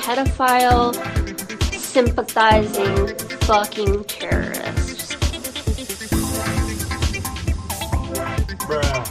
Pedophile, sympathizing fucking terrorist. Bruh.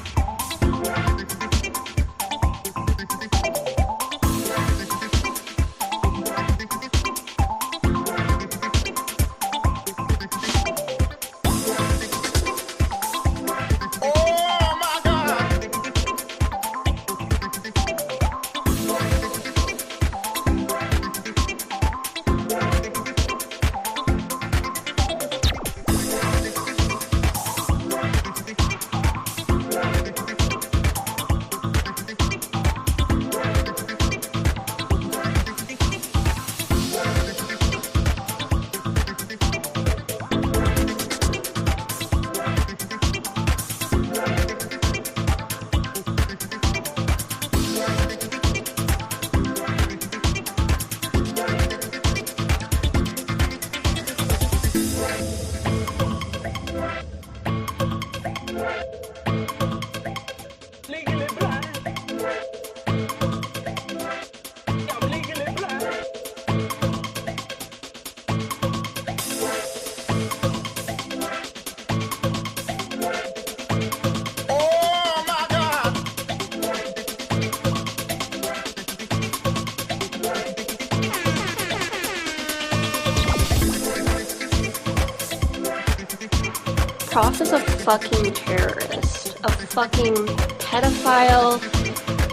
Prof is a fucking terrorist, a fucking pedophile,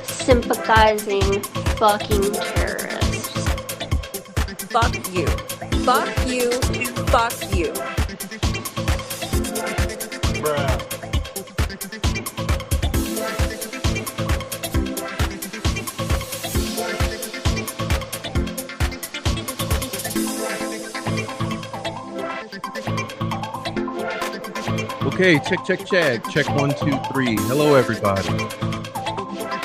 sympathizing fucking terrorist. Fuck you. Fuck you. Fuck you. Bruh. Okay, check, check, check. Check 1, 2, 3. Hello, everybody.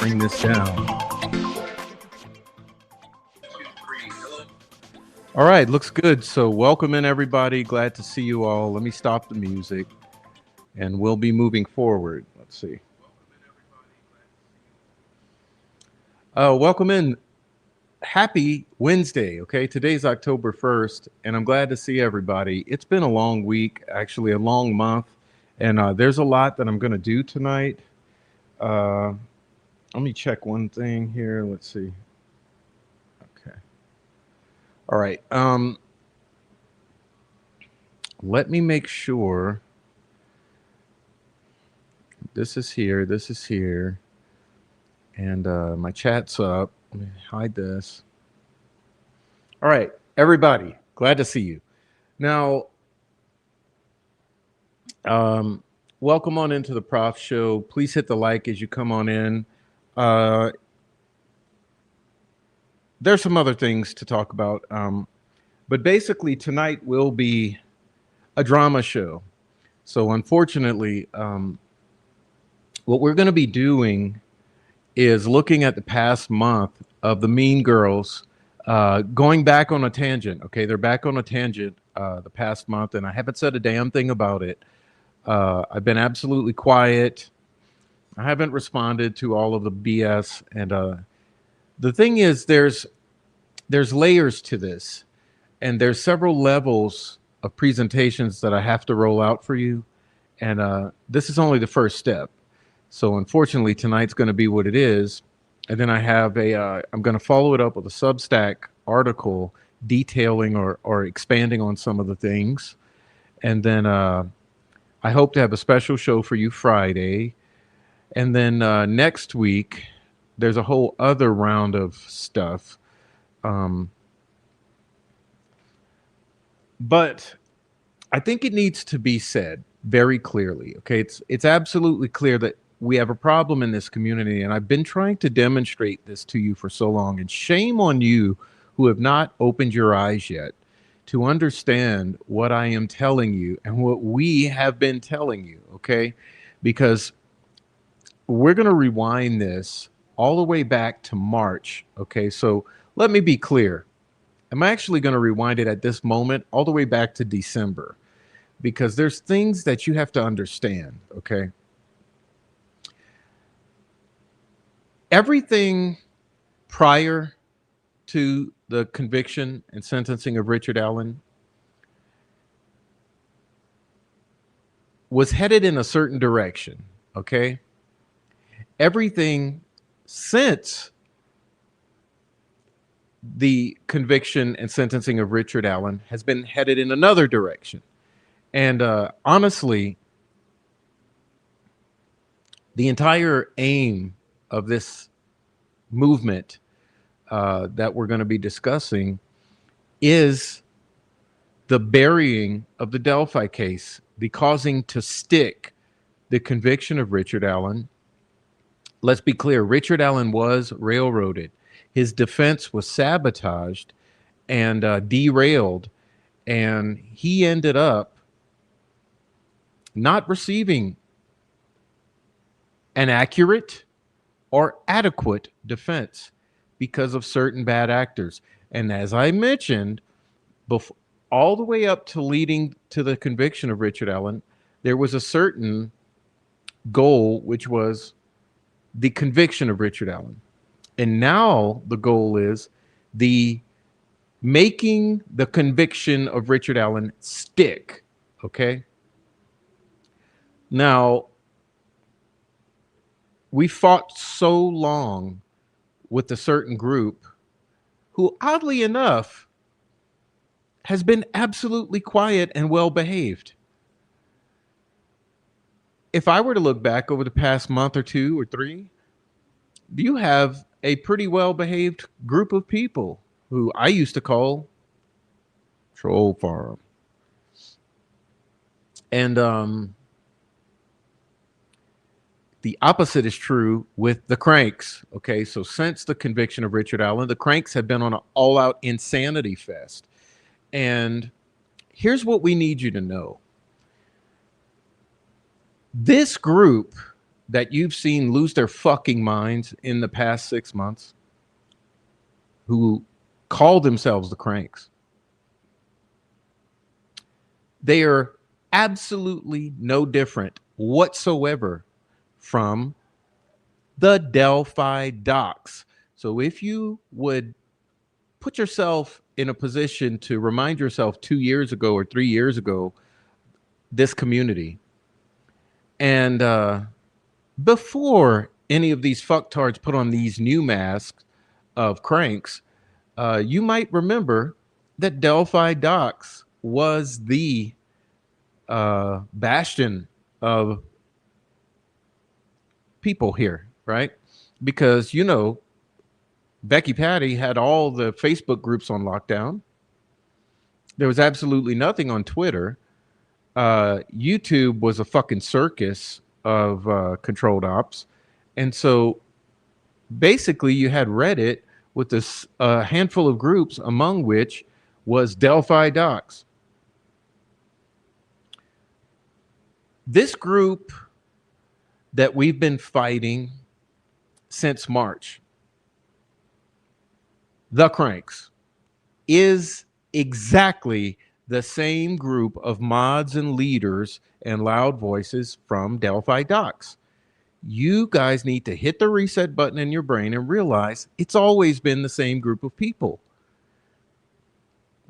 Bring this down. All right, looks good. So welcome in, everybody. Glad to see you all. Let me stop the music, and we'll be moving forward. Let's see. Welcome in. Happy Wednesday. Okay, today's October 1st, and I'm glad to see everybody. It's been a long week, actually a long month. And there's a lot that I'm going to do tonight. Let me check one thing here. Let's see. Okay. All right. Let me make sure. This is here. This is here. And my chat's up. Let me hide this. All right, everybody. Glad to see you. Now, welcome on into the Prof Show. Please hit the like as you come on in. There's some other things to talk about, but basically tonight will be a drama show. So unfortunately, what we're going to be doing is looking at the past month of the Mean Girls, going back on a tangent. Okay, they're back on a tangent the past month, and I haven't said a damn thing about it. I've been absolutely quiet. I haven't responded to all of the BS. And the thing is, there's layers to this, and there's several levels of presentations that I have to roll out for you. And this is only the first step. So unfortunately, tonight's going to be what it is. And then I have I'm going to follow it up with a Substack article detailing or expanding on some of the things. And then I hope to have a special show for you Friday. And then next week, there's a whole other round of stuff. Um, but I think it needs to be said very clearly. Okay, it's absolutely clear that we have a problem in this community, and I've been trying to demonstrate this to you for so long. And shame on you who have not opened your eyes yet to understand what I am telling you and what we have been telling you. Okay, because we're going to rewind this all the way back to March. Okay, so let me be clear. I'm actually going to rewind it at this moment all the way back to December, because there's things that you have to understand. Okay, everything prior to the conviction and sentencing of Richard Allen was headed in a certain direction. Okay, everything since the conviction and sentencing of Richard Allen has been headed in another direction. And honestly, the entire aim of this movement that we're going to be discussing is the burying of the Delphi case, the causing to stick the conviction of Richard Allen. Let's be clear, Richard Allen was railroaded. His defense was sabotaged and derailed, and he ended up not receiving an accurate or adequate defense because of certain bad actors. And as I mentioned, all the way up to leading to the conviction of Richard Allen, there was a certain goal, which was the conviction of Richard Allen. And now the goal is the making the conviction of Richard Allen stick. Okay. Now, we fought so long with a certain group who, oddly enough, has been absolutely quiet and well behaved. If I were to look back over the past month or two or three, you have a pretty well behaved group of people who I used to call troll farm. And the opposite is true with the cranks. Okay, so since the conviction of Richard Allen, the cranks have been on an all out insanity fest. And here's what we need you to know. This group that you've seen lose their fucking minds in the past 6 months, who call themselves the cranks, they are absolutely no different whatsoever from the Delphi docs. So if you would put yourself in a position to remind yourself 2 years ago or 3 years ago, this community, and before any of these fucktards put on these new masks of cranks, you might remember that Delphi docs was the bastion of people here, right? Because, you know, Becky Patty had all the Facebook groups on lockdown. There was absolutely nothing on Twitter. YouTube was a fucking circus of controlled ops. And so basically you had Reddit with this handful of groups, among which was Delphi docs. This group that we've been fighting since March, the cranks, is exactly the same group of mods and leaders and loud voices from Delphi docs. You guys need to hit the reset button in your brain and realize it's always been the same group of people.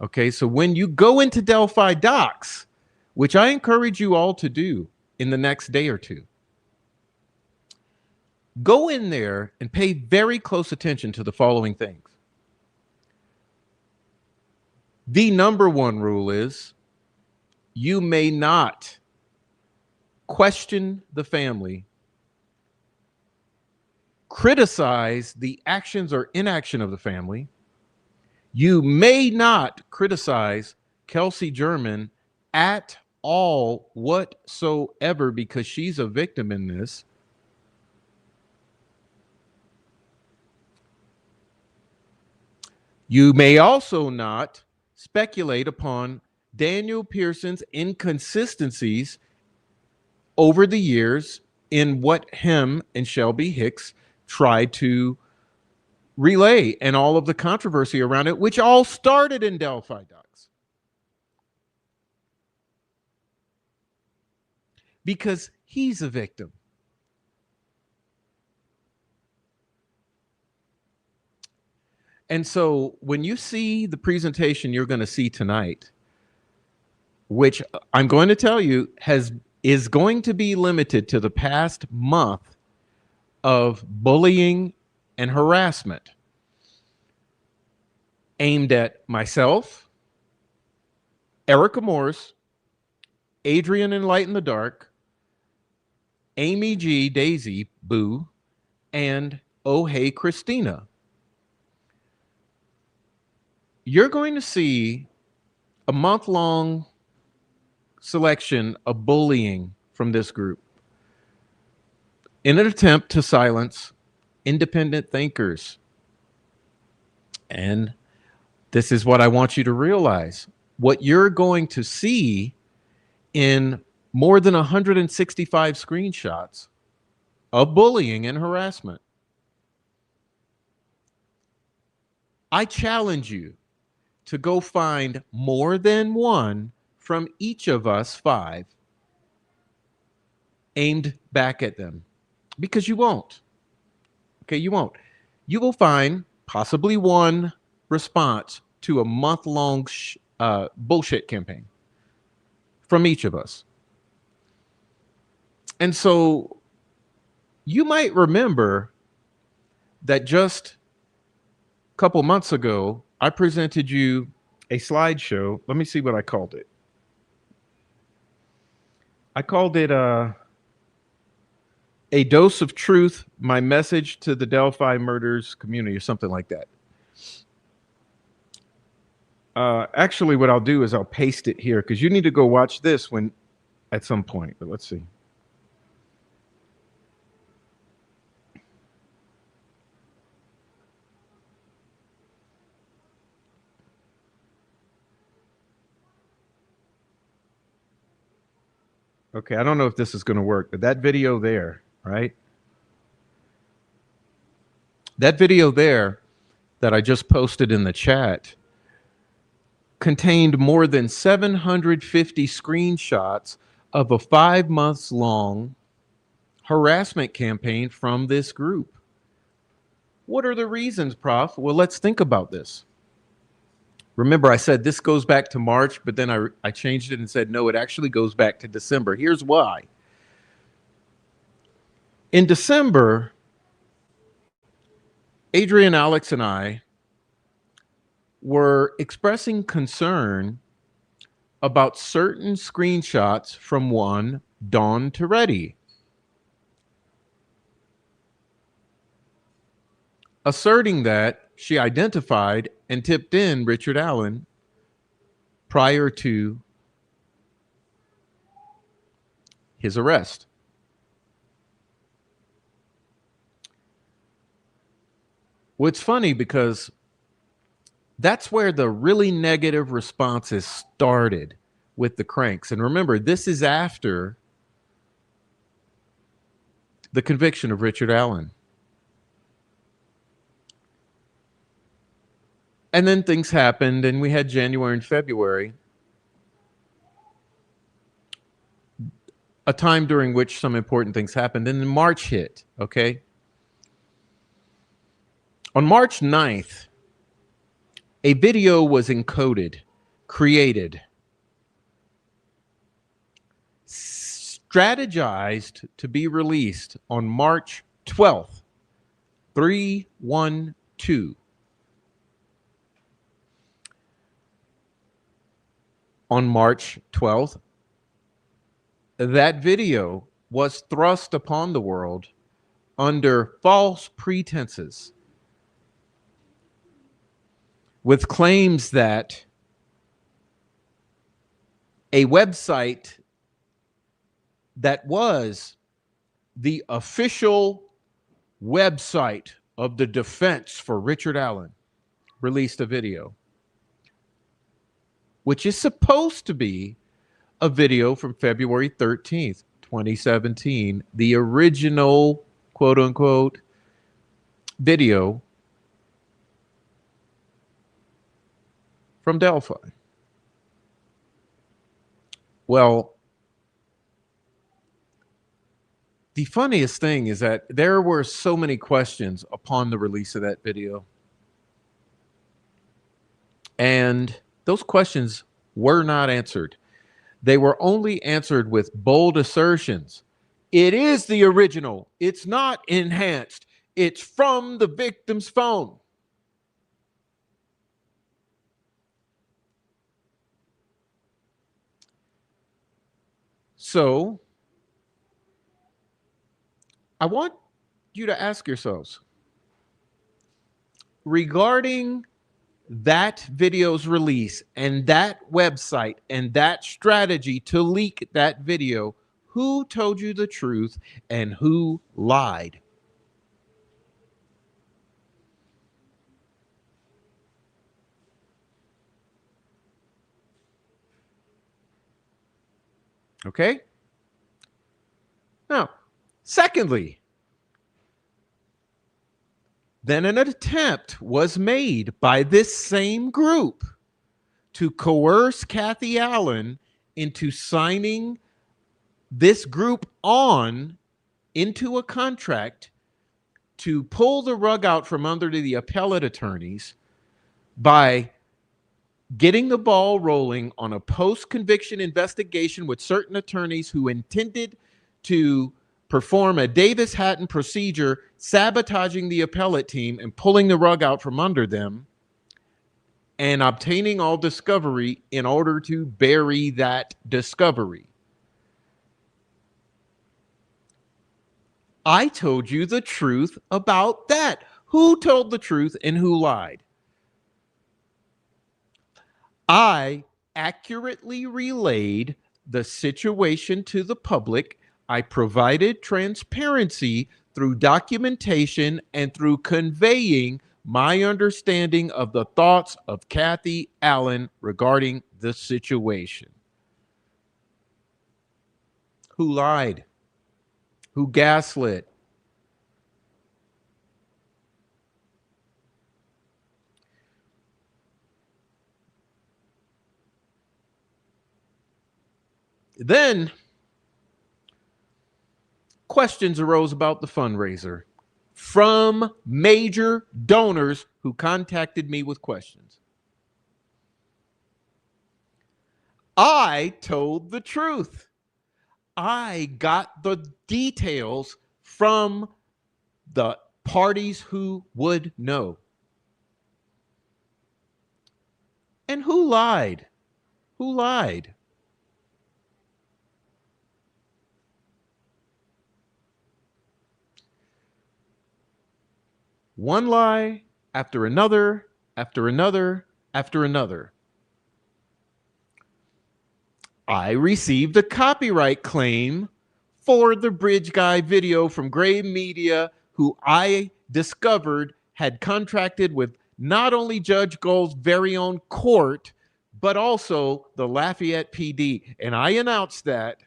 Okay, so when you go into Delphi docs, which I encourage you all to do in the next day or two, go in there and pay very close attention to the following things. The number one rule is you may not question the family, criticize the actions or inaction of the family. You may not criticize Kelsey German at all whatsoever because she's a victim in this. You may also not speculate upon Daniel Pearson's inconsistencies over the years in what him and Shelby Hicks tried to relay and all of the controversy around it, which all started in Delphi docs. Because he's a victim. And so when you see the presentation you're going to see tonight, which I'm going to tell you is going to be limited to the past month of bullying and harassment aimed at myself, Erica Morse, Adrian in Light in the Dark, Amy G, Daisy, Boo, and Oh Hey Christina. You're going to see a month-long selection of bullying from this group in an attempt to silence independent thinkers. And this is what I want you to realize. What you're going to see in more than 165 screenshots of bullying and harassment. I challenge you to go find more than one from each of us 5 aimed back at them, because you won't. Okay, you won't. You will find possibly one response to a month-long bullshit campaign from each of us. And so you might remember that just a couple months ago, I presented you a slideshow. Let me see what I called it. I called it A Dose of Truth, My Message to the Delphi Murders Community, or something like that. Actually, what I'll do is I'll paste it here because you need to go watch this at some point. But let's see. Okay, I don't know if this is going to work, but that video there, right? That video there that I just posted in the chat contained more than 750 screenshots of a 5 months long harassment campaign from this group. What are the reasons, Prof? Well, let's think about this. Remember, I said this goes back to March, but then I changed it and said, no, it actually goes back to December. Here's why. In December, Adrian, Alex, and I were expressing concern about certain screenshots from one Dawn Toretti, asserting that she identified and tipped in Richard Allen prior to his arrest. Well, it's funny because that's where the really negative responses started with the cranks. And remember, this is after the conviction of Richard Allen. And then things happened, and we had January and February, a time during which some important things happened. And then March hit, okay? On March 9th, a video was encoded, created, strategized to be released on March 12th, 3/1/2. On March 12th, that video was thrust upon the world under false pretenses with claims that a website that was the official website of the defense for Richard Allen released a video, which is supposed to be a video from February 13th, 2017, the original quote unquote video from Delphi. Well, the funniest thing is that there were so many questions upon the release of that video. And those questions were not answered. They were only answered with bold assertions. It is the original. It's not enhanced. It's from the victim's phone. So I want you to ask yourselves, regarding that video's release and that website and that strategy to leak that video, who told you the truth and who lied? Okay? Now, secondly, then an attempt was made by this same group to coerce Kathy Allen into signing this group on into a contract to pull the rug out from under the appellate attorneys by getting the ball rolling on a post-conviction investigation with certain attorneys who intended to perform a Davis-Hatton procedure, sabotaging the appellate team and pulling the rug out from under them and obtaining all discovery in order to bury that discovery. I told you the truth about that. Who told the truth and who lied? I accurately relayed the situation to the public. I provided transparency through documentation and through conveying my understanding of the thoughts of Kathy Allen regarding the situation. Who lied? Who gaslit? Then questions arose about the fundraiser from major donors who contacted me with questions. I told the truth. I got the details from the parties who would know. And who lied? Who lied? One lie after another, after another, after another. I received a copyright claim for the Bridge Guy video from Gray Media, who I discovered had contracted with not only Judge Gold's very own court, but also the Lafayette PD. And I announced that.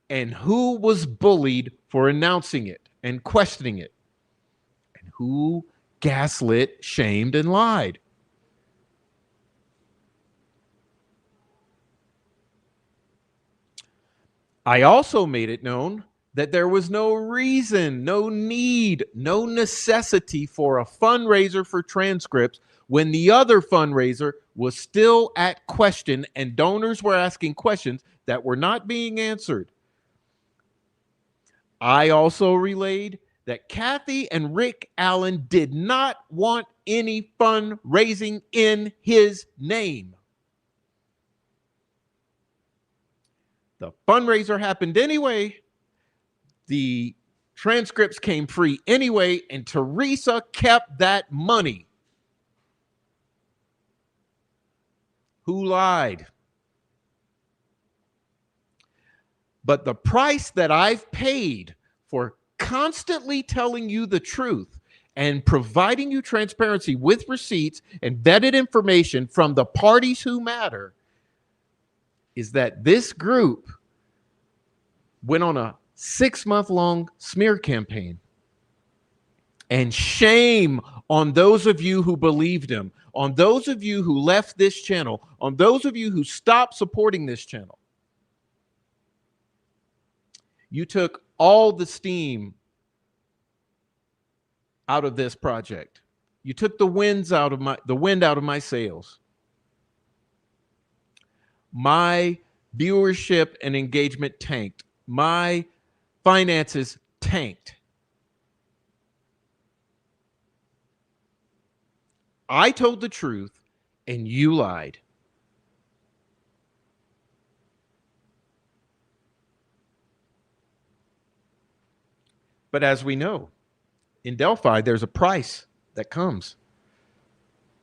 And who was bullied for announcing it and questioning it? And who gaslit, shamed, and lied? I also made it known that there was no reason, no need, no necessity for a fundraiser for transcripts when the other fundraiser was still at question and donors were asking questions that were not being answered. I also relayed that Kathy and Rick Allen did not want any fundraising in his name. The fundraiser happened anyway. The Transcripts came free anyway, and Teresa kept that money. Who lied? But the price that I've paid for constantly telling you the truth and providing you transparency with receipts and vetted information from the parties who matter is that this group went on a 6-month-long smear campaign. And shame on those of you who believed him, on those of you who left this channel, on those of you who stopped supporting this channel. You took all the steam out of this project. You took the wind out of my sails. My viewership and engagement tanked. My finances tanked. I told the truth and you lied. But as we know, in Delphi, there's a price that comes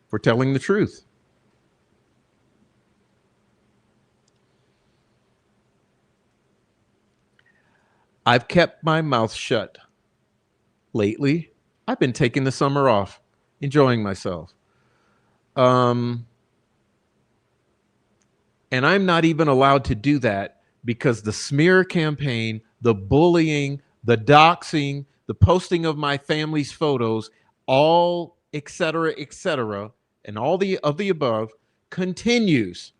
for telling the truth. I've kept my mouth shut lately. I've been taking the summer off, enjoying myself. And I'm not even allowed to do that because the smear campaign, the bullying, the doxing, the posting of my family's photos, all et cetera, and all the of the above continues.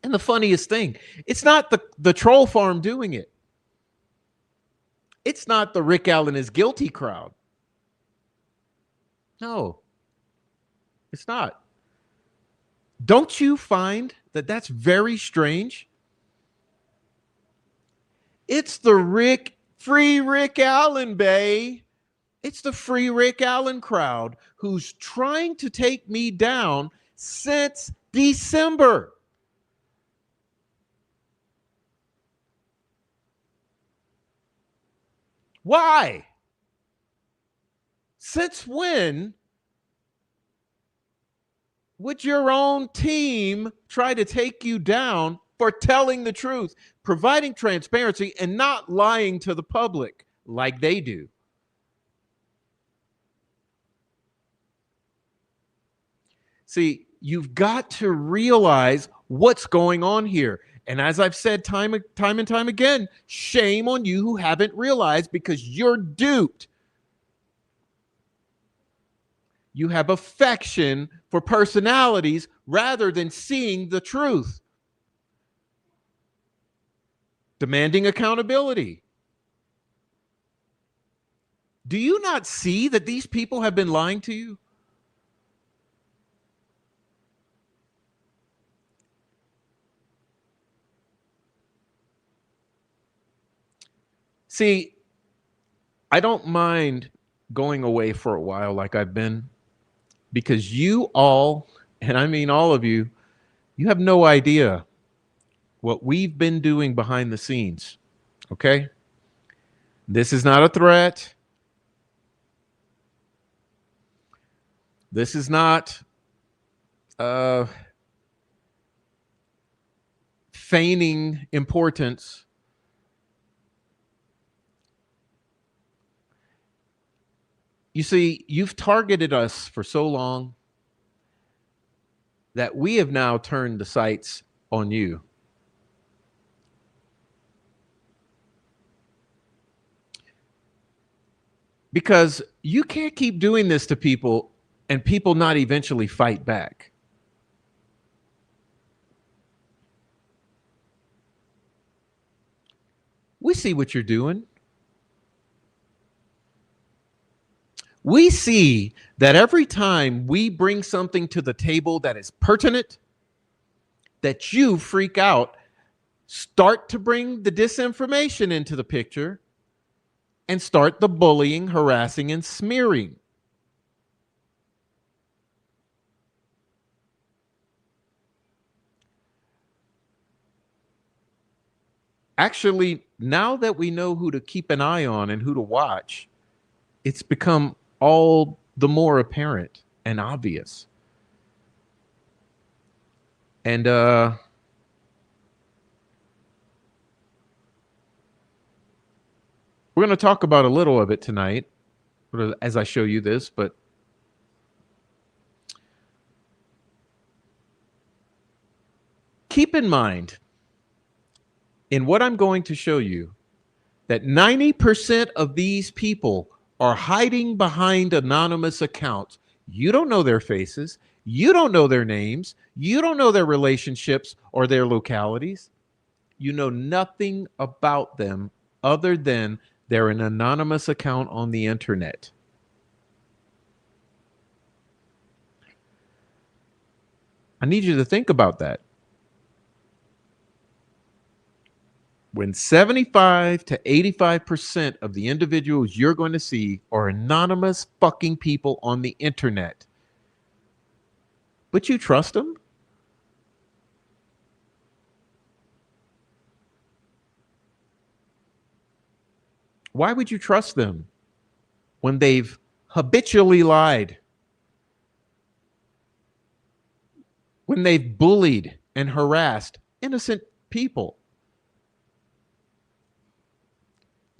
And the funniest thing, it's not the troll farm doing it. It's not the Rick Allen is guilty crowd. No, it's not. Don't you find that that's very strange? It's the free Rick Allen, bae. It's the free Rick Allen crowd who's trying to take me down since December. Why? Since when would your own team try to take you down for telling the truth, providing transparency, and not lying to the public like they do? See, you've got to realize what's going on here. And as I've said time and time again, shame on you who haven't realized, because you're duped. You have affection for personalities rather than seeing the truth. Demanding accountability. Do you not see that these people have been lying to you? See, I don't mind going away for a while like I've been, because you all, and I mean all of you, you have no idea what we've been doing behind the scenes, okay? This is not a threat. This is not feigning importance. You see, you've targeted us for so long that we have now turned the sights on you. Because you can't keep doing this to people and people not eventually fight back. We see what you're doing. We see that every time we bring something to the table that is pertinent, that you freak out, start to bring the disinformation into the picture, and start the bullying, harassing, and smearing. Actually, now that we know who to keep an eye on and who to watch, it's become all the more apparent and obvious. And we're going to talk about a little of it tonight as I show you this, but keep in mind in what I'm going to show you that 90% of these people are hiding behind anonymous accounts. You don't know their faces. You don't know their names. You don't know their relationships or their localities. You know nothing about them other than they're an anonymous account on the internet. I need you to think about that. When 75 to 85% of the individuals you're going to see are anonymous fucking people on the internet, but you trust them? Why would you trust them when they've habitually lied? When they've bullied and harassed innocent people?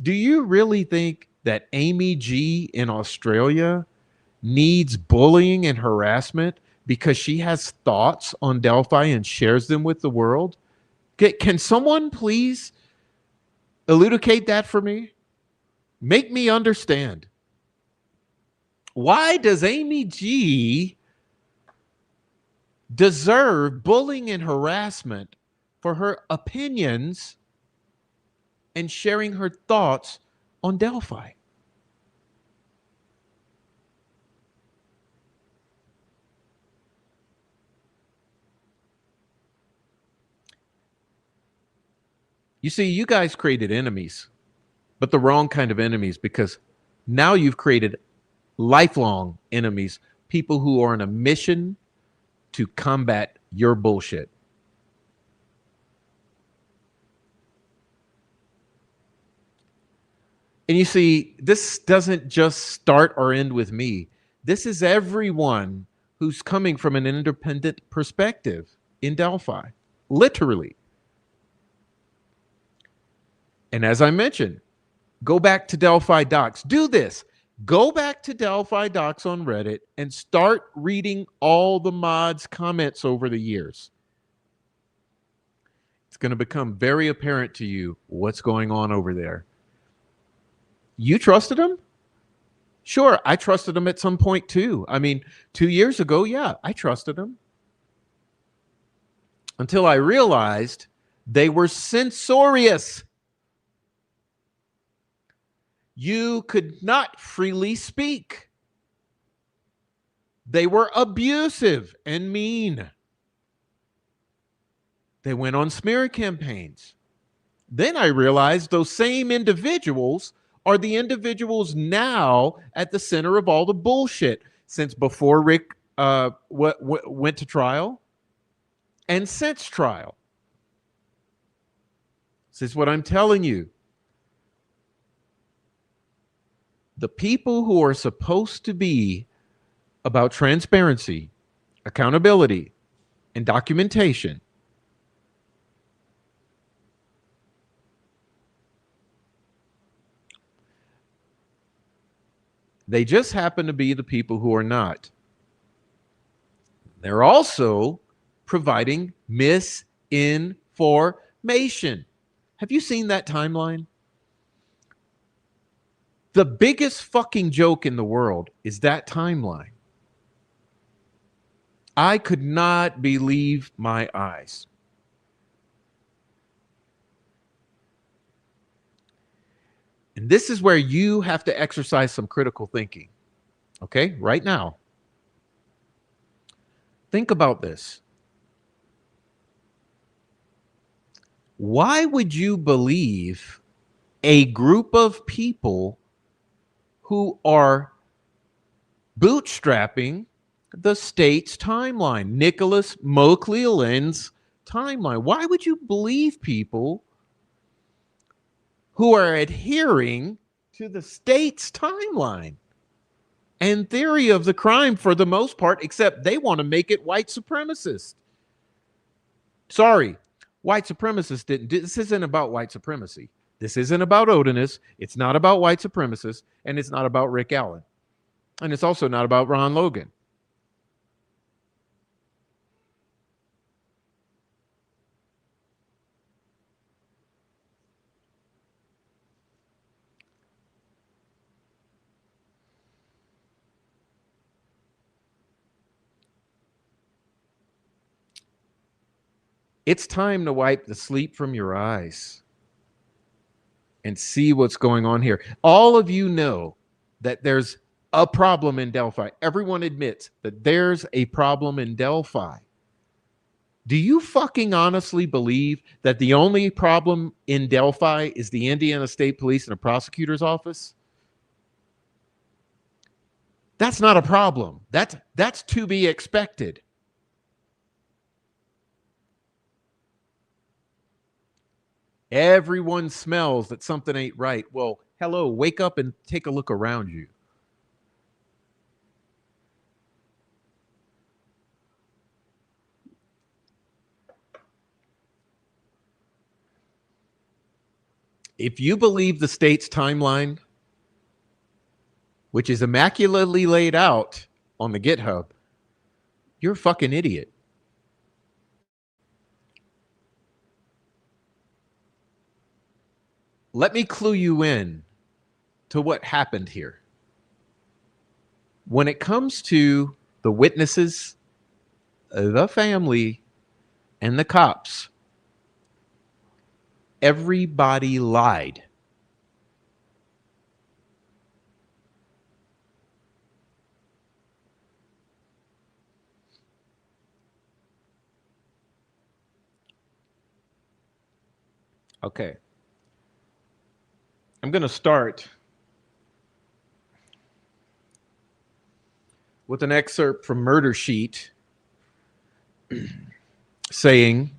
Do you really think that Amy G in Australia needs bullying and harassment because she has thoughts on Delphi and shares them with the world? Can someone please elucidate that for me? Make me understand. Why does Amy G deserve bullying and harassment for her opinions and sharing her thoughts on Delphi? You see, you guys created enemies, but the wrong kind of enemies, because now you've created lifelong enemies, people who are on a mission to combat your bullshit. And you see, this doesn't just start or end with me. This is everyone who's coming from an independent perspective in Delphi, literally. And as I mentioned, go back to Delphi docs. Do this. Go back to Delphi docs on Reddit and start reading all the mods' comments over the years. It's going to become very apparent to you what's going on over there. You trusted him? Sure, I trusted him at some point too. I mean, 2 years ago, yeah, I trusted him. Until I realized they were censorious. You could not freely speak. They were abusive and mean. They went on smear campaigns. Then I realized those same individuals are the individuals now at the center of all the bullshit since before Rick went to trial and since trial. This is what I'm telling you. The people who are supposed to be about transparency, accountability, and documentation they just happen to be the people who are not. They're also providing misinformation. Have you seen that timeline? The biggest fucking joke in the world is that timeline. I could not believe my eyes. And this is where you have to exercise some critical thinking. Okay, right now. Think about this. Why would you believe a group of people who are bootstrapping the state's timeline, Nicholas McClelland's timeline? Why would you believe people who are adhering to the state's timeline and theory of the crime for the most part, except they want to make it white supremacist. Sorry, white supremacists didn't. This isn't about white supremacy. This isn't about odinists. It's not about white supremacists, and it's not about Rick Allen. And it's also not about Ron Logan. It's time to wipe the sleep from your eyes and see what's going on here. All of you know that there's a problem in Delphi. Everyone admits that there's a problem in Delphi. Do you fucking honestly believe that the only problem in Delphi is the Indiana State Police and a prosecutor's office? That's not a problem. That's to be expected. Everyone smells that something ain't right. Well, hello, wake up and take a look around you. If you believe the state's timeline, which is immaculately laid out on the GitHub, you're a fucking idiot. Let me clue you in to what happened here. When it comes to the witnesses, the family, and the cops, everybody lied. Okay. I'm going to start with an excerpt from Murder Sheet saying,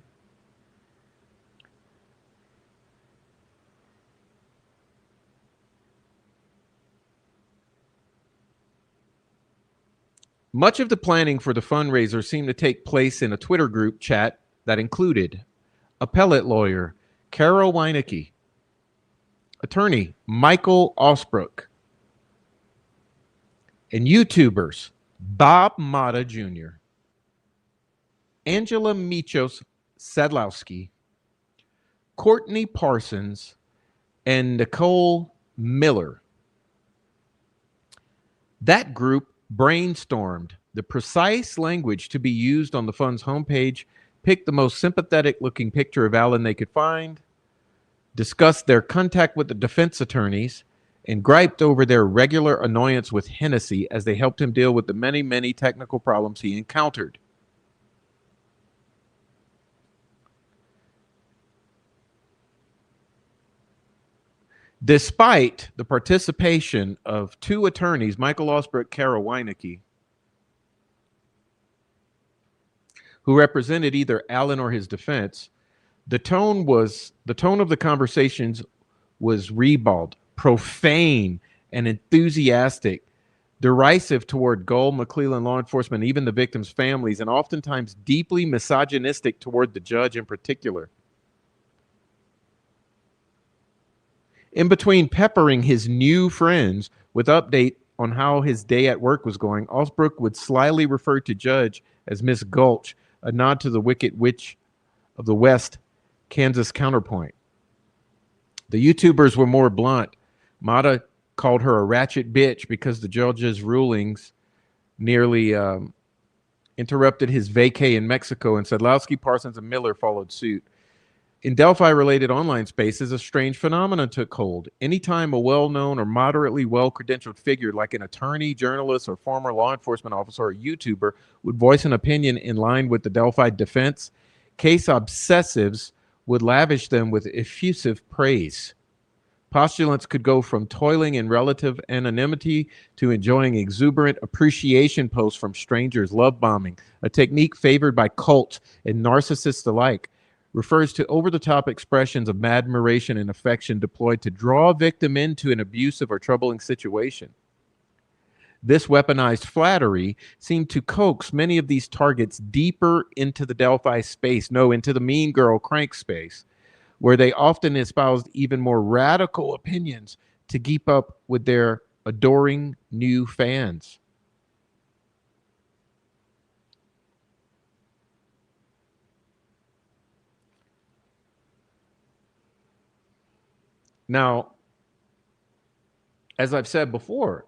much of the planning for the fundraiser seemed to take place in a Twitter group chat that included appellate lawyer Carol Weinecke, attorney Michael Osbrook, and YouTubers Bob Mata Jr., Angela Michos Sadlowski, Courtney Parsons, and Nicole Miller. That group brainstormed the precise language to be used on the fund's homepage, picked the most sympathetic looking picture of Alan they could find, discussed their contact with the defense attorneys, and griped over their regular annoyance with Hennessy as they helped him deal with the many, many technical problems he encountered. Despite the participation of two attorneys, Michael Osbrook, Carol Weinecke, who represented either Allen or his defense, the tone of the conversations was ribald, profane, and enthusiastic, derisive toward Gull, McClellan law enforcement, even the victims' families, and oftentimes deeply misogynistic toward the judge in particular. In between peppering his new friends with update on how his day at work was going, Osbrook would slyly refer to Judge as Miss Gulch, a nod to the Wicked Witch of the West, Kansas counterpoint. The YouTubers were more blunt. Mata called her a ratchet bitch because the judge's rulings nearly interrupted his vacay in Mexico, and Sadlowski, Parsons, and Miller followed suit. In Delphi-related online spaces, a strange phenomenon took hold. Anytime a well-known or moderately well-credentialed figure like an attorney, journalist, or former law enforcement officer or YouTuber would voice an opinion in line with the Delphi defense, case obsessives would lavish them with effusive praise. Postulants could go from toiling in relative anonymity to enjoying exuberant appreciation posts from strangers, love bombing, a technique favored by cults and narcissists alike. refers to over-the-top expressions of admiration and affection deployed to draw a victim into an abusive or troubling situation. This weaponized flattery seemed to coax many of these targets deeper into the Delphi space, no, into the mean girl crank space, where they often espoused even more radical opinions to keep up with their adoring new fans. Now, as I've said before,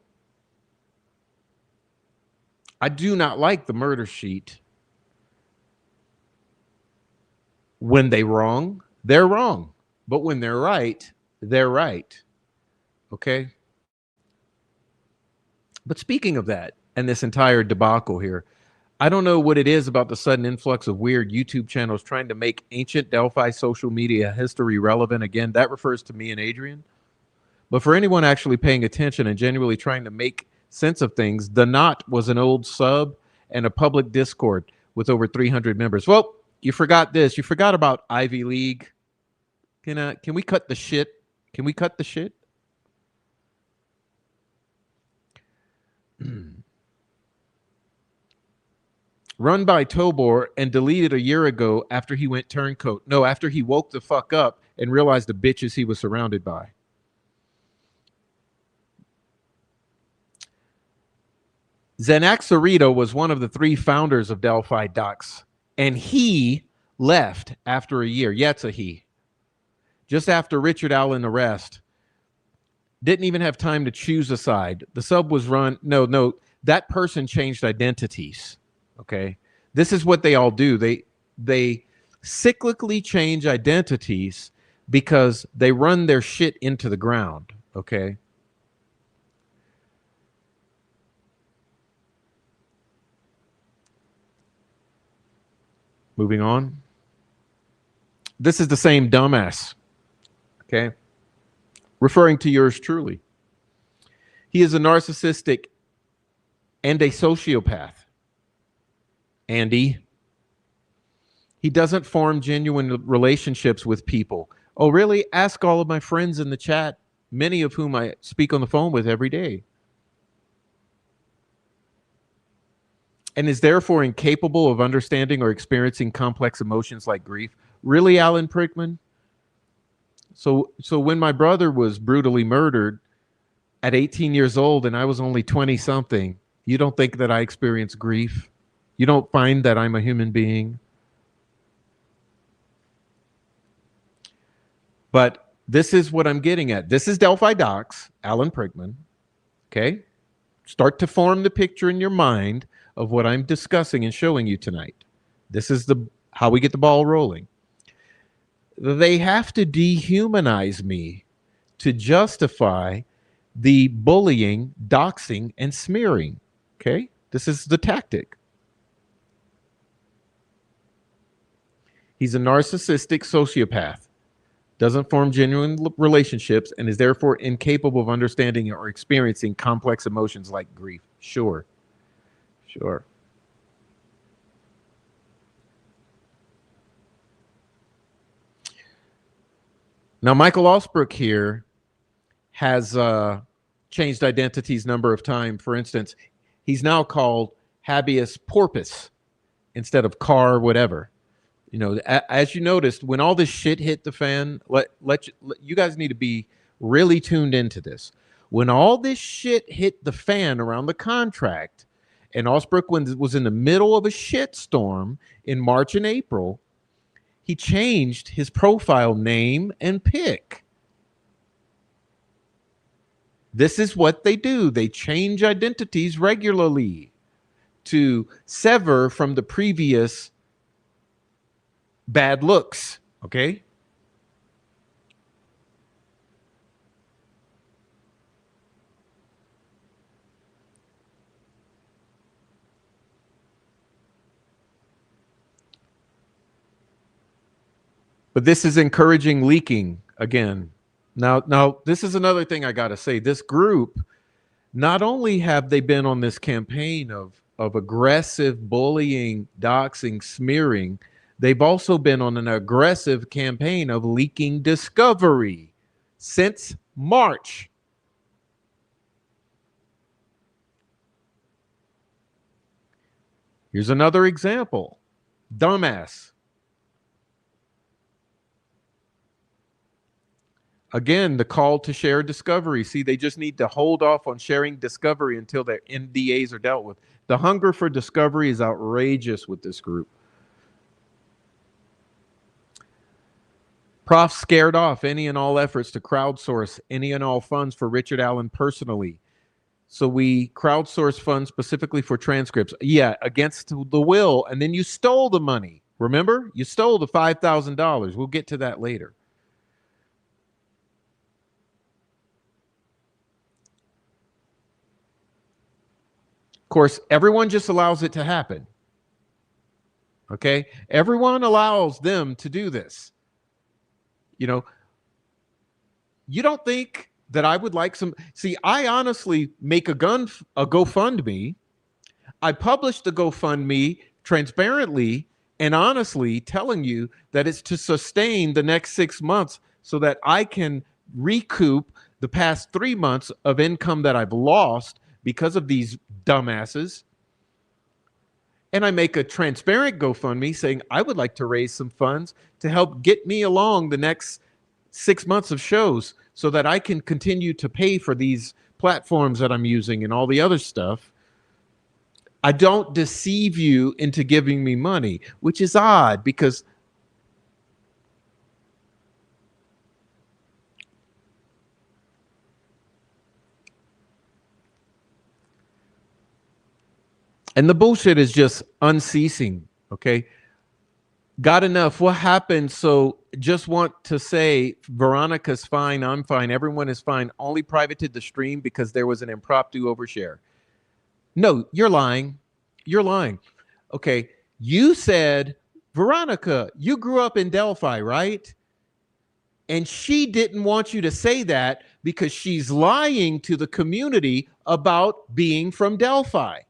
I do not like the murder sheet. When they're wrong. But when they're right, they're right. Okay? But speaking of that, and this entire debacle here, I don't know what it is about the sudden influx of weird YouTube channels trying to make ancient Delphi social media history relevant again. That refers to me and Adrian. But for anyone actually paying attention and genuinely trying to make sense of things, The Knot was an old sub and a public Discord with over 300 members. Well, you forgot this. You forgot about Ivy League. Can we cut the shit? Can we cut the shit? Run by Tobor and deleted a year ago after he went turncoat. No, after he woke the fuck up and realized the bitches he was surrounded by. Zanaxarito was one of the 3 founders of Delphi Docs, and he left after a year. Yeah, it's a he. Just after Richard Allen arrest. Didn't even have time to choose a side. The sub was run. No, that person changed identities. Okay. This is what they all do. They cyclically change identities because they run their shit into the ground. Okay. Moving on. This is the same dumbass. Okay. Referring to yours truly. He is a narcissistic and a sociopath. Andy. He doesn't form genuine relationships with people. Oh, really? Ask all of my friends in the chat, many of whom I speak on the phone with every day. And is therefore incapable of understanding or experiencing complex emotions like grief. Really, Alan Prickman? So when my brother was brutally murdered at 18 years old and I was only 20 something, you don't think that I experienced grief? You don't find that I'm a human being? But this is what I'm getting at. This is Delphi Docs, Alan Prickman. Okay? Start to form the picture in your mind of what I'm discussing and showing you tonight. This is how we get the ball rolling. They have to dehumanize me to justify the bullying, doxing, and smearing. Okay? This is the tactic. He's a narcissistic sociopath, doesn't form genuine relationships, and is therefore incapable of understanding or experiencing complex emotions like grief. Sure. Now, Michael Alsbrook here has changed identities a number of times. For instance, he's now called habeas corpus instead of car whatever. You know, as you noticed, when all this shit hit the fan, you guys need to be really tuned into this. When all this shit hit the fan around the contract, and Alsbrook was in the middle of a shitstorm in March and April, he changed his profile name and pic. This is what they do. They change identities regularly to sever from the previous bad looks, okay? But this is encouraging leaking again. Now, this is another thing I got to say. This group, not only have they been on this campaign of aggressive bullying, doxing, smearing, They've also been on an aggressive campaign of leaking discovery since March. Here's another example. Dumbass. Again, the call to share discovery. See, they just need to hold off on sharing discovery until their NDAs are dealt with. The hunger for discovery is outrageous with this group. Prof scared off any and all efforts to crowdsource any and all funds for Richard Allen personally. So we crowdsource funds specifically for transcripts. Yeah, against the will. And then you stole the money. Remember? You stole the $5,000. We'll get to that later. Of course, everyone just allows it to happen. Okay? Everyone allows them to do this. You know, you don't think that I would like some... See, I honestly make a GoFundMe. I publish the GoFundMe transparently and honestly telling you that it's to sustain the next 6 months so that I can recoup the past 3 months of income that I've lost because of these dumbasses. And I make a transparent GoFundMe saying I would like to raise some funds to help get me along the next 6 months of shows so that I can continue to pay for these platforms that I'm using and all the other stuff. I don't deceive you into giving me money, which is odd because and the bullshit is just unceasing, okay? Got enough. What happened? So just want to say Veronica's fine, I'm fine, everyone is fine. Only privated the stream because there was an impromptu overshare. No, you're lying. You're lying. Okay, you said, Veronica, you grew up in Delphi, right? And she didn't want you to say that because she's lying to the community about being from Delphi.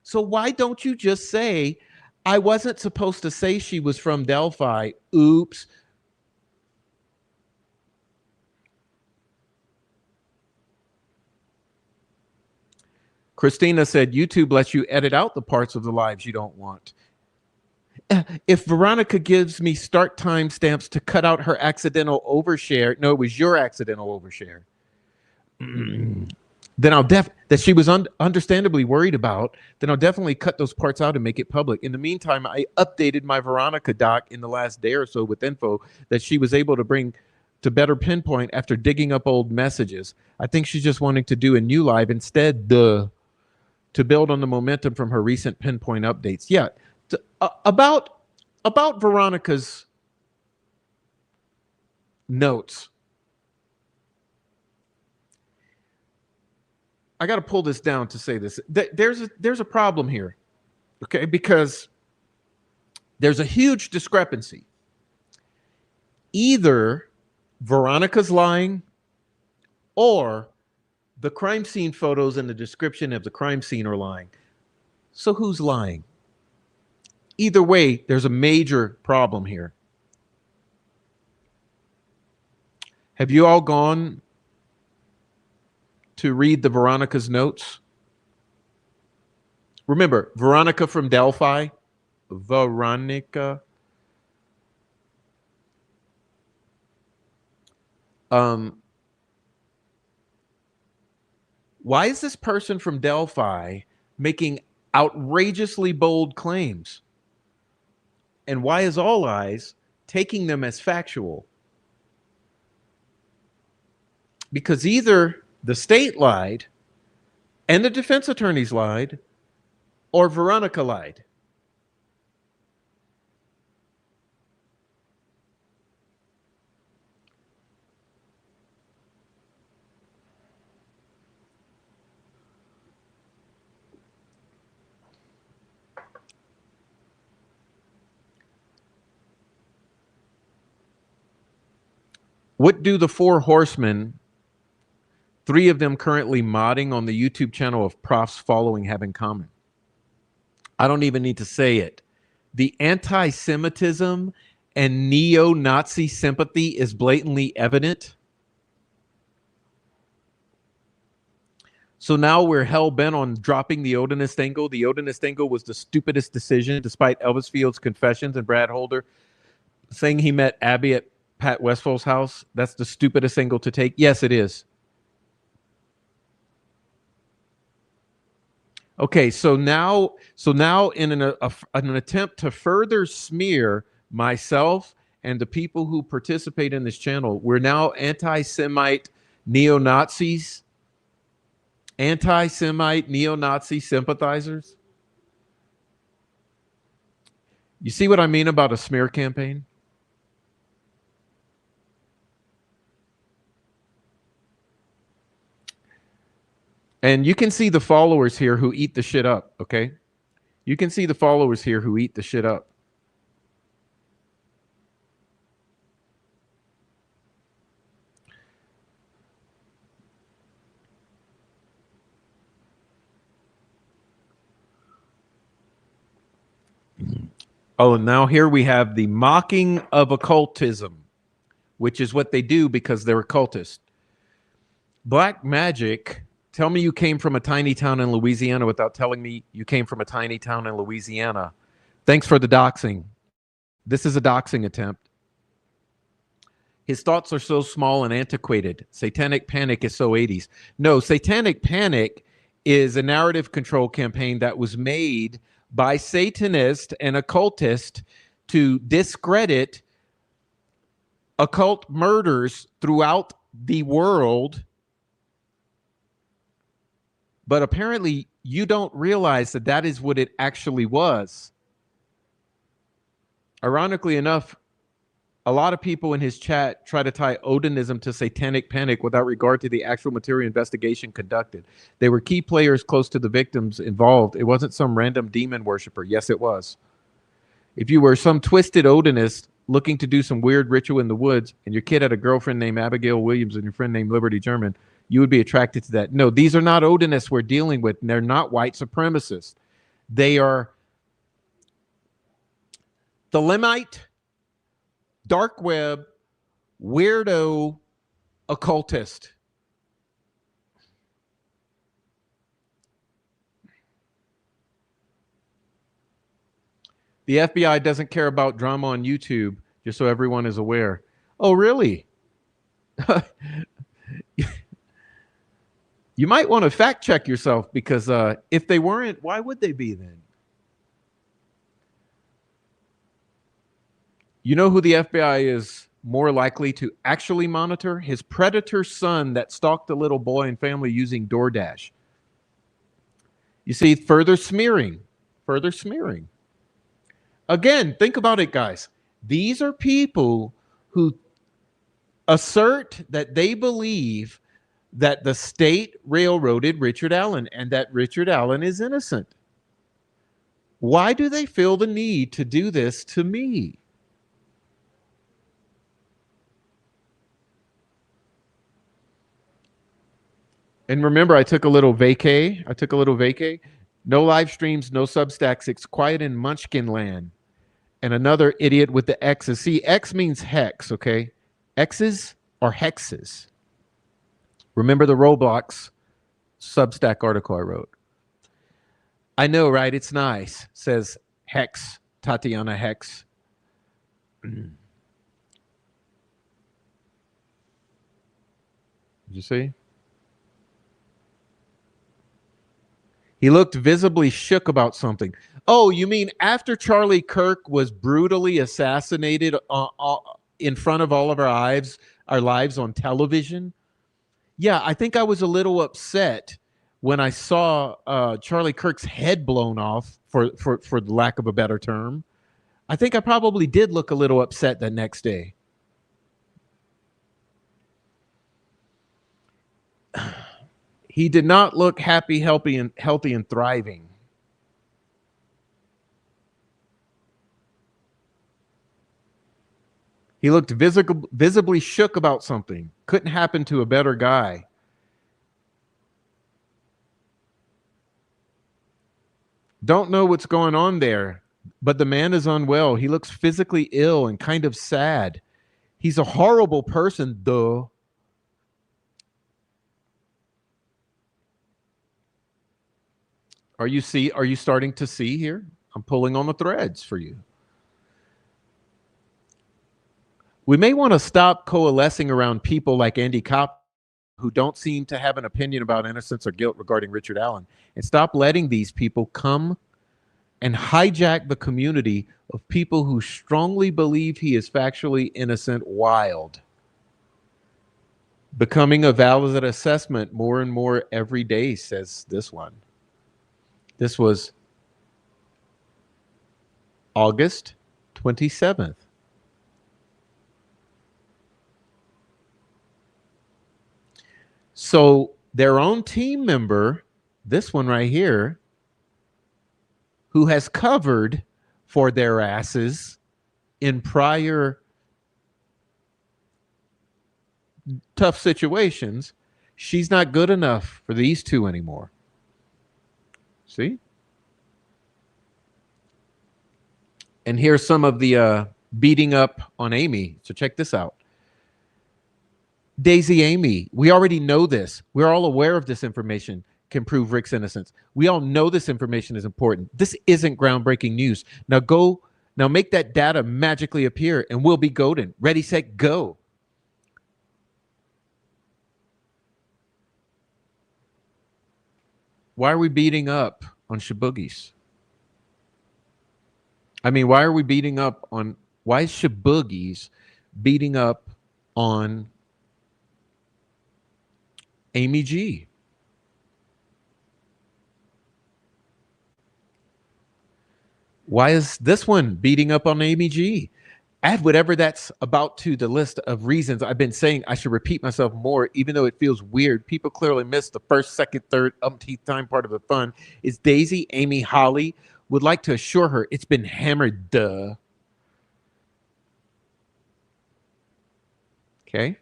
So why don't you just say, I wasn't supposed to say she was from Delphi. Oops. Christina said, YouTube lets you edit out the parts of the lives you don't want. If Veronica gives me start timestamps to cut out her accidental overshare, no, it was your accidental overshare. Then I'll that she was understandably worried about, then I'll definitely cut those parts out and make it public. In the meantime, I updated my Veronica doc in the last day or so with info that she was able to bring to better pinpoint after digging up old messages. I think she's just wanting to do a new live instead to build on the momentum from her recent pinpoint updates. Yeah, about Veronica's notes. I got to pull this down to say this. There's a problem here, okay? Because there's a huge discrepancy. Either Veronica's lying or the crime scene photos and the description of the crime scene are lying. So who's lying? Either way, there's a major problem here. Have you all gone to read the Veronica's notes? Remember, Veronica from Delphi. Veronica. Why is this person from Delphi making outrageously bold claims? And why is All Eyes taking them as factual? Because either the state lied and the defense attorneys lied, or Veronica lied. What do the four horsemen, 3 of them currently modding on the YouTube channel of Prof's following, have in common? I don't even need to say it. the anti-Semitism and neo-Nazi sympathy is blatantly evident. So now we're hell-bent on dropping the Odinist angle. The Odinist angle was the stupidest decision, despite Elvis Field's confessions and Brad Holder saying he met Abby at Pat Westphal's house. That's the stupidest angle to take. Yes, it is. Okay, so now in an attempt to further smear myself and the people who participate in this channel, we're now anti-Semite neo-Nazis, anti-Semite neo-Nazi sympathizers. You see what I mean about a smear campaign? And you can see the followers here who eat the shit up, okay? You can see the followers here who eat the shit up. Oh, and now here we have the mocking of occultism, which is what they do because they're occultists. Black magic. Tell me you came from a tiny town in Louisiana without telling me you came from a tiny town in Louisiana. Thanks for the doxing. This is a doxing attempt. His thoughts are so small and antiquated. Satanic Panic is so 80s. No, Satanic Panic is a narrative control campaign that was made by Satanists and occultists to discredit occult murders throughout the world. But apparently you don't realize that that is what it actually was. Ironically enough, a lot of people in his chat try to tie Odinism to Satanic Panic without regard to the actual material investigation conducted. They were key players close to the victims involved. It wasn't some random demon worshiper. Yes, it was. If you were some twisted Odinist looking to do some weird ritual in the woods and your kid had a girlfriend named Abigail Williams and your friend named Liberty German, you would be attracted to that. No, these are not Odinists we're dealing with. And they're not white supremacists. They are the Thelemite, dark web, weirdo, occultist. The FBI doesn't care about drama on YouTube, just so everyone is aware. Oh, really? You might want to fact check yourself because if they weren't, why would they be then? You know who the FBI is more likely to actually monitor? His predator son that stalked a little boy and family using DoorDash. You see, further smearing, further smearing. Again, think about it, guys. These are people who assert that they believe that the state railroaded Richard Allen and that Richard Allen is innocent. Why do they feel the need to do this to me? And remember, I took a little vacay. No live streams, no Substacks. It's quiet in Munchkin land. And another idiot with the X's. See, X means hex, okay? X's are hexes. Remember the Roblox Substack article I wrote. I know, right? It's nice. Says Hex, Tatiana Hex. Did you see? He looked visibly shook about something. Oh, you mean after Charlie Kirk was brutally assassinated in front of all of our lives on television? Yeah, I think I was a little upset when I saw Charlie Kirk's head blown off, for the lack of a better term. I think I probably did look a little upset that next day. He did not look happy, healthy, and thriving. He looked visibly shook about something. Couldn't happen to a better guy. Don't know what's going on there. But the man is unwell. He looks physically ill and kind of sad. He's a horrible person, though. Are you starting to see here? I'm pulling on the threads for you. We may want to stop coalescing around people like Andy Kopp who don't seem to have an opinion about innocence or guilt regarding Richard Allen, and stop letting these people come and hijack the community of people who strongly believe he is factually innocent wild. Becoming a valid assessment more and more every day, says this one. This was August 27th. So their own team member, this one right here, who has covered for their asses in prior tough situations, she's not good enough for these two anymore. See? And here's some of the beating up on Amy. So check this out. Daisy Amy, we already know this. We're all aware of this information can prove Rick's innocence. We all know this information is important. This isn't groundbreaking news. Now make that data magically appear and we'll be golden. Ready, set, go. Why are we beating up on Shaboogies? I mean, why is Shaboogies beating up on Amy G? Why is this one beating up on Amy G? Add whatever that's about to the list of reasons I've been saying I should repeat myself more, even though it feels weird. People clearly missed the first, second, third, umpteenth time part of the fun. Is Daisy Amy Holly would like to assure her it's been hammered, duh. Okay.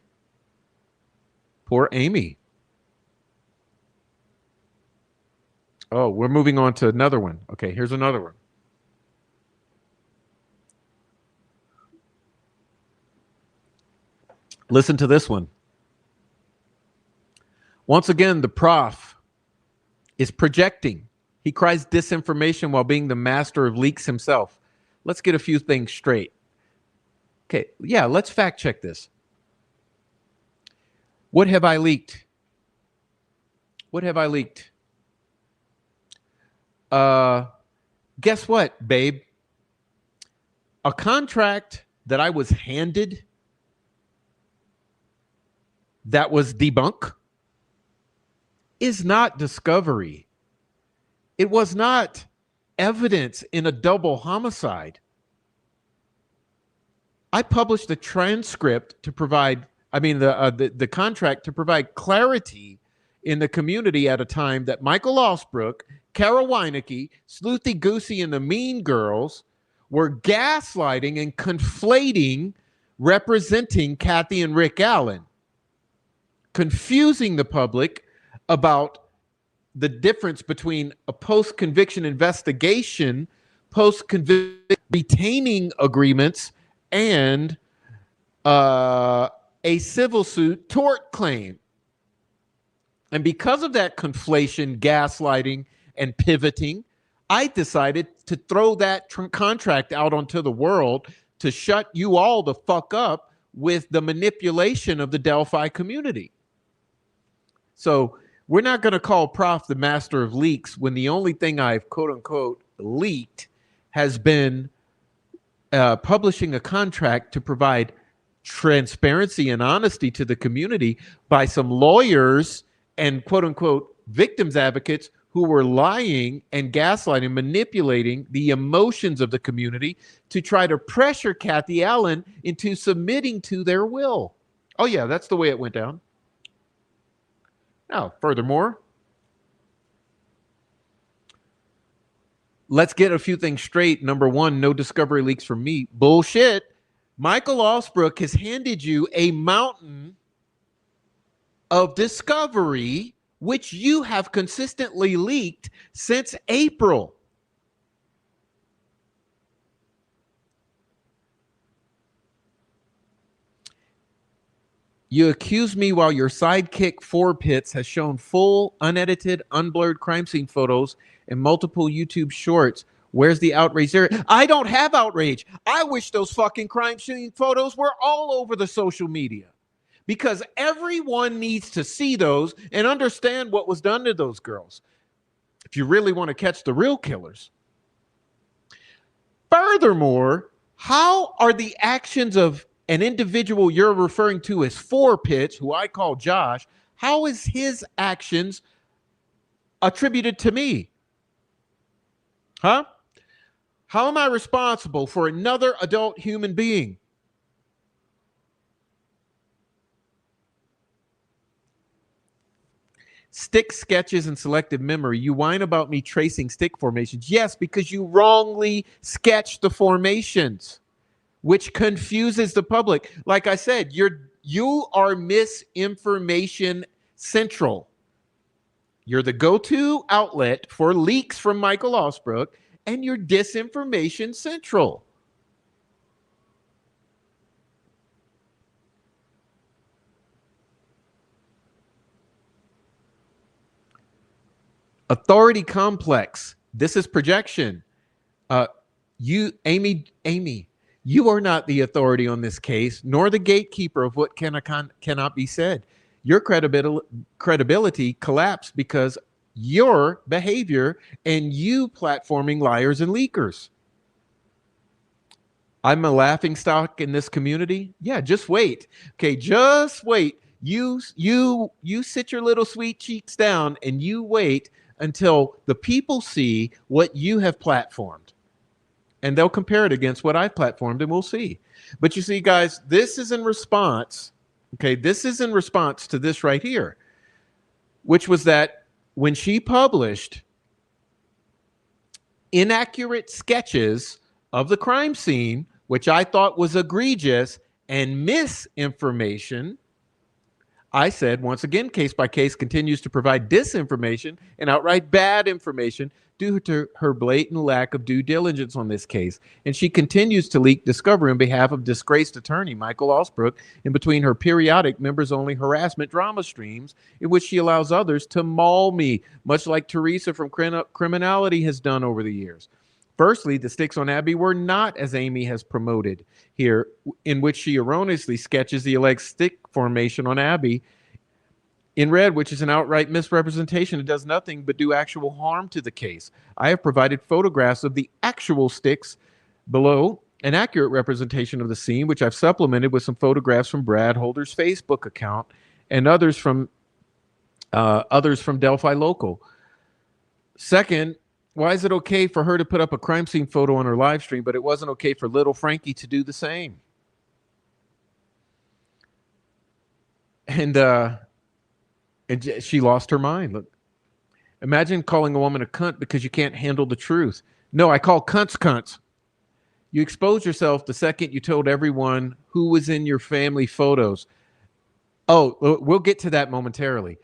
Poor Amy. Oh, we're moving on to another one. Okay, here's another one. Listen to this one. Once again, the prof is projecting. He cries disinformation while being the master of leaks himself. Let's get a few things straight. Okay, yeah, let's fact check this. What have I leaked? What have I leaked? Guess what, babe? A contract that I was handed that was debunk is not discovery. It was not evidence in a double homicide. I published the transcript to provide, the contract to provide clarity in the community at a time that Michael Osbrook, Kara Weinecke, Sleuthy Goosey, and the Mean Girls were gaslighting and conflating representing Kathy and Rick Allen, confusing the public about the difference between a post-conviction investigation, post-conviction retaining agreements, and a civil suit tort claim. And because of that conflation, gaslighting, and pivoting, I decided to throw that contract out onto the world to shut you all the fuck up with the manipulation of the Delphi community. So we're not going to call Prof the master of leaks when the only thing I've quote unquote leaked has been publishing a contract to provide transparency and honesty to the community by some lawyers and quote unquote victims advocates who were lying and gaslighting, manipulating the emotions of the community to try to pressure Kathy Allen into submitting to their will. Oh yeah, that's the way it went down. Now, furthermore, let's get a few things straight. Number one, no discovery leaks from me. Bullshit. Michael Osbrook has handed you a mountain of discovery, which you have consistently leaked since April. You accuse me while your sidekick Four Pits has shown full, unedited, unblurred crime scene photos in multiple YouTube shorts. Where's the outrage there? I don't have outrage. I wish those fucking crime scene photos were all over the social media, because everyone needs to see those and understand what was done to those girls if you really want to catch the real killers. Furthermore, how are the actions of an individual you're referring to as Four Pits, who I call Josh, how is his actions attributed to me? Huh? How am I responsible for another adult human being? Stick sketches and selective memory. You whine about me tracing stick formations. Yes, because you wrongly sketched the formations, which confuses the public. Like I said, you are misinformation central. You're the go-to outlet for leaks from Michael Osbrook, and you're disinformation central. Authority complex. This is projection. Amy, you are not the authority on this case, nor the gatekeeper of what cannot be said. Your credibility collapsed because your behavior and you platforming liars and leakers. I'm a laughing stock in this community. Yeah, just wait. Okay, just wait. You sit your little sweet cheeks down and you wait until the people see what you have platformed. And they'll compare it against what I've platformed, and we'll see. But you see, guys, this is in response. Okay, this is in response to this right here, which was that when she published inaccurate sketches of the crime scene, which I thought was egregious and misinformation, I said, once again, Case by Case continues to provide disinformation and outright bad information due to her blatant lack of due diligence on this case. And she continues to leak discovery on behalf of disgraced attorney Michael Osbrook in between her periodic members-only harassment drama streams in which she allows others to maul me, much like Teresa from Criminality has done over the years. Firstly, the sticks on Abby were not as Amy has promoted here, in which she erroneously sketches the alleged stick formation on Abby in red, which is an outright misrepresentation. It does nothing but do actual harm to the case. I have provided photographs of the actual sticks below, an accurate representation of the scene, which I've supplemented with some photographs from Brad Holder's Facebook account and others from Delphi Local. Second, why is it okay for her to put up a crime scene photo on her live stream, but it wasn't okay for little Frankie to do the same? And she lost her mind. Look, imagine calling a woman a cunt because you can't handle the truth. No, I call cunts cunts. You exposed yourself the second you told everyone who was in your family photos. Oh, we'll get to that momentarily.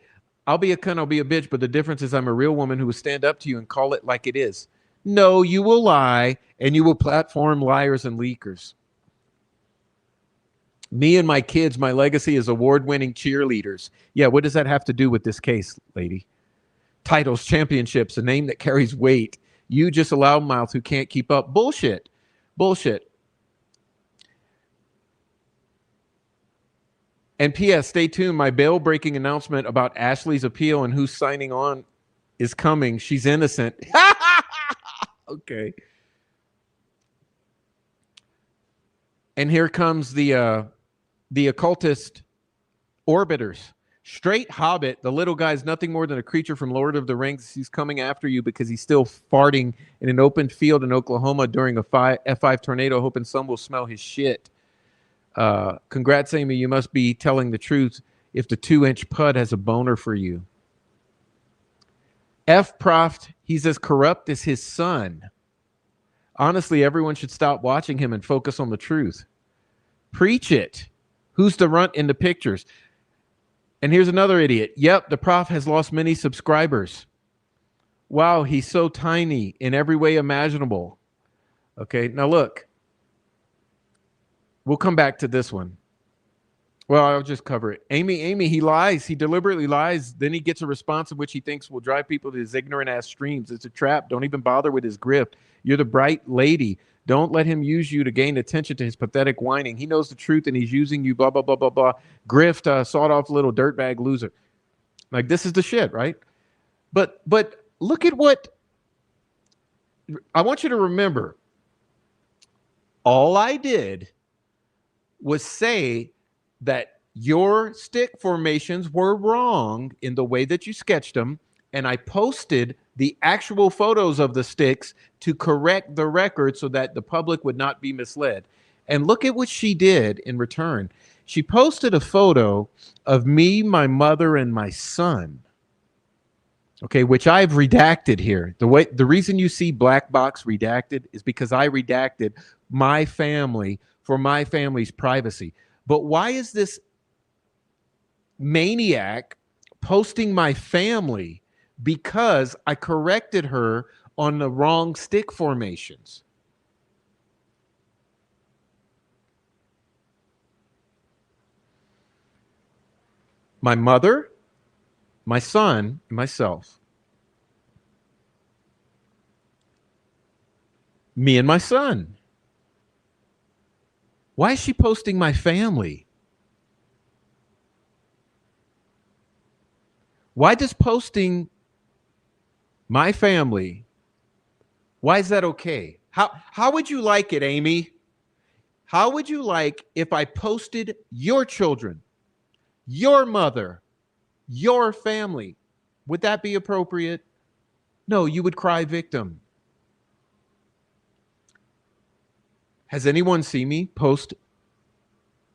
I'll be a cunt, I'll be a bitch, but the difference is I'm a real woman who will stand up to you and call it like it is. No, you will lie, and you will platform liars and leakers. Me and my kids, my legacy is award-winning cheerleaders. Yeah, what does that have to do with this case, lady? Titles, championships, a name that carries weight. You just a loudmouth who can't keep up. Bullshit. Bullshit. And P.S., stay tuned. My bail-breaking announcement about Ashley's appeal and who's signing on is coming. She's innocent. Okay. And here comes the occultist orbiters. Straight Hobbit, the little guy's nothing more than a creature from Lord of the Rings. He's coming after you because he's still farting in an open field in Oklahoma during a F5 tornado, hoping some will smell his shit. Congrats, Amy. You must be telling the truth if the 2-inch pud has a boner for you. F-Proft, he's as corrupt as his son. Honestly, everyone should stop watching him and focus on the truth. Preach it. Who's the runt in the pictures? And here's another idiot. Yep, the prof has lost many subscribers. Wow, he's so tiny in every way imaginable. Okay, now look. We'll come back to this one. Well, I'll just cover it. Amy, he lies. He deliberately lies. Then he gets a response in which he thinks will drive people to his ignorant ass streams. It's a trap. Don't even bother with his grift. You're the bright lady. Don't let him use you to gain attention to his pathetic whining. He knows the truth and he's using you, blah, blah, blah, blah, blah. Grift, sawed off little dirtbag loser. Like, this is the shit, right? But look at what I want you to remember. All I did was say that your stick formations were wrong in the way that you sketched them, and I posted the actual photos of the sticks to correct the record so that the public would not be misled. And look at what she did in return. She posted a photo of me, my mother, and my son. Okay, which I've redacted here. The reason you see black box redacted is because I redacted my family for my family's privacy. But why is this maniac posting my family? Because I corrected her on the wrong stick formations. My mother, my son, and myself. Me and my son. Why is she posting my family? Why does posting my family, why is that okay? How would you like it, Amy? How would you like if I posted your children, your mother, your family? Would that be appropriate? No, you would cry victim. Has anyone seen me post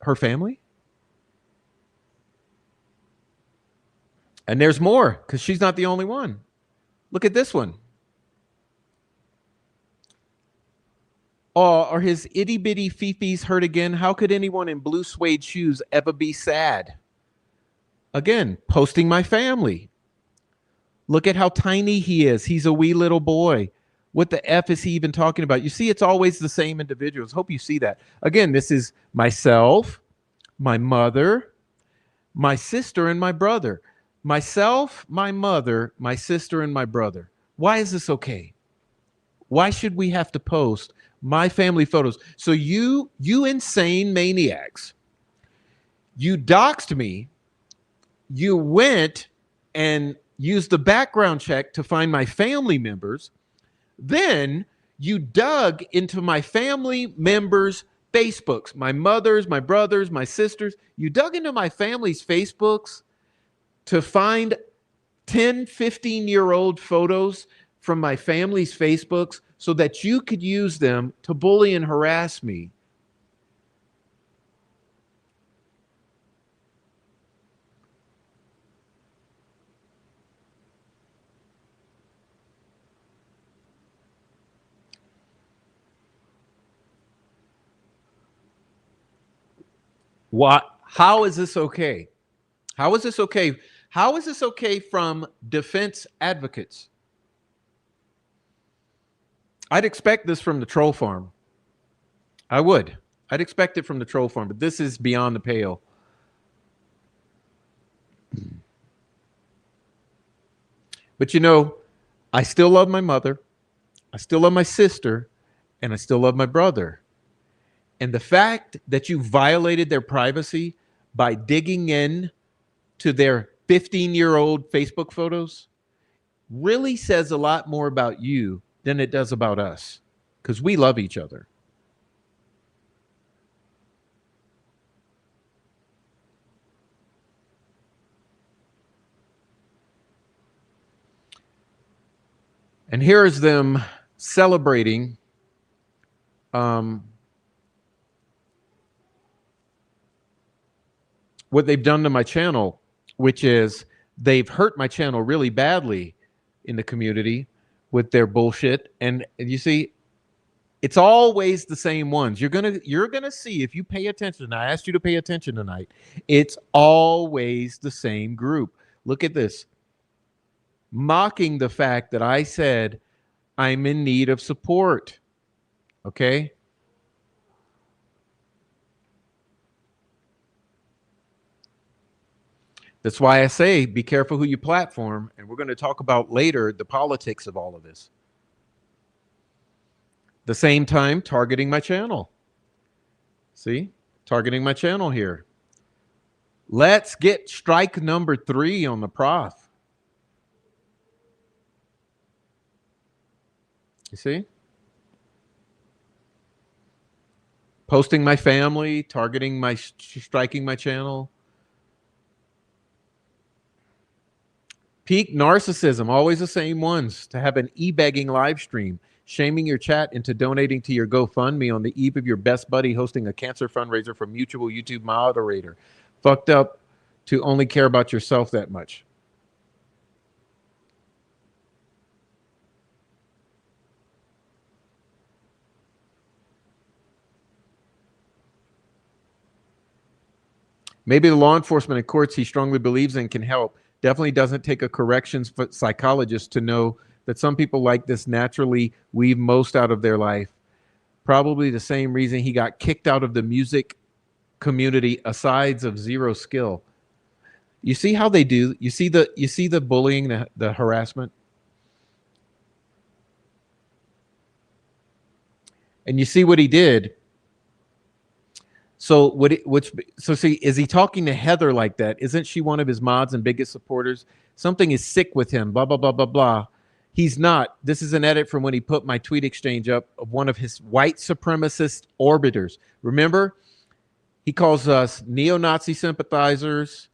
her family? And there's more, because she's not the only one. Look at this one. Oh, are his itty bitty fifis hurt again? How could anyone in blue suede shoes ever be sad? Again, posting my family. Look at how tiny he is. He's a wee little boy. What the F is he even talking about? You see, it's always the same individuals. Hope you see that. Again, this is myself, my mother, my sister, and my brother. Myself, my mother, my sister, and my brother. Why is this okay? Why should we have to post my family photos? So you insane maniacs, you doxed me. You went and used the background check to find my family members. Then you dug into my family members' Facebooks, my mother's, my brother's, my sister's. You dug into my family's Facebooks to find 10, 15-year-old photos from my family's Facebooks so that you could use them to bully and harass me. What? How is this okay? How is this okay? How is this okay from defense advocates? I'd expect this from the troll farm. I would. I'd expect it from the troll farm, but this is beyond the pale. But you know, I still love my mother, I still love my sister, and I still love my brother. And the fact that you violated their privacy by digging in to their 15-year-old Facebook photos really says a lot more about you than it does about us, because we love each other. And here is them celebrating what they've done to my channel, which is they've hurt my channel really badly in the community with their bullshit. And you see, it's always the same ones. You're gonna see, if you pay attention. I asked you to pay attention tonight. It's always the same group. Look at this. Mocking the fact that I said I'm in need of support. Okay? That's why I say be careful who you platform, and we're going to talk about later the politics of all of this. The same time, targeting my channel. See? Targeting my channel here. Let's get strike number 3 on the prof. You see? Posting my family, targeting my, striking my channel. Peak narcissism, always the same ones. To have an e-begging live stream, shaming your chat into donating to your GoFundMe on the eve of your best buddy hosting a cancer fundraiser for mutual YouTube moderator. Fucked up to only care about yourself that much. Maybe the law enforcement and courts he strongly believes in can help. Definitely doesn't take a corrections psychologist to know that some people like this naturally weave most out of their life. Probably the same reason he got kicked out of the music community, asides of zero skill. You see how they do? You see the bullying, the harassment? And you see what he did. So see, is he talking to Heather like that? Isn't she one of his mods and biggest supporters? Something is sick with him, blah, blah, blah, blah, blah. He's not. This is an edit from when he put my tweet exchange up of one of his white supremacist orbiters. Remember, he calls us neo-Nazi sympathizers,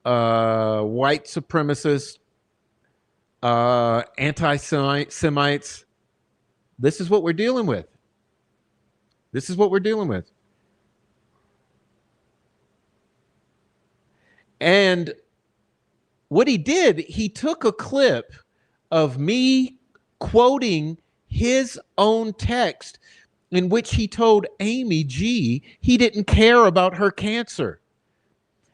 white supremacists, anti-Semites. This is what we're dealing with. This is what we're dealing with. And what he did, he took a clip of me quoting his own text in which he told Amy G he didn't care about her cancer.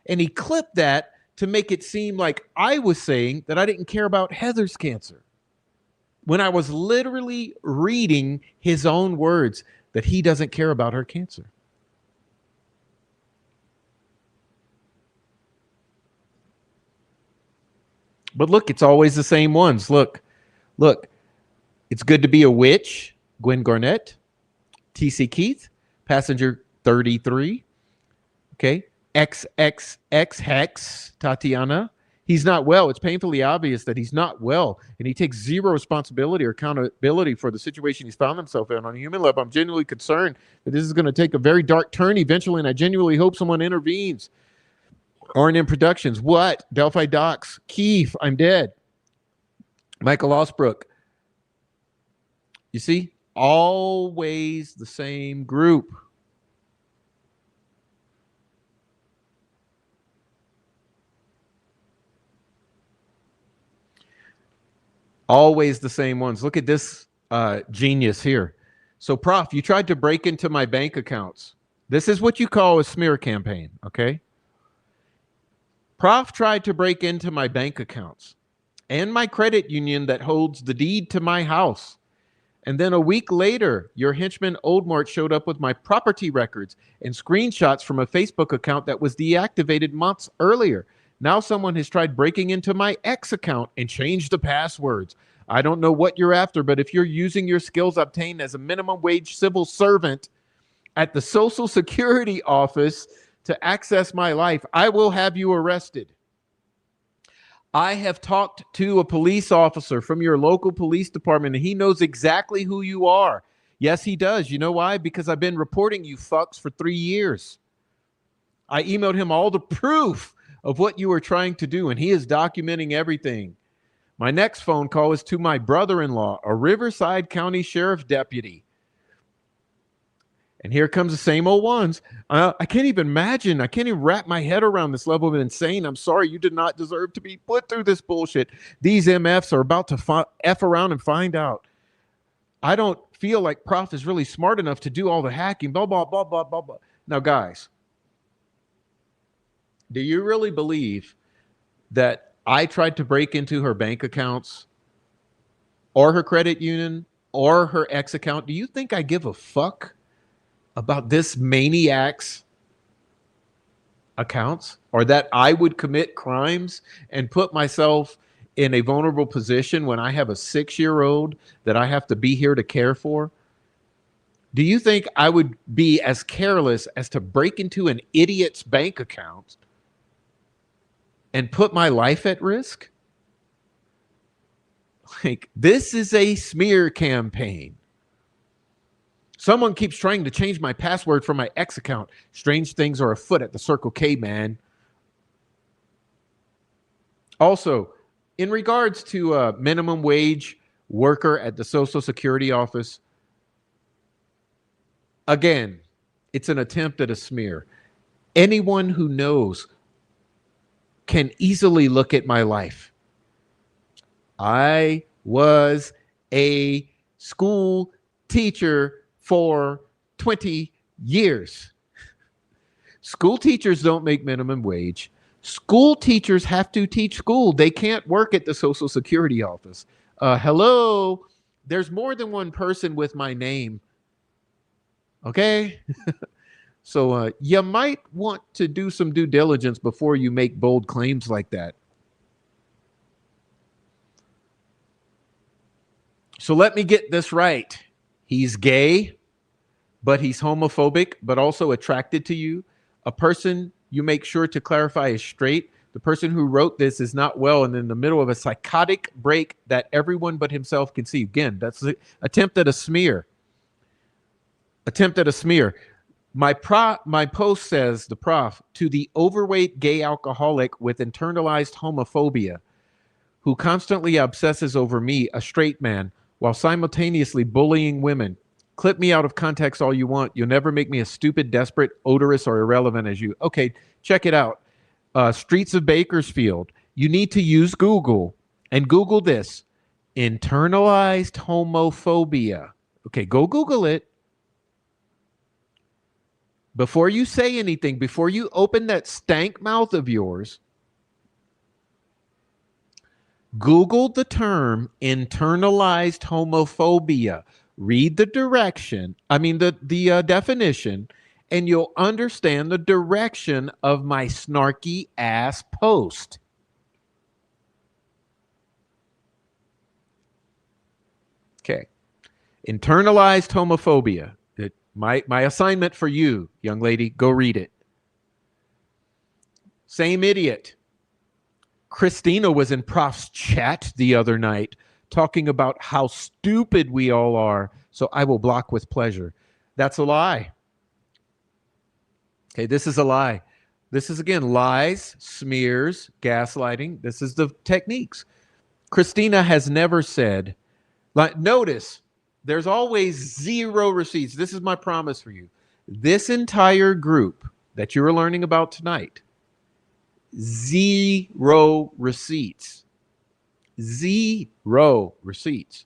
And he clipped that to make it seem like I was saying that I didn't care about Heather's cancer, when I was literally reading his own words that he doesn't care about her cancer. But look, it's always the same ones. Look, it's good to be a witch, Gwen Garnett, TC Keith, passenger 33, okay, XXX Hex, Tatiana. He's not well. It's painfully obvious that he's not well, and he takes zero responsibility or accountability for the situation he's found himself in. On a human level, I'm genuinely concerned that this is going to take a very dark turn eventually, and I genuinely hope someone intervenes. R&M Productions, what? Delphi Docs, Keith, I'm dead. Michael Osbrook. You see? Always the same group. Always the same ones. Look at this genius here. So, Prof, you tried to break into my bank accounts. This is what you call a smear campaign, okay? Prof tried to break into my bank accounts and my credit union that holds the deed to my house. And then a week later, your henchman Oldmart showed up with my property records and screenshots from a Facebook account that was deactivated months earlier. Now someone has tried breaking into my X account and changed the passwords. I don't know what you're after, but if you're using your skills obtained as a minimum wage civil servant at the Social Security office to access my life, I will have you arrested. I have talked to a police officer from your local police department, and he knows exactly who you are. Yes, he does. You know why? Because I've been reporting you fucks for 3 years. I emailed him all the proof of what you were trying to do, and he is documenting everything. My next phone call is to my brother-in-law, a Riverside County Sheriff Deputy. And here comes the same old ones. I can't even imagine. I can't even wrap my head around this level of insane. I'm sorry, you did not deserve to be put through this bullshit. These MFs are about to F around and find out. I don't feel like Prof is really smart enough to do all the hacking, blah, blah, blah, blah, blah, blah. Now, guys, do you really believe that I tried to break into her bank accounts or her credit union or her X account? Do you think I give a fuck about this maniac's accounts, or that I would commit crimes and put myself in a vulnerable position when I have a 6-year-old that I have to be here to care for? Do you think I would be as careless as to break into an idiot's bank account and put my life at risk? Like, this is a smear campaign. Someone keeps trying to change my password from my X account. Strange things are afoot at the Circle K, man. Also, in regards to a minimum wage worker at the Social Security office, again, it's an attempt at a smear. Anyone who knows can easily look at my life. I was a school teacher for 20 years. School teachers don't make minimum wage. School teachers have to teach school. They can't work at the Social Security office. Hello, there's more than one person with my name. Okay? So you might want to do some due diligence before you make bold claims like that. So let me get this right. He's gay, but he's homophobic, but also attracted to you. A person you make sure to clarify is straight. The person who wrote this is not well and in the middle of a psychotic break that everyone but himself can see. Again, that's an attempt at a smear. Attempt at a smear. My post says, the prof, to the overweight gay alcoholic with internalized homophobia who constantly obsesses over me, a straight man, while simultaneously bullying women. Clip me out of context all you want. You'll never make me a stupid, desperate, odorous, or irrelevant as you. Okay, check it out. Streets of Bakersfield. You need to use Google and Google this. Internalized homophobia. Okay, go Google it. Before you say anything, before you open that stank mouth of yours, Google the term internalized homophobia. Read the definition, and you'll understand the direction of my snarky ass post. Okay. Internalized homophobia. My assignment for you, young lady, go read it. Same idiot. Christina was in Prof's chat the other night talking about how stupid we all are, so I will block with pleasure. That's a lie. Okay, this is a lie. This is, again, lies, smears, gaslighting. This is the techniques. Christina has never said, like, notice, there's always 0 receipts. This is my promise for you. This entire group that you're learning about tonight, 0 receipts. 0 receipts.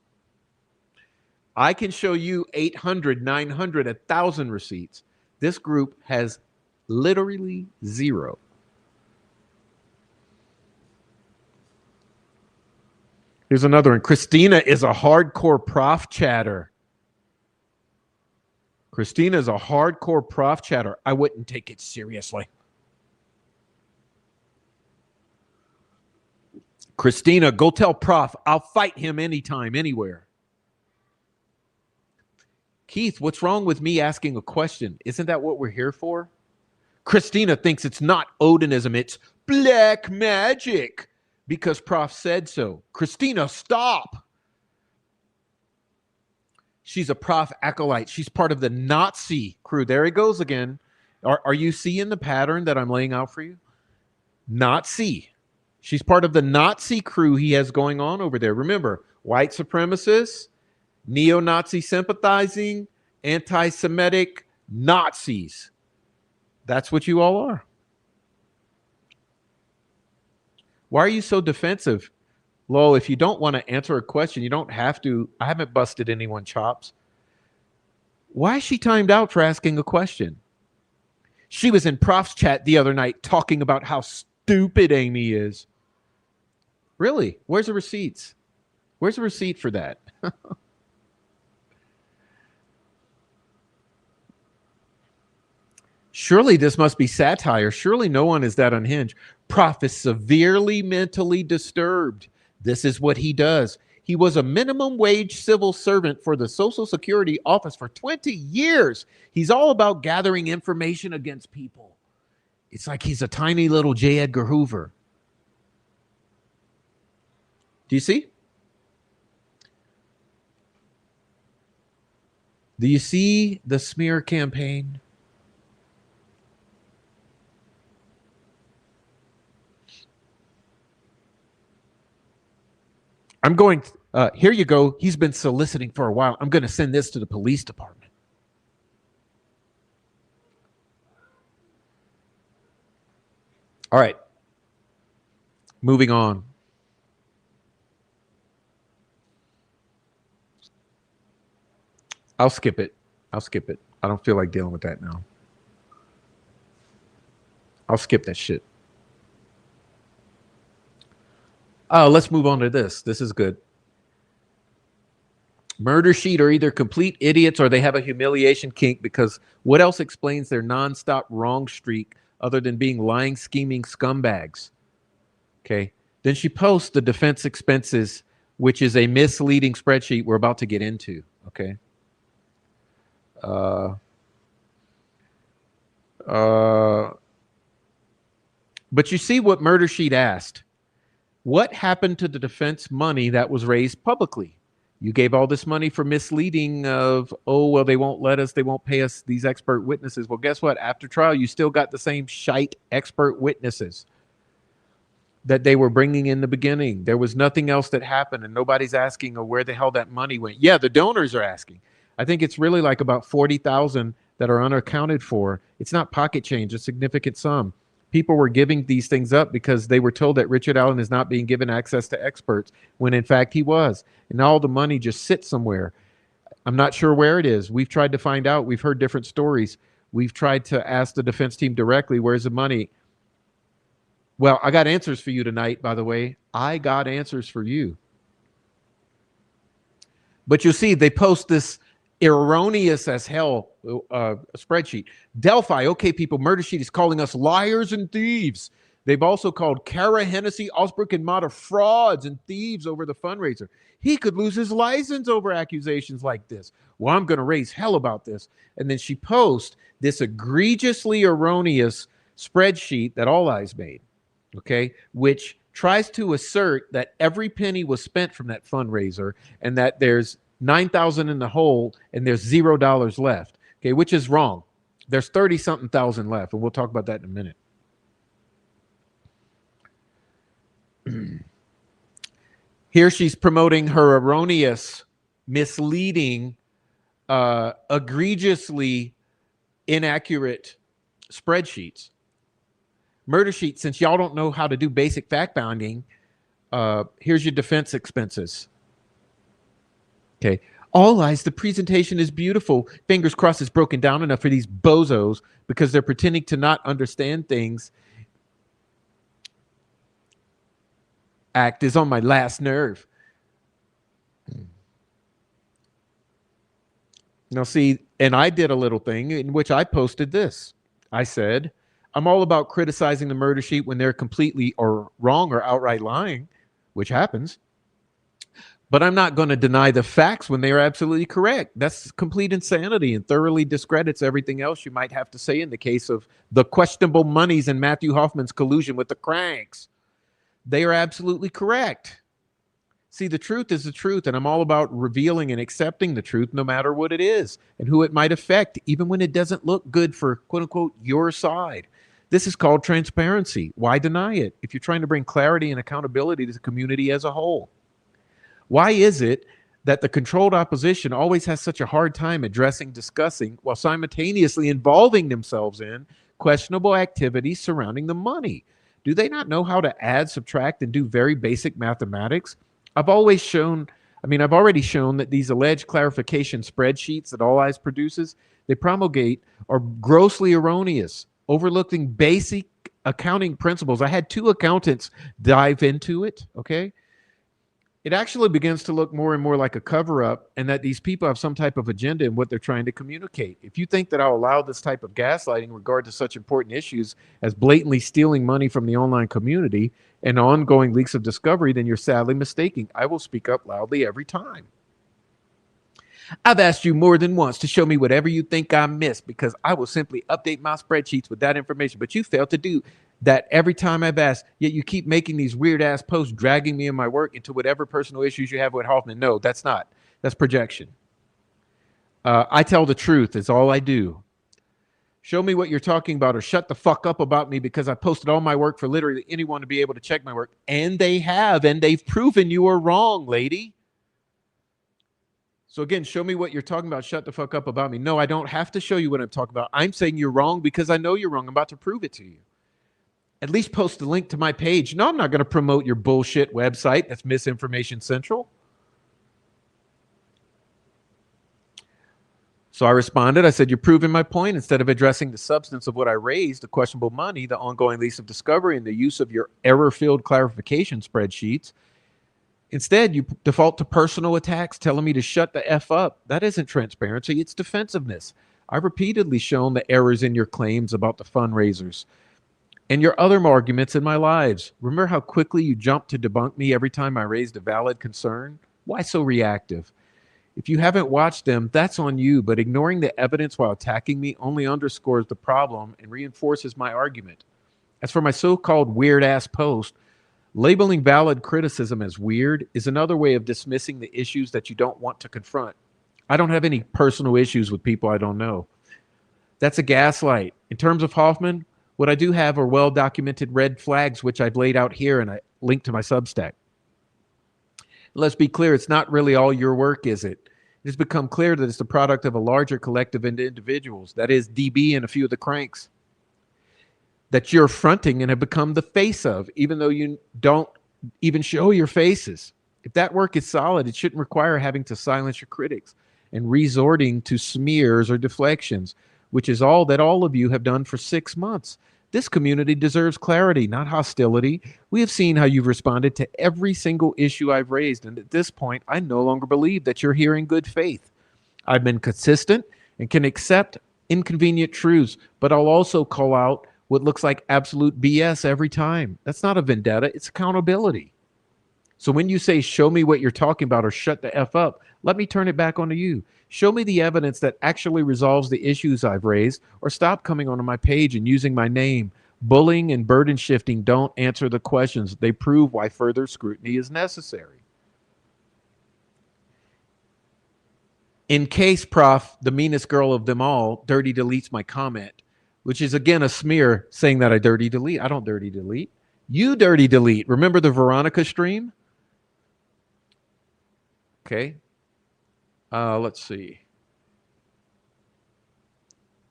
I can show you 800, 900, 1,000 receipts. This group has literally 0. Here's another one. Christina is a hardcore prof chatter. Christina is a hardcore prof chatter. I wouldn't take it seriously. Christina, go tell Prof, I'll fight him anytime, anywhere. Keith, what's wrong with me asking a question? Isn't that what we're here for? Christina thinks it's not Odinism, it's black magic because Prof said so. Christina, stop. She's a Prof acolyte. She's part of the Nazi crew. There he goes again. Are you seeing the pattern that I'm laying out for you? Nazi. She's part of the Nazi crew he has going on over there. Remember, white supremacists, neo-Nazi sympathizing, anti-Semitic Nazis. That's what you all are. Why are you so defensive? Lo, if you don't want to answer a question, you don't have to. I haven't busted anyone's chops. Why is she timed out for asking a question? She was in Prof's chat the other night talking about how stupid Amy is. Really? Where's the receipts? Where's the receipt for that? Surely this must be satire. Surely no one is that unhinged. Prof is severely mentally disturbed. This is what he does. He was a minimum wage civil servant for the Social Security office for 20 years. He's all about gathering information against people. It's like he's a tiny little J. Edgar Hoover. Do you see? Do you see the smear campaign? I'm going, here you go. He's been soliciting for a while. I'm going to send this to the police department. All right. Moving on. I'll skip it. I'll skip it. I don't feel like dealing with that now. I'll skip that shit. Let's move on to this. This is good. Murder Sheet are either complete idiots or they have a humiliation kink, because what else explains their nonstop wrong streak other than being lying, scheming scumbags? Okay. Then she posts the defense expenses, which is a misleading spreadsheet we're about to get into. Okay. But you see what Murder Sheet asked. What happened to the defense money that was raised publicly? You gave all this money for misleading of, oh, well, they won't let us, they won't pay us these expert witnesses. Well, guess what? After trial, you still got the same shite expert witnesses that they were bringing in the beginning. There was nothing else that happened, and nobody's asking, where the hell that money went. Yeah, the donors are asking. I think it's really like about 40,000 that are unaccounted for. It's not pocket change, a significant sum. People were giving these things up because they were told that Richard Allen is not being given access to experts, when in fact he was. And all the money just sits somewhere. I'm not sure where it is. We've tried to find out. We've heard different stories. We've tried to ask the defense team directly, where's the money? Well, I got answers for you tonight, by the way. I got answers for you. But you'll see they post this erroneous as hell spreadsheet. Delphi, okay, people, Murder Sheet is calling us liars and thieves. They've also called Kara, Hennessy, Osbrook, and Mata frauds and thieves over the fundraiser. He could lose his license over accusations like this. Well, I'm going to raise hell about this. And then she posts this egregiously erroneous spreadsheet that All Eyes made, okay, which tries to assert that every penny was spent from that fundraiser and that there's 9,000 in the hole and there's $0 left. Okay, which is wrong. There's 30-something thousand left, and we'll talk about that in a minute. Here she's promoting her erroneous, misleading, egregiously inaccurate spreadsheets. Murder Sheet, since y'all don't know how to do basic fact-bounding, here's your defense expenses. Okay. All Eyes, the presentation is beautiful. Fingers crossed it's broken down enough for these bozos, because they're pretending to not understand things. Act is on my last nerve. Now see, and I did a little thing in which I posted this. I said, I'm all about criticizing the Murder Sheet when they're completely or wrong or outright lying, which happens. But I'm not going to deny the facts when they are absolutely correct. That's complete insanity and thoroughly discredits everything else you might have to say in the case of the questionable monies and Matthew Hoffman's collusion with the cranks. They are absolutely correct. See, the truth is the truth, and I'm all about revealing and accepting the truth no matter what it is and who it might affect, even when it doesn't look good for, quote unquote, your side. This is called transparency. Why deny it if you're trying to bring clarity and accountability to the community as a whole? Why is it that the controlled opposition always has such a hard time addressing, discussing, while simultaneously involving themselves in questionable activities surrounding the money? Do they not know how to add, subtract, and do very basic mathematics? I've already shown that these alleged clarification spreadsheets that All Eyes produces, they promulgate, are grossly erroneous, overlooking basic accounting principles. I had 2 accountants dive into it, okay? it actually begins to look more and more like a cover-up, and that these people have some type of agenda in what they're trying to communicate. If you think that I'll allow this type of gaslighting in regard to such important issues as blatantly stealing money from the online community and ongoing leaks of discovery, then you're sadly mistaken. I will speak up loudly every time. I've asked you more than once to show me whatever you think I missed, because I will simply update my spreadsheets with that information, but you fail to do that every time I've asked, yet you keep making these weird ass posts dragging me and my work into whatever personal issues you have with Hoffman. No, that's not. That's projection. I tell the truth. It's all I do. Show me what you're talking about, or shut the fuck up about me, because I posted all my work for literally anyone to be able to check my work. And they have, and they've proven you are wrong, lady. So again, show me what you're talking about. Shut the fuck up about me. No, I don't have to show you what I'm talking about. I'm saying you're wrong because I know you're wrong. I'm about to prove it to you. At least post a link to my page. No, I'm not going to promote your bullshit website. That's Misinformation Central. So I responded. I said, you're proving my point. Instead of addressing the substance of what I raised, the questionable money, the ongoing lease of discovery, and the use of your error-filled clarification spreadsheets, instead, you default to personal attacks, telling me to shut the F up. That isn't transparency. It's defensiveness. I've repeatedly shown the errors in your claims about the fundraisers and your other arguments in my lives. Remember how quickly you jumped to debunk me every time I raised a valid concern? Why so reactive? If you haven't watched them, that's on you, but ignoring the evidence while attacking me only underscores the problem and reinforces my argument. As for my so-called weird-ass post, labeling valid criticism as weird is another way of dismissing the issues that you don't want to confront. I don't have any personal issues with people I don't know. That's a gaslight. In terms of Hoffman, what I do have are well-documented red flags, which I've laid out here, and I link to my Substack. Let's be clear, it's not really all your work, is it? It has become clear that it's the product of a larger collective of individuals, that is DB and a few of the cranks, that you're fronting and have become the face of, even though you don't even show your faces. If that work is solid, it shouldn't require having to silence your critics and resorting to smears or deflections, which is all that all of you have done for 6 months. This community deserves clarity, not hostility. We have seen how you've responded to every single issue I've raised, and at this point, I no longer believe that you're here in good faith. I've been consistent and can accept inconvenient truths, but I'll also call out what looks like absolute BS every time. That's not a vendetta, it's accountability. So when you say, show me what you're talking about or shut the F up, let me turn it back onto you. Show me the evidence that actually resolves the issues I've raised, or stop coming onto my page and using my name. Bullying and burden shifting don't answer the questions. They prove why further scrutiny is necessary. In case, Prof, the meanest girl of them all, dirty deletes my comment, which is again a smear saying that I dirty delete. I don't dirty delete. You dirty delete. Remember the Veronica stream? Okay. Let's see.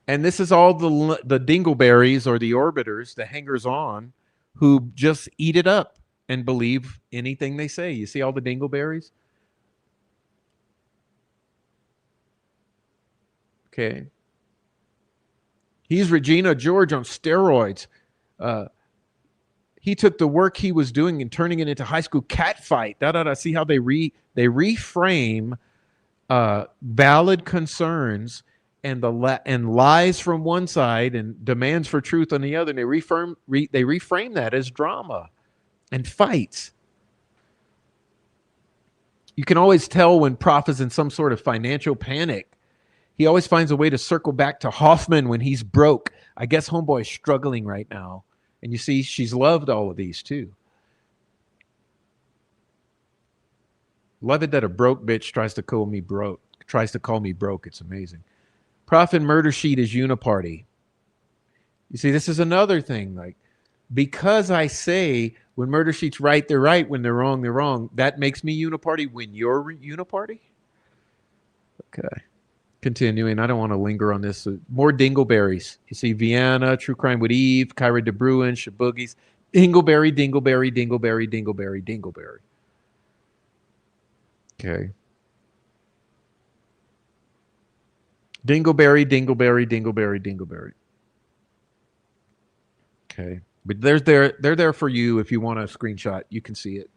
And this is all the dingleberries or the orbiters, the hangers-on, who just eat it up and believe anything they say. You see all the dingleberries? Okay. He's Regina George on steroids. He took the work he was doing and turning it into high school catfight. See how they reframe valid concerns and lies from one side and demands for truth on the other. And they reframe that as drama and fights. You can always tell when Prof is in some sort of financial panic. He always finds a way to circle back to Hoffman when he's broke. I guess homeboy is struggling right now. And you see, she's loved all of these too. Love it that a broke bitch tries to call me broke. It's amazing. Prof and Murder Sheet is uniparty. You see, this is another thing. Like, because I say when Murder Sheet's right, they're right. When they're wrong, they're wrong. That makes me uniparty when you're uniparty? Okay. Continuing, I don't want to linger on this. More dingleberries. You see, Vienna, True Crime with Eve, Kyra DeBruin, Shaboogies. Dingleberry, dingleberry, dingleberry, dingleberry, dingleberry. Okay. Dingleberry, dingleberry, dingleberry, dingleberry. Okay. But they're there for you if you want a screenshot. You can see it.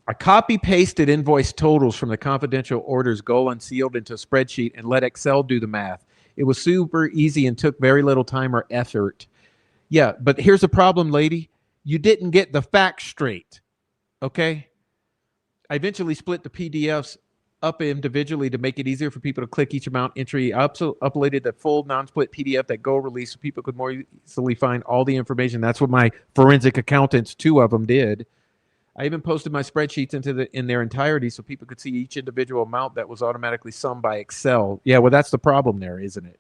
I copy pasted invoice totals from the confidential orders, go unsealed into a spreadsheet, and let Excel do the math. It was super easy and took very little time or effort. Yeah, but here's the problem, lady. You didn't get the facts straight. Okay? I eventually split the PDFs up individually to make it easier for people to click each amount entry. I also uploaded the full non-split PDF that Go released so people could more easily find all the information. That's what my forensic accountants, 2 of them, did. I even posted my spreadsheets in their entirety so people could see each individual amount that was automatically summed by Excel. Yeah, well, that's the problem there, isn't it?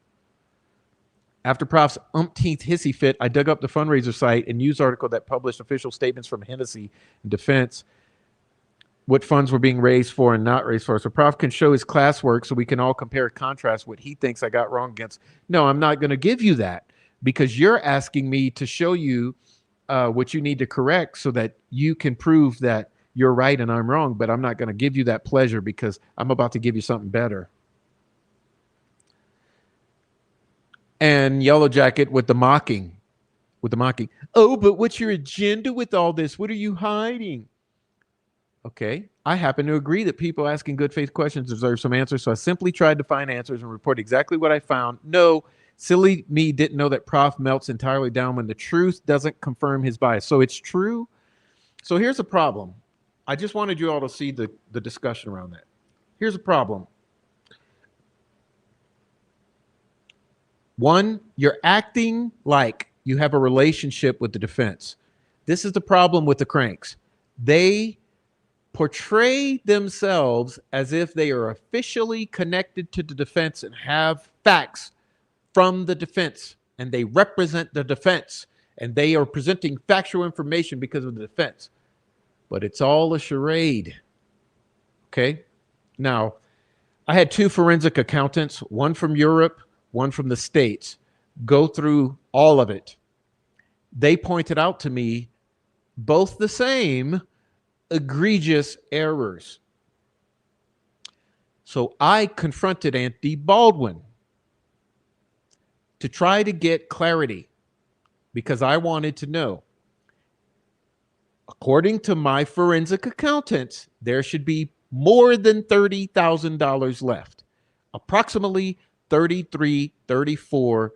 After Prof's umpteenth hissy fit, I dug up the fundraiser site and news article that published official statements from Hennessy in defense, what funds were being raised for and not raised for. So Prof can show his classwork so we can all compare and contrast what he thinks I got wrong against. No, I'm not going to give you that because you're asking me to show you what you need to correct so that you can prove that you're right and I'm wrong, but I'm not going to give you that pleasure because I'm about to give you something better. And Yellow Jacket with the mocking. Oh, but what's your agenda with all this? What are you hiding? Okay, I happen to agree that people asking good faith questions deserve some answers, so I simply tried to find answers and report exactly what I found. No, silly me didn't know that Prof melts entirely down when the truth doesn't confirm his bias. So it's true. So here's the problem. I just wanted you all to see the discussion around that. Here's a problem. One, you're acting like you have a relationship with the defense. This is the problem with the cranks. They portray themselves as if they are officially connected to the defense and have facts from the defense, and they represent the defense, and they are presenting factual information because of the defense. But it's all a charade. Okay? Now, I had 2 forensic accountants, one from Europe, one from the States, go through all of it. They pointed out to me both the same egregious errors. So I confronted Andy Baldwin to try to get clarity because I wanted to know. According to my forensic accountants, there should be more than $30,000 left. Approximately 33, 34,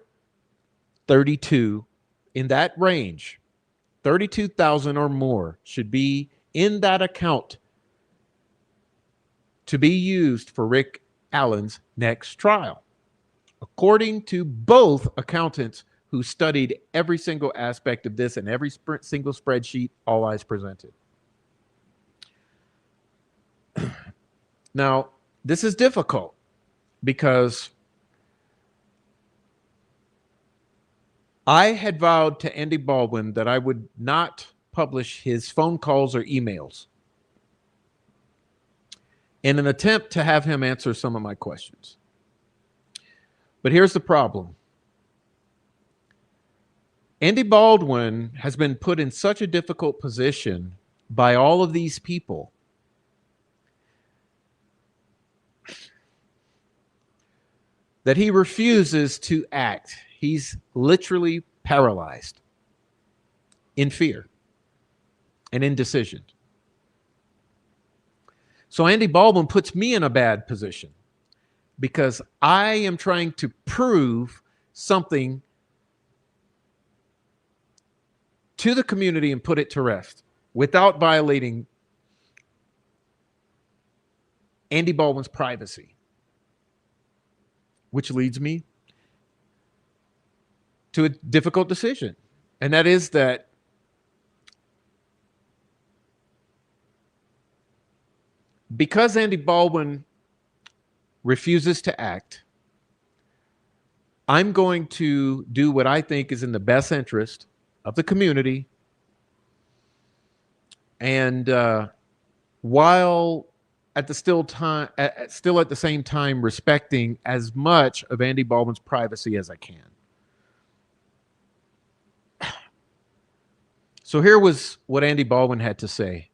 32, in that range. 32,000 or more should be in that account to be used for Rick Allen's next trial, according to both accountants who studied every single aspect of this and every single spreadsheet All Eyes presented. Now, this is difficult because I had vowed to Andy Baldwin that I would not publish his phone calls or emails in an attempt to have him answer some of my questions. But here's the problem. Andy Baldwin has been put in such a difficult position by all of these people that he refuses to act. He's literally paralyzed in fear and indecision. So Andy Baldwin puts me in a bad position because I am trying to prove something to the community and put it to rest without violating Andy Baldwin's privacy, which leads me to a difficult decision. And that is that because Andy Baldwin refuses to act, I'm going to do what I think is in the best interest of the community. And while at the still at the same time respecting as much of Andy Baldwin's privacy as I can. So here was what Andy Baldwin had to say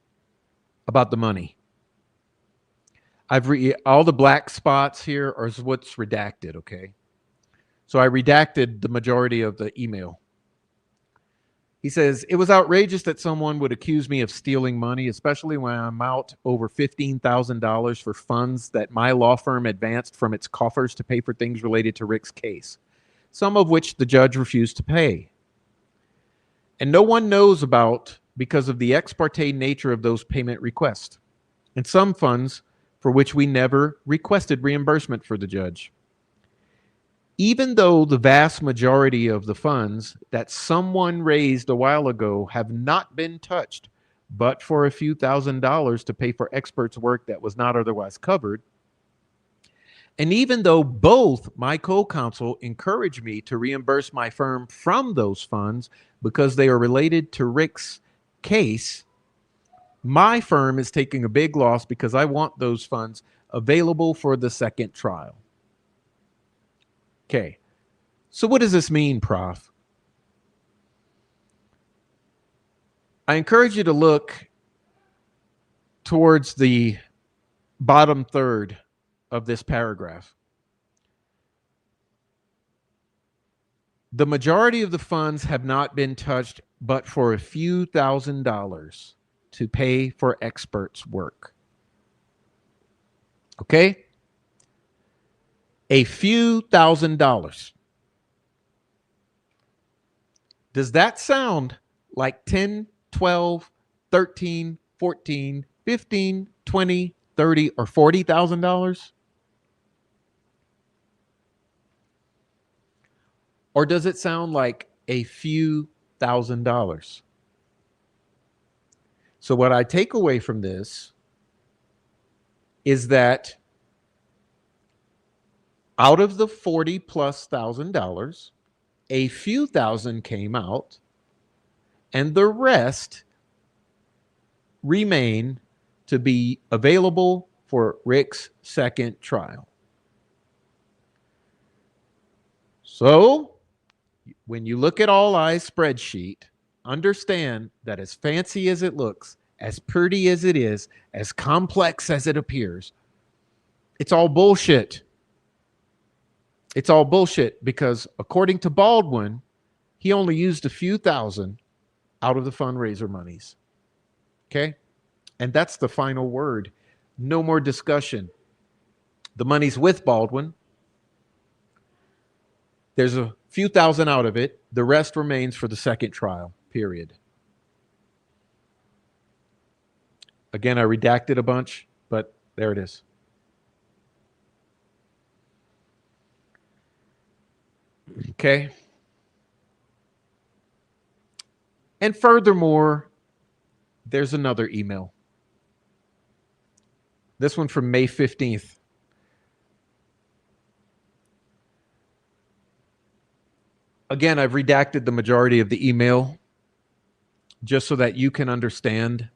about the money. All the black spots here are what's redacted, okay? So I redacted the majority of the email. He says, it was outrageous that someone would accuse me of stealing money, especially when I'm out over $15,000 for funds that my law firm advanced from its coffers to pay for things related to Rick's case, some of which the judge refused to pay. And no one knows about because of the ex parte nature of those payment requests, and some funds for which we never requested reimbursement for the judge. Even though the vast majority of the funds that someone raised a while ago have not been touched, but for a few $1,000s to pay for experts' work that was not otherwise covered, and even though both my co-counsel encouraged me to reimburse my firm from those funds because they are related to Rick's case, my firm is taking a big loss because I want those funds available for the second trial. Okay, so what does this mean, Prof? I encourage you to look towards the bottom third of this paragraph. The majority of the funds have not been touched, but for a few $1,000s to pay for experts' work. Okay? A few $1,000s. Does that sound like 10, 12, 13, 14, 15, 20, 30, or $40,000? Or does it sound like a few $1,000s? So what I take away from this is that out of the $40,000+, a few thousand came out, and the rest remain to be available for Rick's second trial. So, when you look at All Eyes spreadsheet, understand that as fancy as it looks, as pretty as it is, as complex as it appears, it's all bullshit. It's all bullshit because according to Baldwin, he only used a few thousand out of the fundraiser monies. Okay? And that's the final word. No more discussion. The money's with Baldwin. There's a few thousand out of it. The rest remains for the second trial, period. Again, I redacted a bunch, but there it is. Okay. And furthermore, there's another email. This one from May 15th. Again, I've redacted the majority of the email just so that you can understand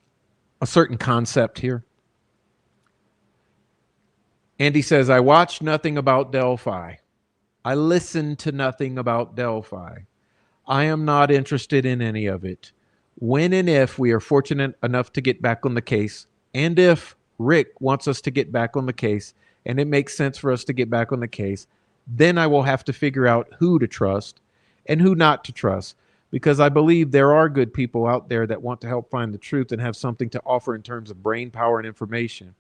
a certain concept here. Andy says, I watched nothing about Delphi. I listened to nothing about Delphi. I am not interested in any of it. When and if we are fortunate enough to get back on the case, and if Rick wants us to get back on the case, and it makes sense for us to get back on the case, then I will have to figure out who to trust and who not to trust, because I believe there are good people out there that want to help find the truth and have something to offer in terms of brain power and information.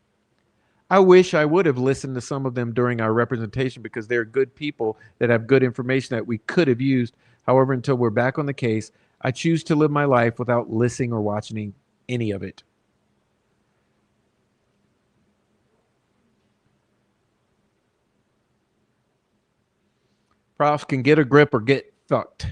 I wish I would have listened to some of them during our representation because they're good people that have good information that we could have used. However, until we're back on the case, I choose to live my life without listening or watching any of it. Prof can get a grip or get fucked.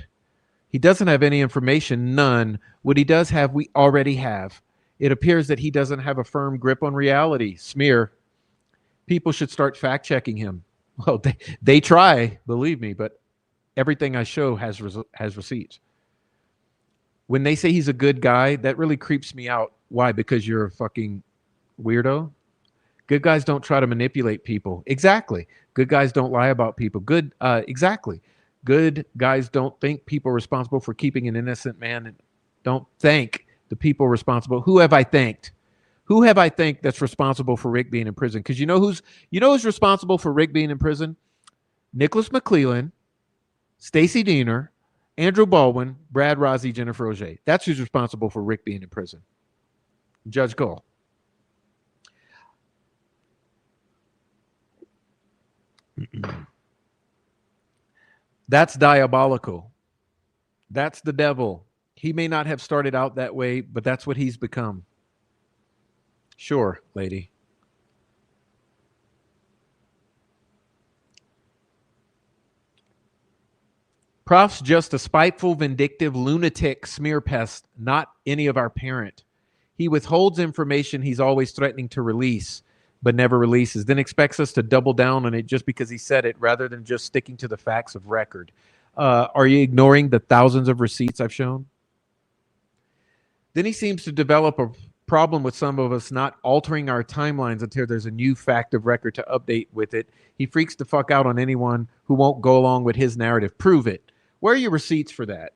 He doesn't have any information, none. What he does have, we already have. It appears that he doesn't have a firm grip on reality. Smear. People should start fact-checking him. Well, they try, believe me, but everything I show has receipts. When they say he's a good guy, that really creeps me out. Why? Because you're a fucking weirdo? Good guys don't try to manipulate people. Exactly. Good guys don't lie about people. Exactly. Good guys don't think people are responsible for keeping an innocent man and don't thank the people responsible. Who have I thanked? Who have I thanked that's responsible for Rick being in prison? Because you know who's responsible for Rick being in prison? Nicholas McClellan, Stacy Diener, Andrew Baldwin, Brad Rozzi, Jennifer Auger. That's who's responsible for Rick being in prison. Judge Cole. That's diabolical. That's the devil. He may not have started out that way, but that's what he's become. Sure, lady. Prof's just a spiteful, vindictive, lunatic smear pest, not any of our parent. He withholds information he's always threatening to release, but never releases, then expects us to double down on it just because he said it, rather than just sticking to the facts of record. Are you ignoring the thousands of receipts I've shown? Then he seems to develop a problem with some of us not altering our timelines until there's a new fact of record to update with it. He freaks the fuck out on anyone who won't go along with his narrative. Prove it. Where are your receipts for that?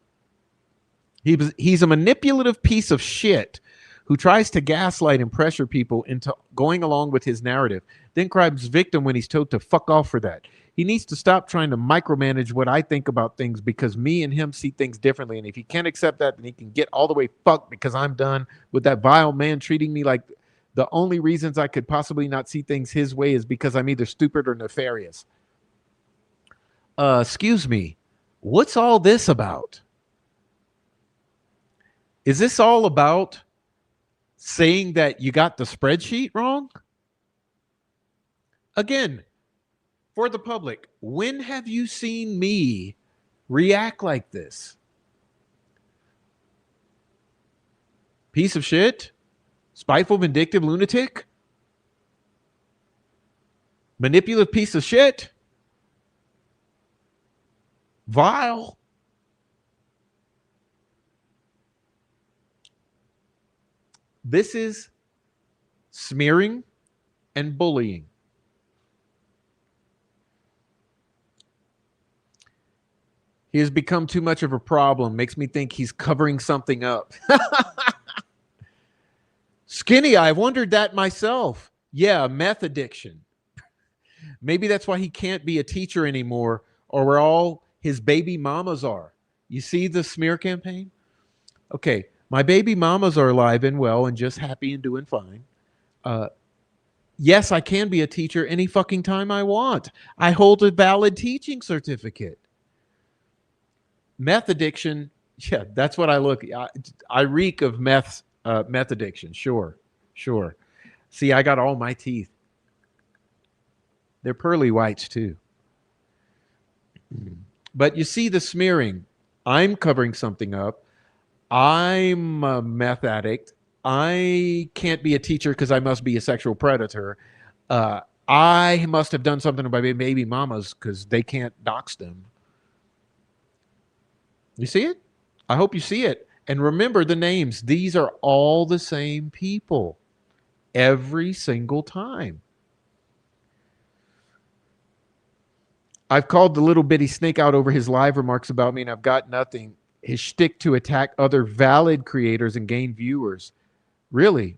He's a manipulative piece of shit who tries to gaslight and pressure people into going along with his narrative, then cries victim when he's told to fuck off for that. He needs to stop trying to micromanage what I think about things, because me and him see things differently. And if he can't accept that, then he can get all the way fucked, because I'm done with that vile man treating me like the only reasons I could possibly not see things his way is because I'm either stupid or nefarious. Excuse me. What's all this about? Is this all about saying that you got the spreadsheet wrong? Again, for the public, when have you seen me react like this? Piece of shit? Spiteful, vindictive lunatic? Manipulative piece of shit? Vile? This is smearing and bullying. He has become too much of a problem. Makes me think he's covering something up. Skinny, I wondered that myself. Yeah, meth addiction. Maybe that's why he can't be a teacher anymore, or where all his baby mamas are. You see the smear campaign? Okay, my baby mamas are alive and well and just happy and doing fine. Yes, I can be a teacher any fucking time I want. I hold a valid teaching certificate. Meth addiction, yeah, that's what I look. I reek of meth addiction. Sure. See, I got all my teeth. They're pearly whites too. But you see the smearing. I'm covering something up. I'm a meth addict. I can't be a teacher because I must be a sexual predator. I must have done something to my baby mamas because they can't dox them. You see it? I hope you see it. And remember the names. These are all the same people every single time. I've called the little bitty snake out over his live remarks about me, and I've got nothing. His shtick to attack other valid creators and gain viewers. Really?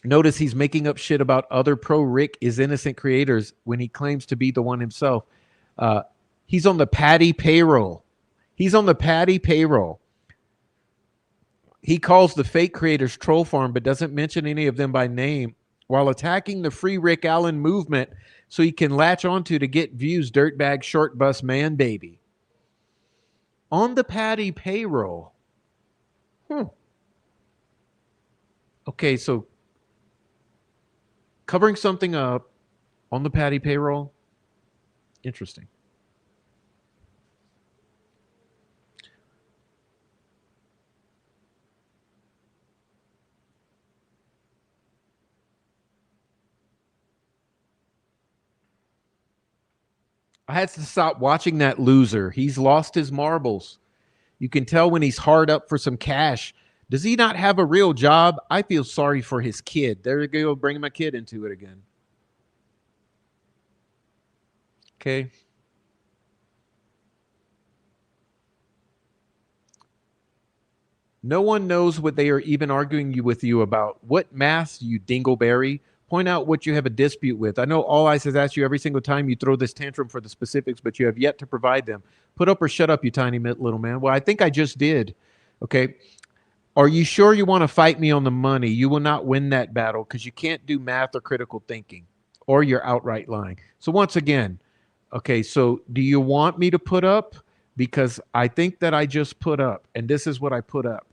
Notice he's making up shit about other pro-Rick is innocent creators when he claims to be the one himself. He's on the Patty payroll. He calls the fake creators troll farm, but doesn't mention any of them by name, while attacking the Free Rick Allen movement so he can latch onto to get views. Dirtbag short bus man baby. On the Patty payroll. Okay, so covering something up on the Patty payroll. Interesting. I had to stop watching that loser. He's lost his marbles. You can tell when he's hard up for some cash. Does he not have a real job? I feel sorry for his kid. There you go, bringing my kid into it again. Okay. No one knows what they are even arguing with you about. What math, you dingleberry? Point out what you have a dispute with. I know All Eyes has asked you every single time you throw this tantrum for the specifics, but you have yet to provide them. Put up or shut up, you tiny little man. Well, I think I just did. Okay. Are you sure you want to fight me on the money? You will not win that battle because you can't do math or critical thinking, or you're outright lying. So once again, okay, so do you want me to put up? Because I think that I just put up, and this is what I put up.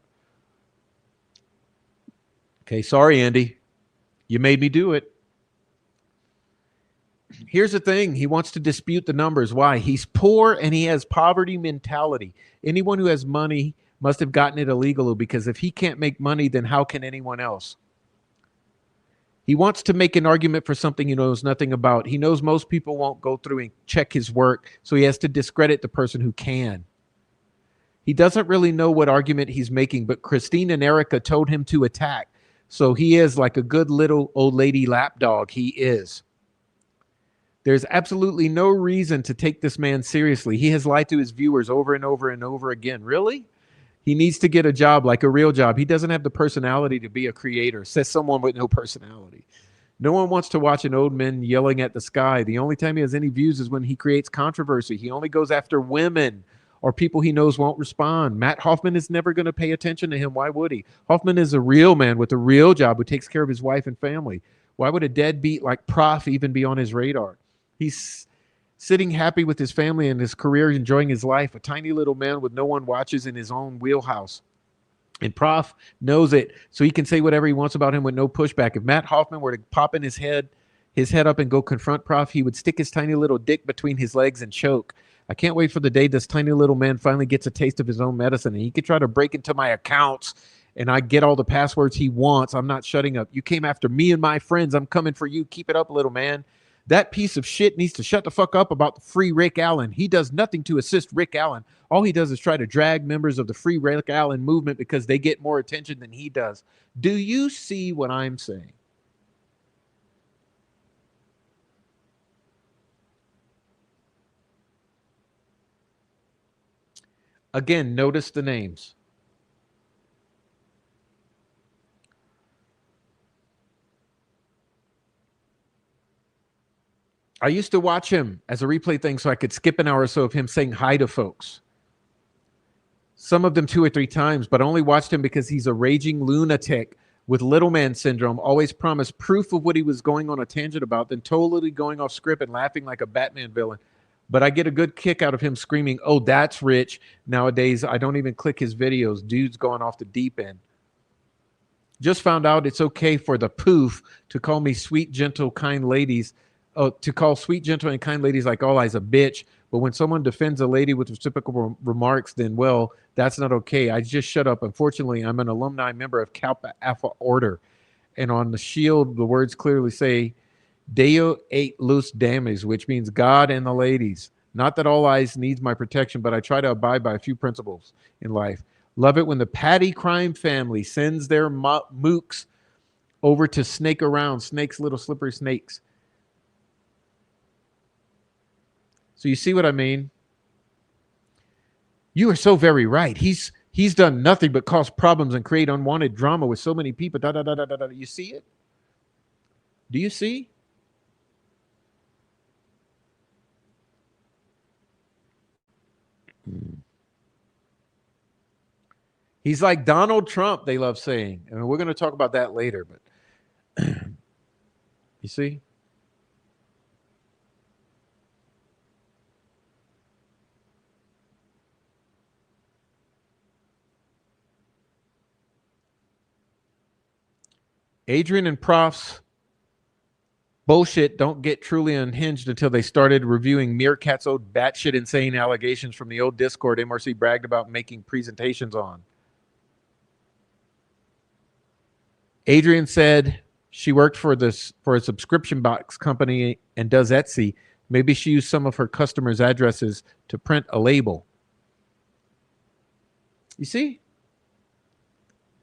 Okay, sorry, Andy. You made me do it. Here's the thing. He wants to dispute the numbers. Why? He's poor and he has poverty mentality. Anyone who has money must have gotten it illegally, because if he can't make money, then how can anyone else? He wants to make an argument for something he knows nothing about. He knows most people won't go through and check his work, so he has to discredit the person who can. He doesn't really know what argument he's making, but Christine and Erica told him to attack. So he is like a good little old lady lapdog. He is. There's absolutely no reason to take this man seriously. He has lied to his viewers over and over and over again. Really? He needs to get a job, like a real job. He doesn't have the personality to be a creator, says someone with no personality. No one wants to watch an old man yelling at the sky. The only time he has any views is when he creates controversy. He only goes after women or people he knows won't respond. Matt Hoffman is never going to pay attention to him. Why would he? Hoffman is a real man with a real job who takes care of his wife and family. Why would a deadbeat like Prof even be on his radar? He's sitting happy with his family and his career, enjoying his life, a tiny little man with no one watches in his own wheelhouse. And Prof knows it, so he can say whatever he wants about him with no pushback. If Matt Hoffman were to pop in his head up and go confront Prof, he would stick his tiny little dick between his legs and choke. I can't wait for the day this tiny little man finally gets a taste of his own medicine and he could try to break into my accounts and I get all the passwords he wants. I'm not shutting up. You came after me and my friends. I'm coming for you. Keep it up, little man. That piece of shit needs to shut the fuck up about the Free Rick Allen. He does nothing to assist Rick Allen. All he does is try to drag members of the Free Rick Allen movement because they get more attention than he does. Do you see what I'm saying? Again, notice the names. I used to watch him as a replay thing so I could skip an hour or so of him saying hi to folks. Some of them 2 or 3 times, but I only watched him because he's a raging lunatic with little man syndrome, always promised proof of what he was going on a tangent about, then totally going off script and laughing like a Batman villain. But I get a good kick out of him screaming, "Oh, that's rich." Nowadays, I don't even click his videos. Dude's going off the deep end. Just found out it's okay for the poof to call me sweet, gentle, kind ladies. To call sweet, gentle, and kind ladies like All Eyes a bitch. But when someone defends a lady with reciprocal remarks, then, well, that's not okay. I just shut up. Unfortunately, I'm an alumni member of Kappa Alpha Order. And on the shield, the words clearly say, Deo et Lus Dames, which means God and the ladies. Not that All Eyes needs my protection, but I try to abide by a few principles in life. Love it when the Patty crime family sends their mooks over to snake around, snakes, little slippery snakes. So you see what I mean? You are so very right. He's done nothing but cause problems and create unwanted drama with so many people. Da, da, da, da, da, da. You see it? Do you see? He's like Donald Trump, they love saying. And we're going to talk about that later, but you see? Adrian and Prof's bullshit don't get truly unhinged until they started reviewing Meerkat's old batshit insane allegations from the old Discord MRC bragged about making presentations on. Adrian said she worked for a subscription box company and does Etsy. Maybe she used some of her customers' addresses to print a label. You see?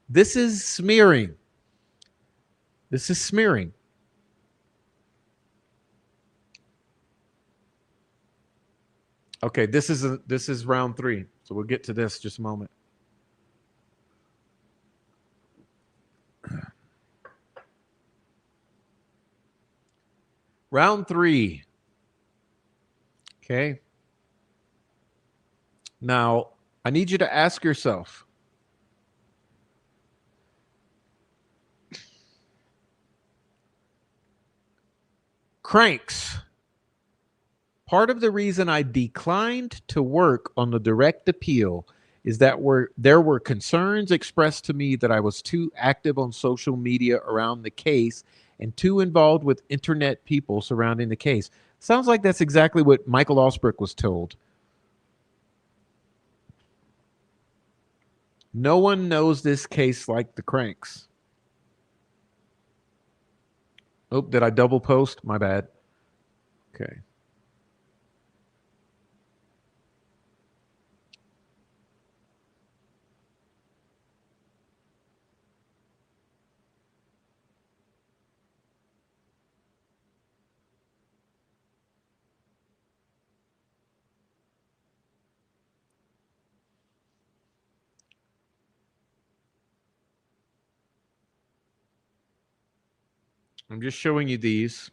This is smearing. This is smearing. Okay, this is round 3. So we'll get to this just a moment. Round 3. Okay. Now, I need you to ask yourself, cranks. Part of the reason I declined to work on the direct appeal is that there were concerns expressed to me that I was too active on social media around the case and too involved with internet people surrounding the case. Sounds like that's exactly what Michael Osbrick was told. No one knows this case like the cranks. Oh, did I double post? My bad. Okay. I'm just showing you these.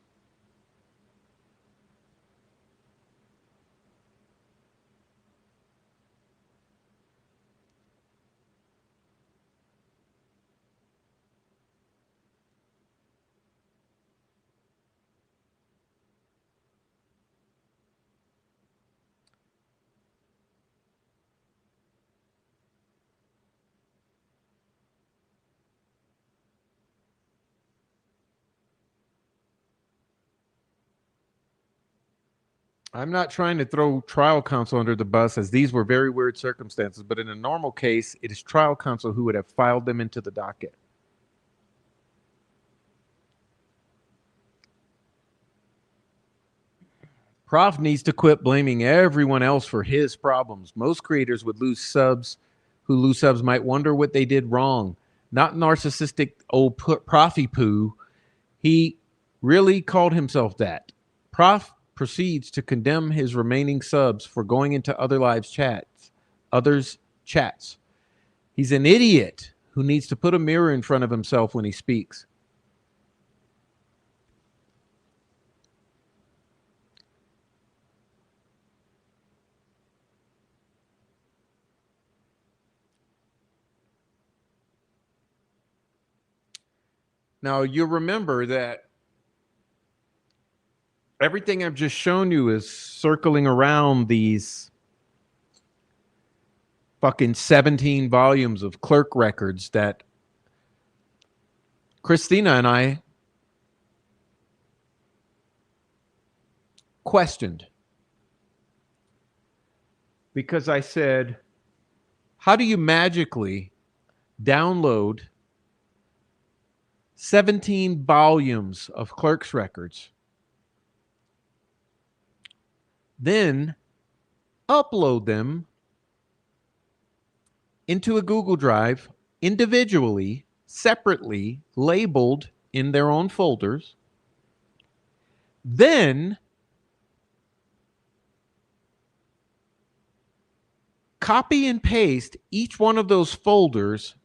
I'm not trying to throw trial counsel under the bus, as these were very weird circumstances, but in a normal case, it is trial counsel who would have filed them into the docket. Prof needs to quit blaming everyone else for his problems. Most creators would lose subs. Who lose subs might wonder what they did wrong. Not narcissistic old profy poo. He really called himself that. Prof proceeds to condemn his remaining subs for going into others' chats. He's an idiot who needs to put a mirror in front of himself when he speaks. Now, you remember that everything I've just shown you is circling around these fucking 17 volumes of clerk records that Christina and I questioned. Because I said, how do you magically download 17 volumes of clerk's records, then upload them into a Google Drive individually, separately, labeled in their own folders, then copy and paste each one of those folders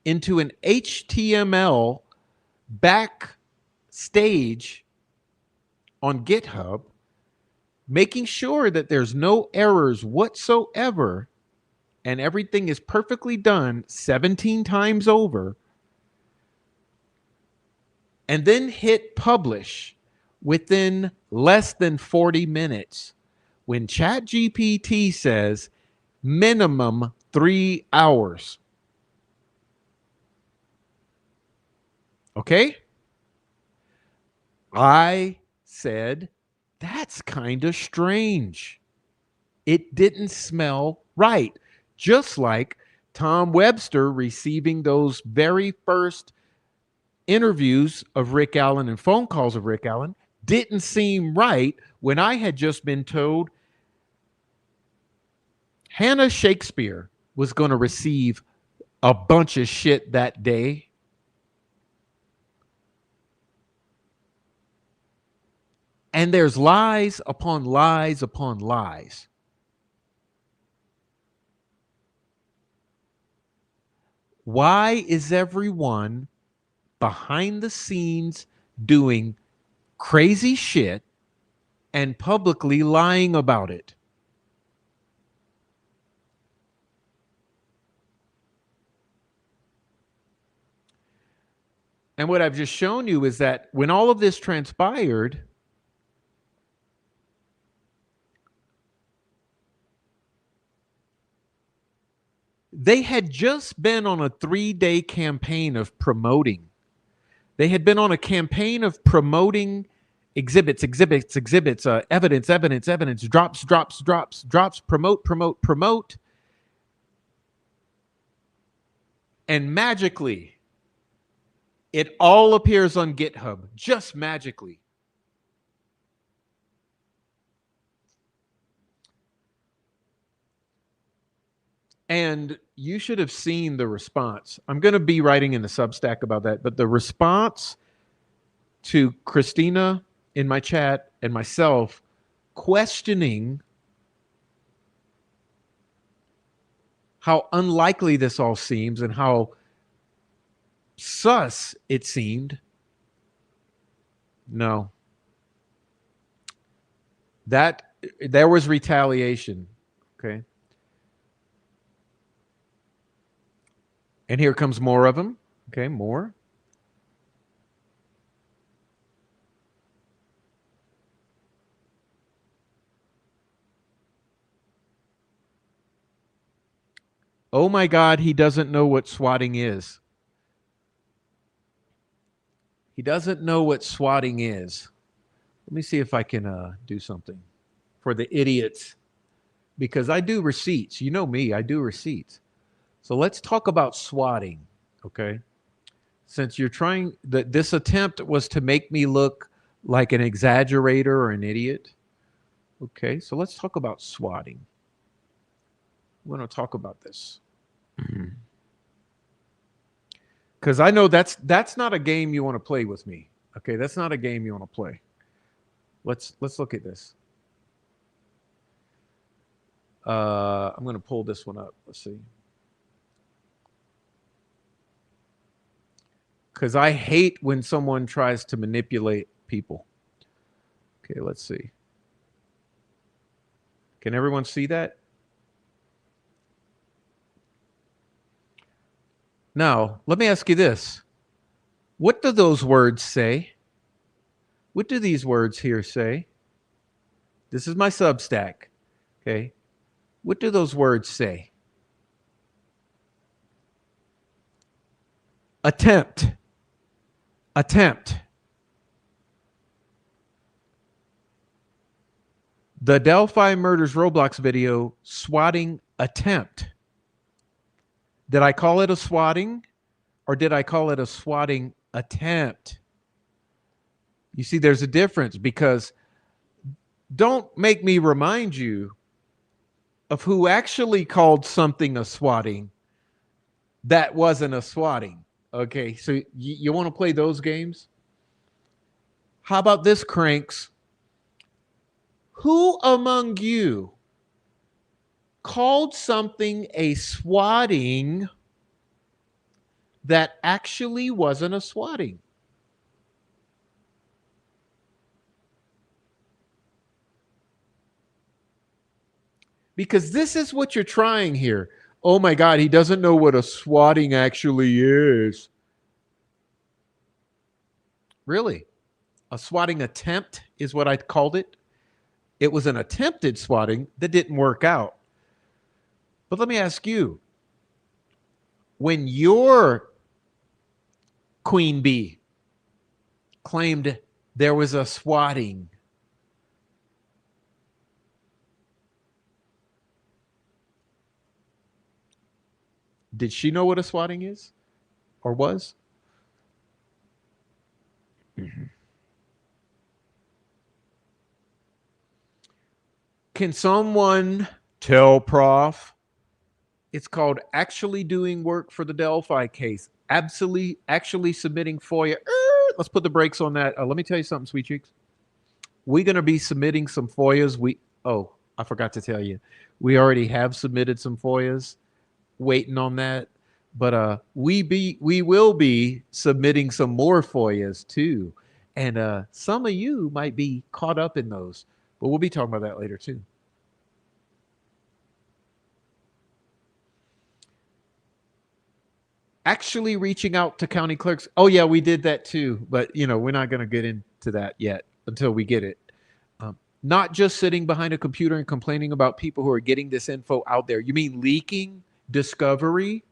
into an HTML backstage on GitHub, making sure that there's no errors whatsoever and everything is perfectly done 17 times over, and then hit publish within less than 40 minutes when ChatGPT says minimum 3 hours. Okay? I said, that's kind of strange. It didn't smell right. Just like Tom Webster receiving those very first interviews of Rick Allen and phone calls of Rick Allen didn't seem right when I had just been told Hannah Shakespeare was going to receive a bunch of shit that day. And there's lies upon lies upon lies. Why is everyone behind the scenes doing crazy shit and publicly lying about it. And what I've just shown you is that when all of this transpired, they had just been on a 3-day campaign of promoting. They had been on a campaign of promoting exhibits, evidence, drops, promote. And magically, it all appears on GitHub, just magically. And you should have seen the response. I'm going to be writing in the Substack about that, but the response to Christina in my chat and myself questioning how unlikely this all seems and how sus it seemed. No. There was retaliation. Okay. And here comes more of them. Okay, more. Oh my God, he doesn't know what swatting is. He doesn't know what swatting is. Let me see if I can do something for the idiots. Because I do receipts. You know me, I do receipts. So let's talk about swatting, okay? Since you're trying, this attempt was to make me look like an exaggerator or an idiot. Okay, so let's talk about swatting. We're going to talk about this. Because I know that's not a game you want to play with me. Okay, that's not a game you want to play. Let's look at this. I'm going to pull this one up. Let's see. Because I hate when someone tries to manipulate people. Okay, let's see. Can everyone see that? Now, let me ask you this. What do those words say? What do these words here say? This is my Substack. Okay. What do those words say? Attempt. Attempt. The Delphi Murders Roblox video, swatting attempt. Did I call it a swatting or did I call it a swatting attempt? You see, there's a difference because don't make me remind you of who actually called something a swatting that wasn't a swatting. Okay, so you want to play those games? How about this, cranks? Who among you called something a swatting that actually wasn't a swatting? Because this is what you're trying here. Oh my God, he doesn't know what a swatting actually is. Really? A swatting attempt is what I called it. It was an attempted swatting that didn't work out. But let me ask you, when your queen bee claimed there was a swatting, did she know what a swatting is or was? Can someone tell Prof? It's called actually doing work for the Delphi case. Actually submitting FOIA. Let's put the brakes on that. Let me tell you something, sweet cheeks. We're going to be submitting some FOIAs. I forgot to tell you. We already have submitted some FOIAs. Waiting on that. But we will be submitting some more FOIAs too. And some of you might be caught up in those, but we'll be talking about that later too. Actually reaching out to county clerks. Oh yeah, we did that too, but we're not going to get into that yet until we get it. Not just sitting behind a computer and complaining about people who are getting this info out there. You mean leaking discovery?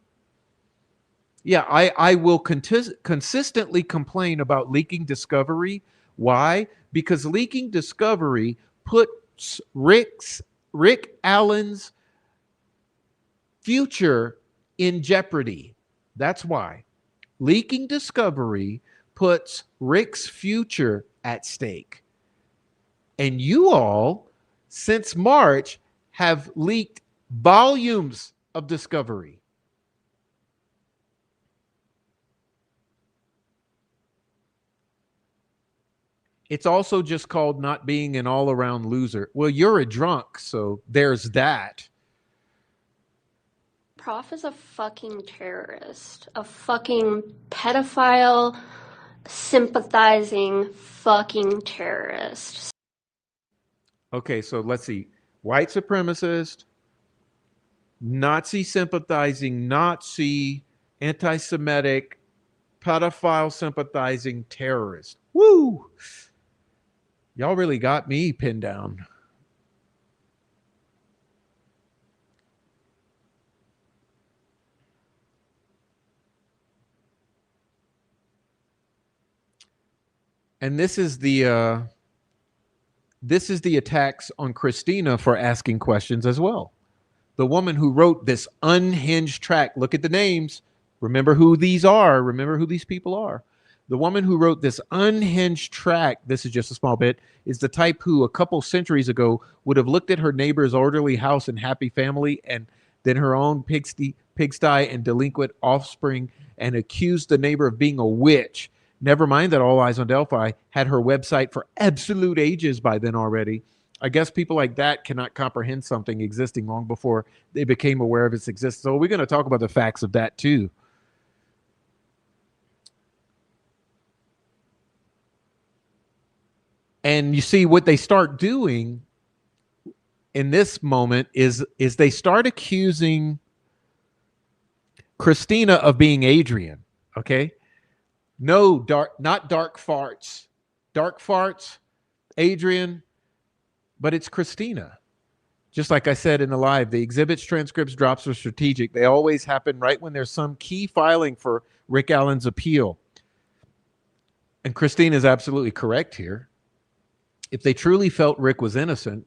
Yeah, I will consistently complain about leaking discovery. Why? Because leaking discovery puts Rick Allen's future in jeopardy. That's why. Leaking discovery puts Rick's future at stake. And you all, since March, have leaked volumes of discovery. It's also just called not being an all-around loser. Well, you're a drunk, so there's that. Prof is a fucking terrorist, a fucking pedophile, sympathizing fucking terrorist. Okay, so let's see. White supremacist, Nazi sympathizing, Nazi, anti-Semitic, pedophile sympathizing terrorist. Woo! Y'all really got me pinned down. And this is the attacks on Christina for asking questions as well. The woman who wrote this unhinged track. Look at the names. Remember who these are. Remember who these people are. The woman who wrote this unhinged track, this is just a small bit, is the type who a couple centuries ago would have looked at her neighbor's orderly house and happy family and then her own pigsty and delinquent offspring and accused the neighbor of being a witch. Never mind that All Eyes on Delphi had her website for absolute ages by then already. I guess people like that cannot comprehend something existing long before they became aware of its existence. So we're going to talk about the facts of that too. And you see what they start doing in this moment is they start accusing Christina of being Adrian. Okay. No, not dark farts. Dark farts, Adrian, but it's Christina. Just like I said in the live, the exhibits, transcripts, drops are strategic. They always happen right when there's some key filing for Rick Allen's appeal. And Christina is absolutely correct here. If they truly felt Rick was innocent,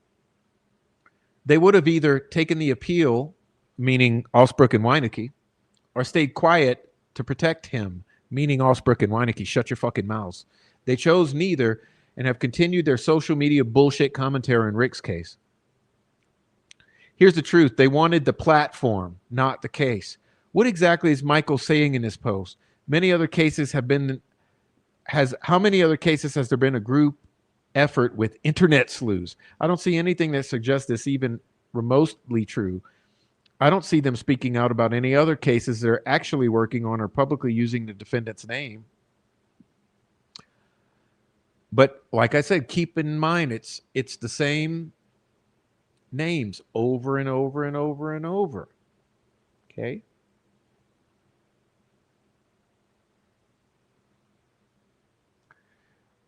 they would have either taken the appeal, meaning Alsbrook and Weineke, or stayed quiet to protect him, meaning Alsbrook and Weineke. Shut your fucking mouths. They chose neither and have continued their social media bullshit commentary in Rick's case. Here's the truth. They wanted the platform, not the case. What exactly is Michael saying in this post? Many other cases have been, how many other cases has there been a group effort with internet sleuths? I don't see anything that suggests this even remotely true. I don't see them speaking out about any other cases they're actually working on or publicly using the defendant's name. But like I said, keep in mind, it's the same names over and over and over and over. Okay.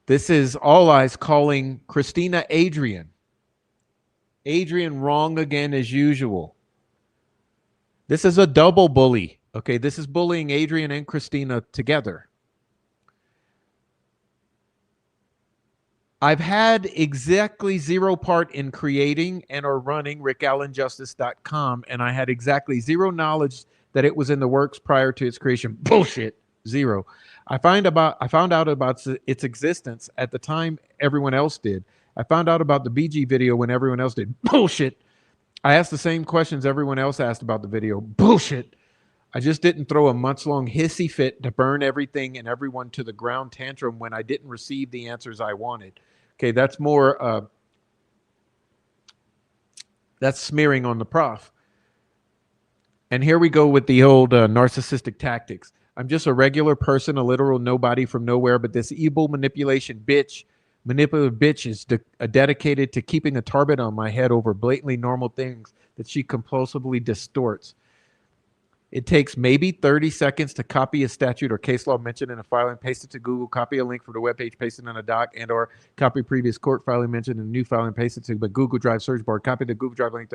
This is All Eyes calling Christina Adrian. Adrian wrong again as usual. This is a double bully. Okay, this is bullying Adrian and Christina together. I've had exactly zero part in creating and or running rickallenjustice.com, and I had exactly zero knowledge that it was in the works prior to its creation. Bullshit. Zero. I found out about its existence at the time everyone else did. I found out about the BG video when everyone else did. Bullshit. I asked the same questions everyone else asked about the video. Bullshit. I just didn't throw a months-long hissy fit to burn everything and everyone to the ground tantrum when I didn't receive the answers I wanted. Okay, that's more, that's smearing on the prof. And here we go with the old narcissistic tactics. I'm just a regular person, a literal nobody from nowhere, but this evil manipulative bitch is dedicated to keeping a target on my head over blatantly normal things that she compulsively distorts. It takes maybe 30 seconds to copy a statute or case law mentioned in a filing, paste it to Google, copy a link from the webpage, paste it in a doc, and or copy previous court filing mentioned in a new file and paste it to the Google Drive search bar, copy the Google Drive link,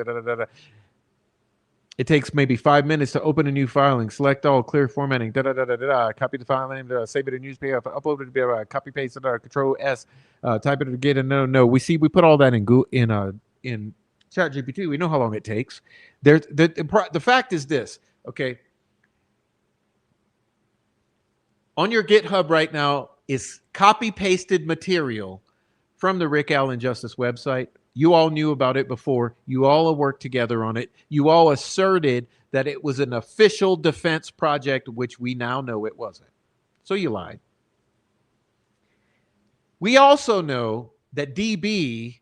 It takes maybe 5 minutes to open a new filing, select all, clear formatting, copy the file name, save it in newspaper, upload it to copy paste it, Control S, type it to get a no. We put all that in ChatGPT. We know how long it takes. The fact is this. Okay. On your GitHub right now is copy pasted material from the Rick Allen Justice website. You all knew about it before. You all worked together on it. You all asserted that it was an official defense project, which we now know it wasn't. So you lied. We also know that DB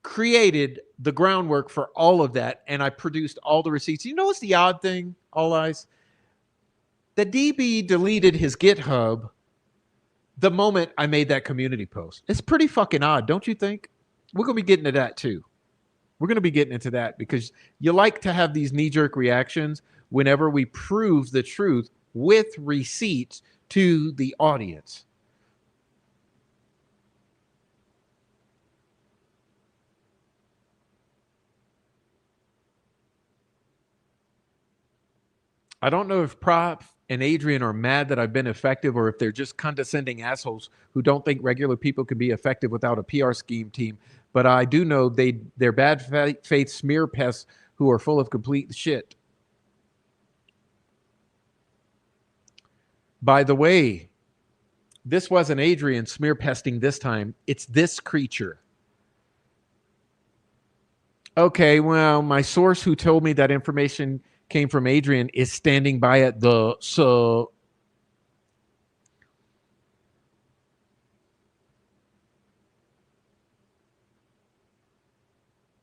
created the groundwork for all of that, and I produced all the receipts. You know what's the odd thing, All Eyes? That DB deleted his GitHub the moment I made that community post. It's pretty fucking odd, don't you think? We're going to be getting to that too. We're going to be getting into that because you like to have these knee-jerk reactions whenever we prove the truth with receipts to the audience. I don't know if Prop and Adrian are mad that I've been effective or if they're just condescending assholes who don't think regular people can be effective without a PR scheme team. But I do know they're bad faith smear pests who are full of complete shit. By the way, this wasn't Adrian smear pesting this time. It's this creature. Okay, well, my source who told me that information came from Adrian is standing by at so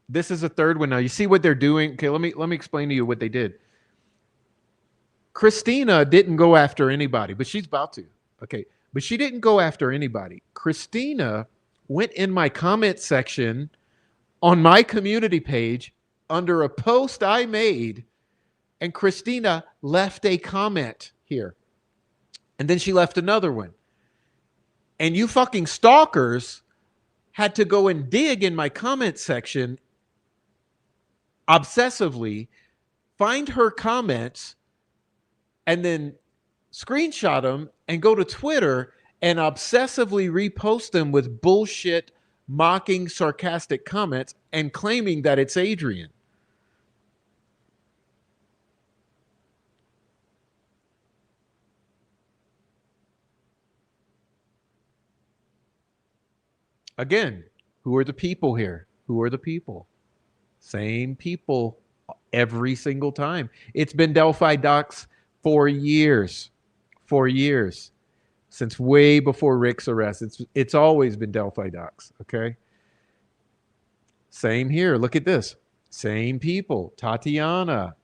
this is a third one now. You see what they're doing? Okay, let me explain to you what they did. Christina didn't go after anybody, but she's about to. Okay, but she didn't go after anybody. Christina went in my comment section on my community page under a post I made, and Christina left a comment here. And then she left another one. And you fucking stalkers had to go and dig in my comment section obsessively, find her comments, and then screenshot them and go to Twitter and obsessively repost them with bullshit, mocking, sarcastic comments and claiming that it's Adrian. Again, who are the people here? Who are the people? Same people every single time. It's been Delphi docs for years. For years. Since way before Rick's arrest. It's always been Delphi docs, okay? Same here. Look at this. Same people. Tatiana.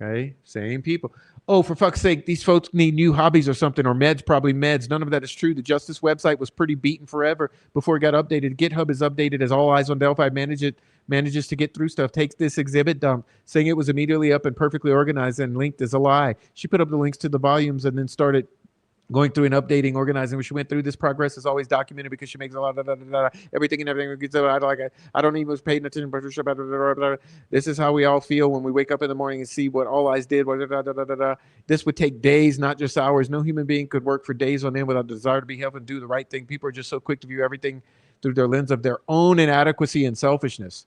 Okay? Same people. Oh, for fuck's sake, these folks need new hobbies or something, or meds, probably meds. None of that is true. The Justice website was pretty beaten forever before it got updated. GitHub is updated as All Eyes on Delphi manages to get through stuff. Takes this exhibit dump, saying it was immediately up and perfectly organized and linked is a lie. She put up the links to the volumes and then started going through and updating, organizing. When she went through, this progress is always documented because she makes a lot of everything. I don't even pay attention. This is how we all feel when we wake up in the morning and see what All Eyes did. This would take days, not just hours. No human being could work for days on end without the desire to be helped and do the right thing. People are just so quick to view everything through their lens of their own inadequacy and selfishness.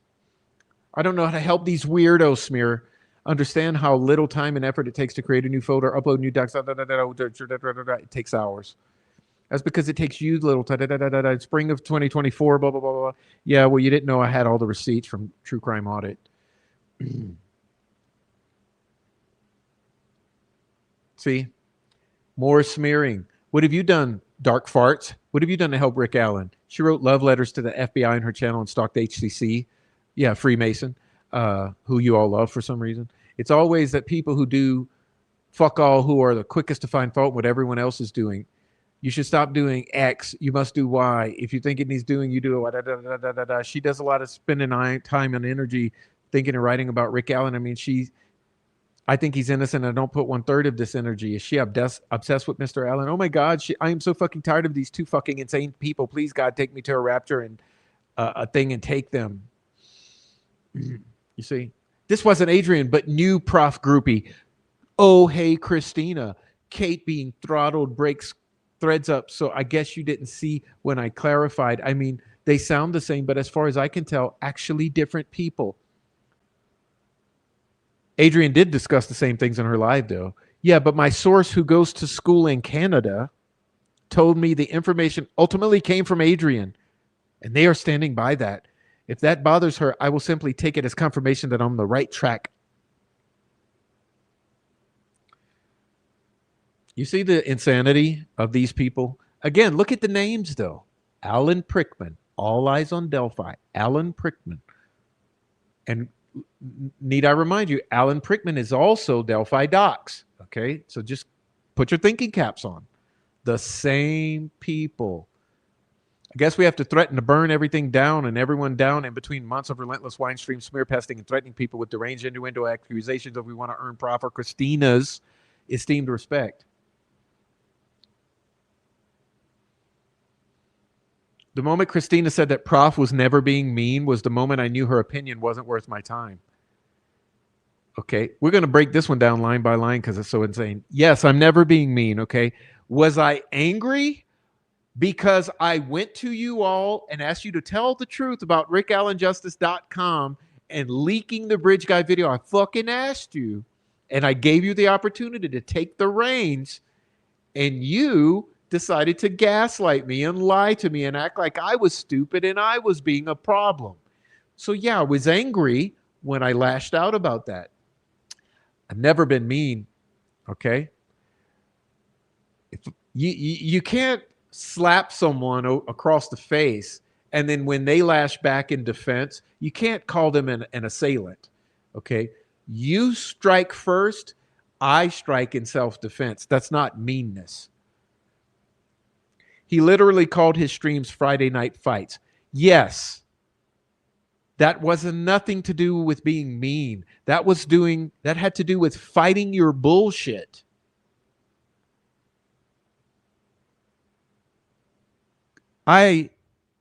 I don't know how to help these weirdos, Smear, understand how little time and effort it takes to create a new folder, upload new docs. It takes hours. That's because it takes you little. Spring of 2024. Blah blah blah blah. Yeah, well, you didn't know I had all the receipts from True Crime Audit. See, more smearing. What have you done, Dark Farts? What have you done to help Rick Allen? She wrote love letters to the FBI in her channel and stalked HCC. Yeah, Freemason. Who you all love for some reason. It's always that people who do fuck all who are the quickest to find fault in what everyone else is doing. You should stop doing X. You must do Y. If you think it needs doing, you do it. Da, da, da, da, da, da. She does a lot of spending time and energy thinking and writing about Rick Allen. I mean, I think he's innocent. I don't put 1/3 of this energy. Is she obsessed with Mr. Allen? Oh my God, I am so fucking tired of these two fucking insane people. Please, God, take me to a rapture and a thing and take them. You see, this wasn't Adrian, but new prof groupie. Oh, hey, Christina. Kate being throttled breaks threads up. So I guess you didn't see when I clarified. I mean, they sound the same, but as far as I can tell, actually different people. Adrian did discuss the same things in her live, though. Yeah, but my source who goes to school in Canada told me the information ultimately came from Adrian, and they are standing by that. If that bothers her, I will simply take it as confirmation that I'm on the right track. You see the insanity of these people? Again, look at the names, though. Alan Prickman, All Eyes on Delphi. Alan Prickman. And need I remind you, Alan Prickman is also Delphi Docs. Okay, so just put your thinking caps on. The same people. I guess we have to threaten to burn everything down and everyone down in between months of relentless wine stream smear pesting and threatening people with deranged innuendo accusations of we want to earn Prof or Christina's esteemed respect. The moment Christina said that Prof was never being mean was the moment I knew her opinion wasn't worth my time. Okay, we're going to break this one down line by line because it's so insane. Yes, I'm never being mean, okay? Was I angry because I went to you all and asked you to tell the truth about rickallenjustice.com and leaking the Bridge Guy video? I fucking asked you, and I gave you the opportunity to take the reins, and you decided to gaslight me and lie to me and act like I was stupid and I was being a problem. So yeah, I was angry when I lashed out about that. I've never been mean, okay? If you can't slap someone across the face and then when they lash back in defense, you can't call them an assailant, okay? You strike first, I strike in self-defense. That's not meanness. He literally called his streams Friday night fights. Yes, that wasn't nothing to do with being mean. That had to do with fighting your bullshit. I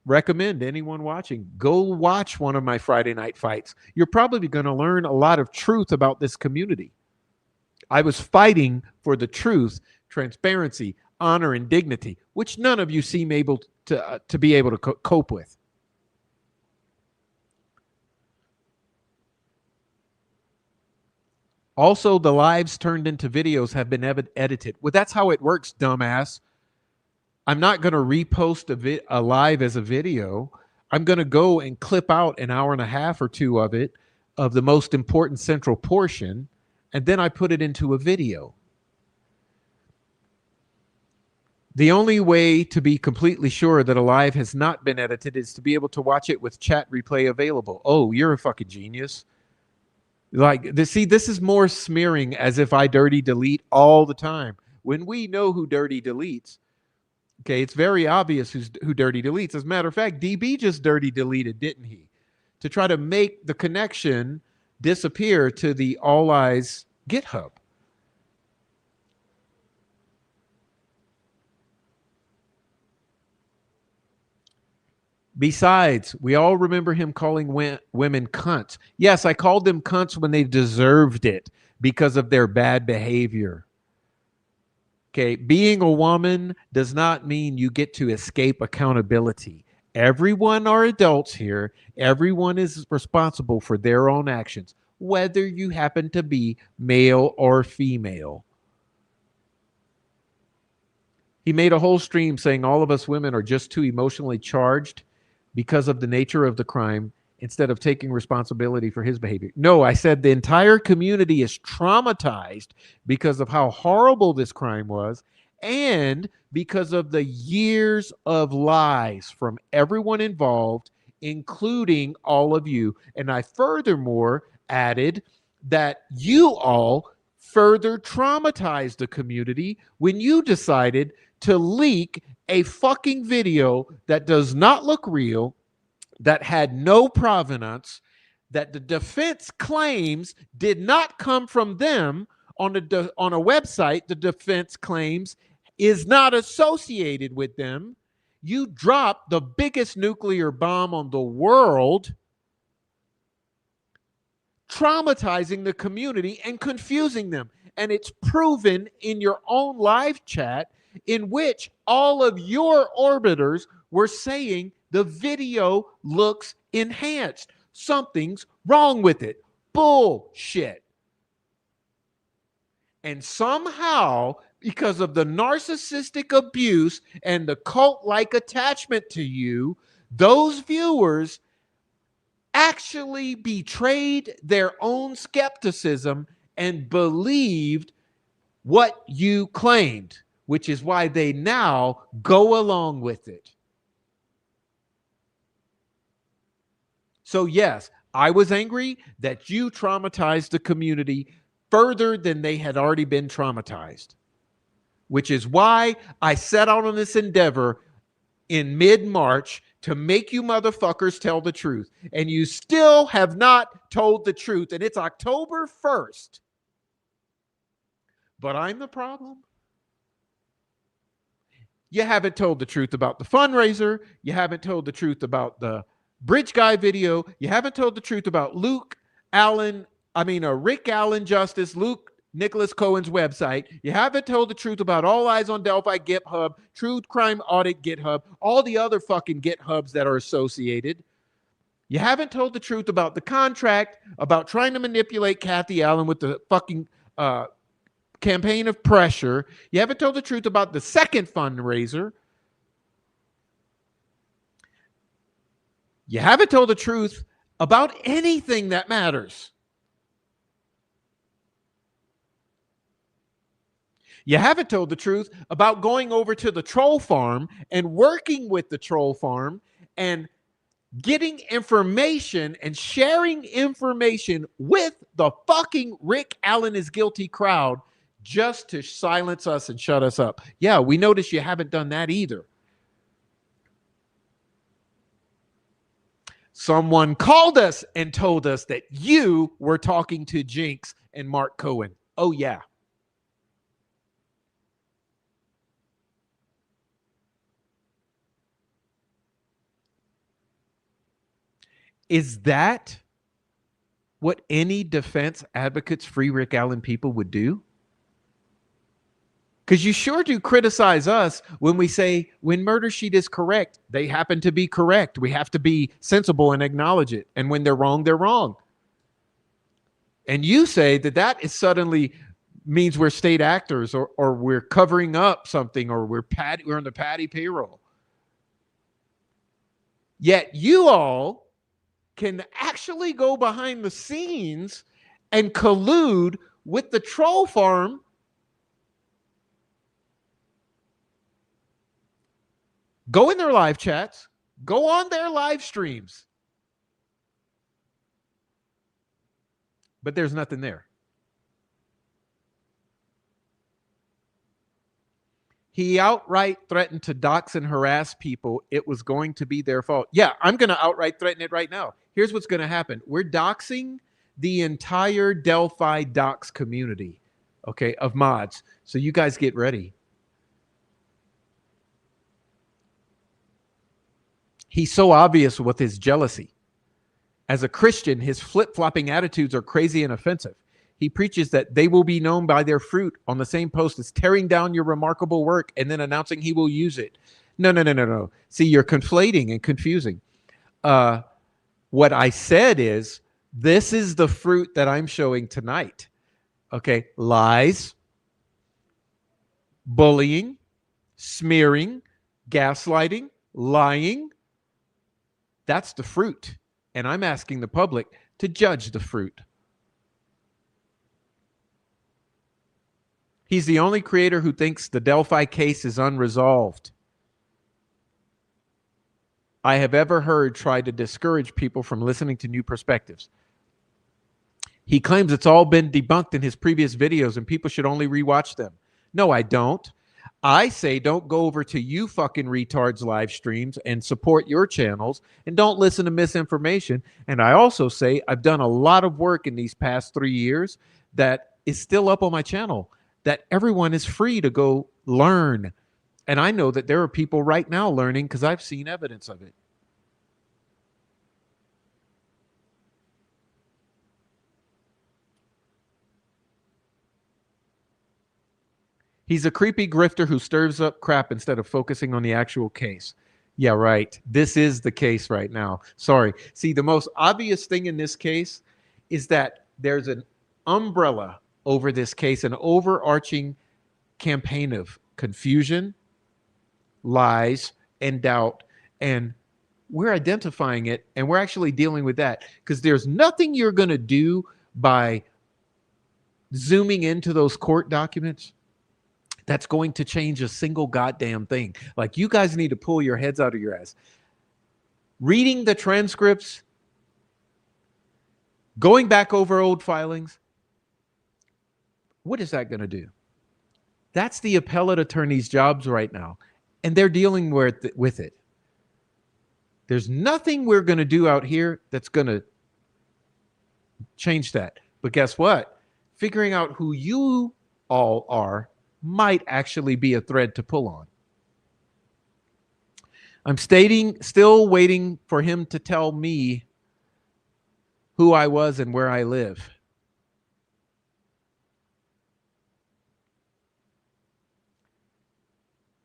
recommend anyone watching, go watch one of my Friday night fights. You're probably going to learn a lot of truth about this community. I was fighting for the truth, transparency, honor, and dignity, which none of you seem able to be able to cope with. Also, the lives turned into videos have been edited. Well, that's how it works, dumbass. I'm not going to repost a live as a video. I'm going to go and clip out an hour and a half or two of it, of the most important central portion, and then I put it into a video. The only way to be completely sure that a live has not been edited is to be able to watch it with chat replay available. Oh, you're a fucking genius. Like, see, this is more smearing as if I dirty delete all the time. When we know who dirty deletes, okay, it's very obvious who dirty deletes. As a matter of fact, DB just dirty deleted, didn't he? To try to make the connection disappear to the All Eyes GitHub. Besides, we all remember him calling women cunts. Yes, I called them cunts when they deserved it because of their bad behavior. Okay, being a woman does not mean you get to escape accountability. Everyone are adults here. Everyone is responsible for their own actions, whether you happen to be male or female. He made a whole stream saying all of us women are just too emotionally charged because of the nature of the crime instead of taking responsibility for his behavior. No, I said the entire community is traumatized because of how horrible this crime was and because of the years of lies from everyone involved, including all of you. And I furthermore added that you all further traumatized the community when you decided to leak a fucking video that does not look real, that had no provenance, that the defense claims did not come from them on a website the defense claims is not associated with them. You dropped the biggest nuclear bomb on the world, traumatizing the community and confusing them. And it's proven in your own live chat, in which all of your orbiters were saying the video looks enhanced. Something's wrong with it. Bullshit. And somehow, because of the narcissistic abuse and the cult-like attachment to you, those viewers actually betrayed their own skepticism and believed what you claimed, which is why they now go along with it. So yes, I was angry that you traumatized the community further than they had already been traumatized, which is why I set out on this endeavor in mid-March to make you motherfuckers tell the truth. And you still have not told the truth. And it's October 1st. But I'm the problem. You haven't told the truth about the fundraiser. You haven't told the truth about the Bridge Guy video. You haven't told the truth about Rick Allen Justice, Luke Nicholas Cohen's website. You haven't told the truth about All Eyes on Delphi GitHub, True Crime Audit GitHub, all the other fucking GitHubs that are associated. You haven't told the truth about the contract, about trying to manipulate Kathy Allen with the fucking campaign of pressure. You haven't told the truth about the second fundraiser. You haven't told the truth about anything that matters. You haven't told the truth about going over to the troll farm and working with the troll farm and getting information and sharing information with the fucking Rick Allen is guilty crowd just to silence us and shut us up. Yeah, we notice you haven't done that either. Someone called us and told us that you were talking to Jinx and Mark Cohen. Oh, yeah. Is that what any defense advocates, free Rick Allen people would do? Because you sure do criticize us when we say, when Murder Sheet is correct, they happen to be correct. We have to be sensible and acknowledge it. And when they're wrong, they're wrong. And you say that that is suddenly means we're state actors, or we're covering up something, or we're on the Patty payroll. Yet you all can actually go behind the scenes and collude with the troll farm go in their live chats, go on their live streams. But there's nothing there. He outright threatened to dox and harass people. It was going to be their fault. Yeah, I'm going to outright threaten it right now. Here's what's going to happen. We're doxing the entire Delphi dox community, okay, of mods. So you guys get ready. He's so obvious with his jealousy. As a Christian, his flip-flopping attitudes are crazy and offensive. He preaches that they will be known by their fruit on the same post as tearing down your remarkable work and then announcing he will use it. No. See, you're conflating and confusing. What I said is, this is the fruit that I'm showing tonight. Okay, lies, bullying, smearing, gaslighting, lying. That's the fruit. And I'm asking the public to judge the fruit. He's the only creator who thinks the Delphi case is unresolved I have ever heard try to discourage people from listening to new perspectives. He claims it's all been debunked in his previous videos and people should only rewatch them. No, I don't. I say don't go over to you fucking retards live streams and support your channels and don't listen to misinformation. And I also say I've done a lot of work in these past 3 years that is still up on my channel that everyone is free to go learn. And I know that there are people right now learning because I've seen evidence of it. He's a creepy grifter who stirs up crap instead of focusing on the actual case. Yeah, right. This is the case right now. Sorry. See, the most obvious thing in this case is that there's an umbrella over this case, an overarching campaign of confusion, lies, and doubt. And we're identifying it and we're actually dealing with that because there's nothing you're going to do by zooming into those court documents that's going to change a single goddamn thing. Like, you guys need to pull your heads out of your ass. Reading the transcripts, going back over old filings, what is that going to do? That's the appellate attorney's jobs right now, and they're dealing with it. There's nothing we're going to do out here that's going to change that. But guess what? Figuring out who you all are might actually be a thread to pull on. I'm still waiting for him to tell me who I was and where I live.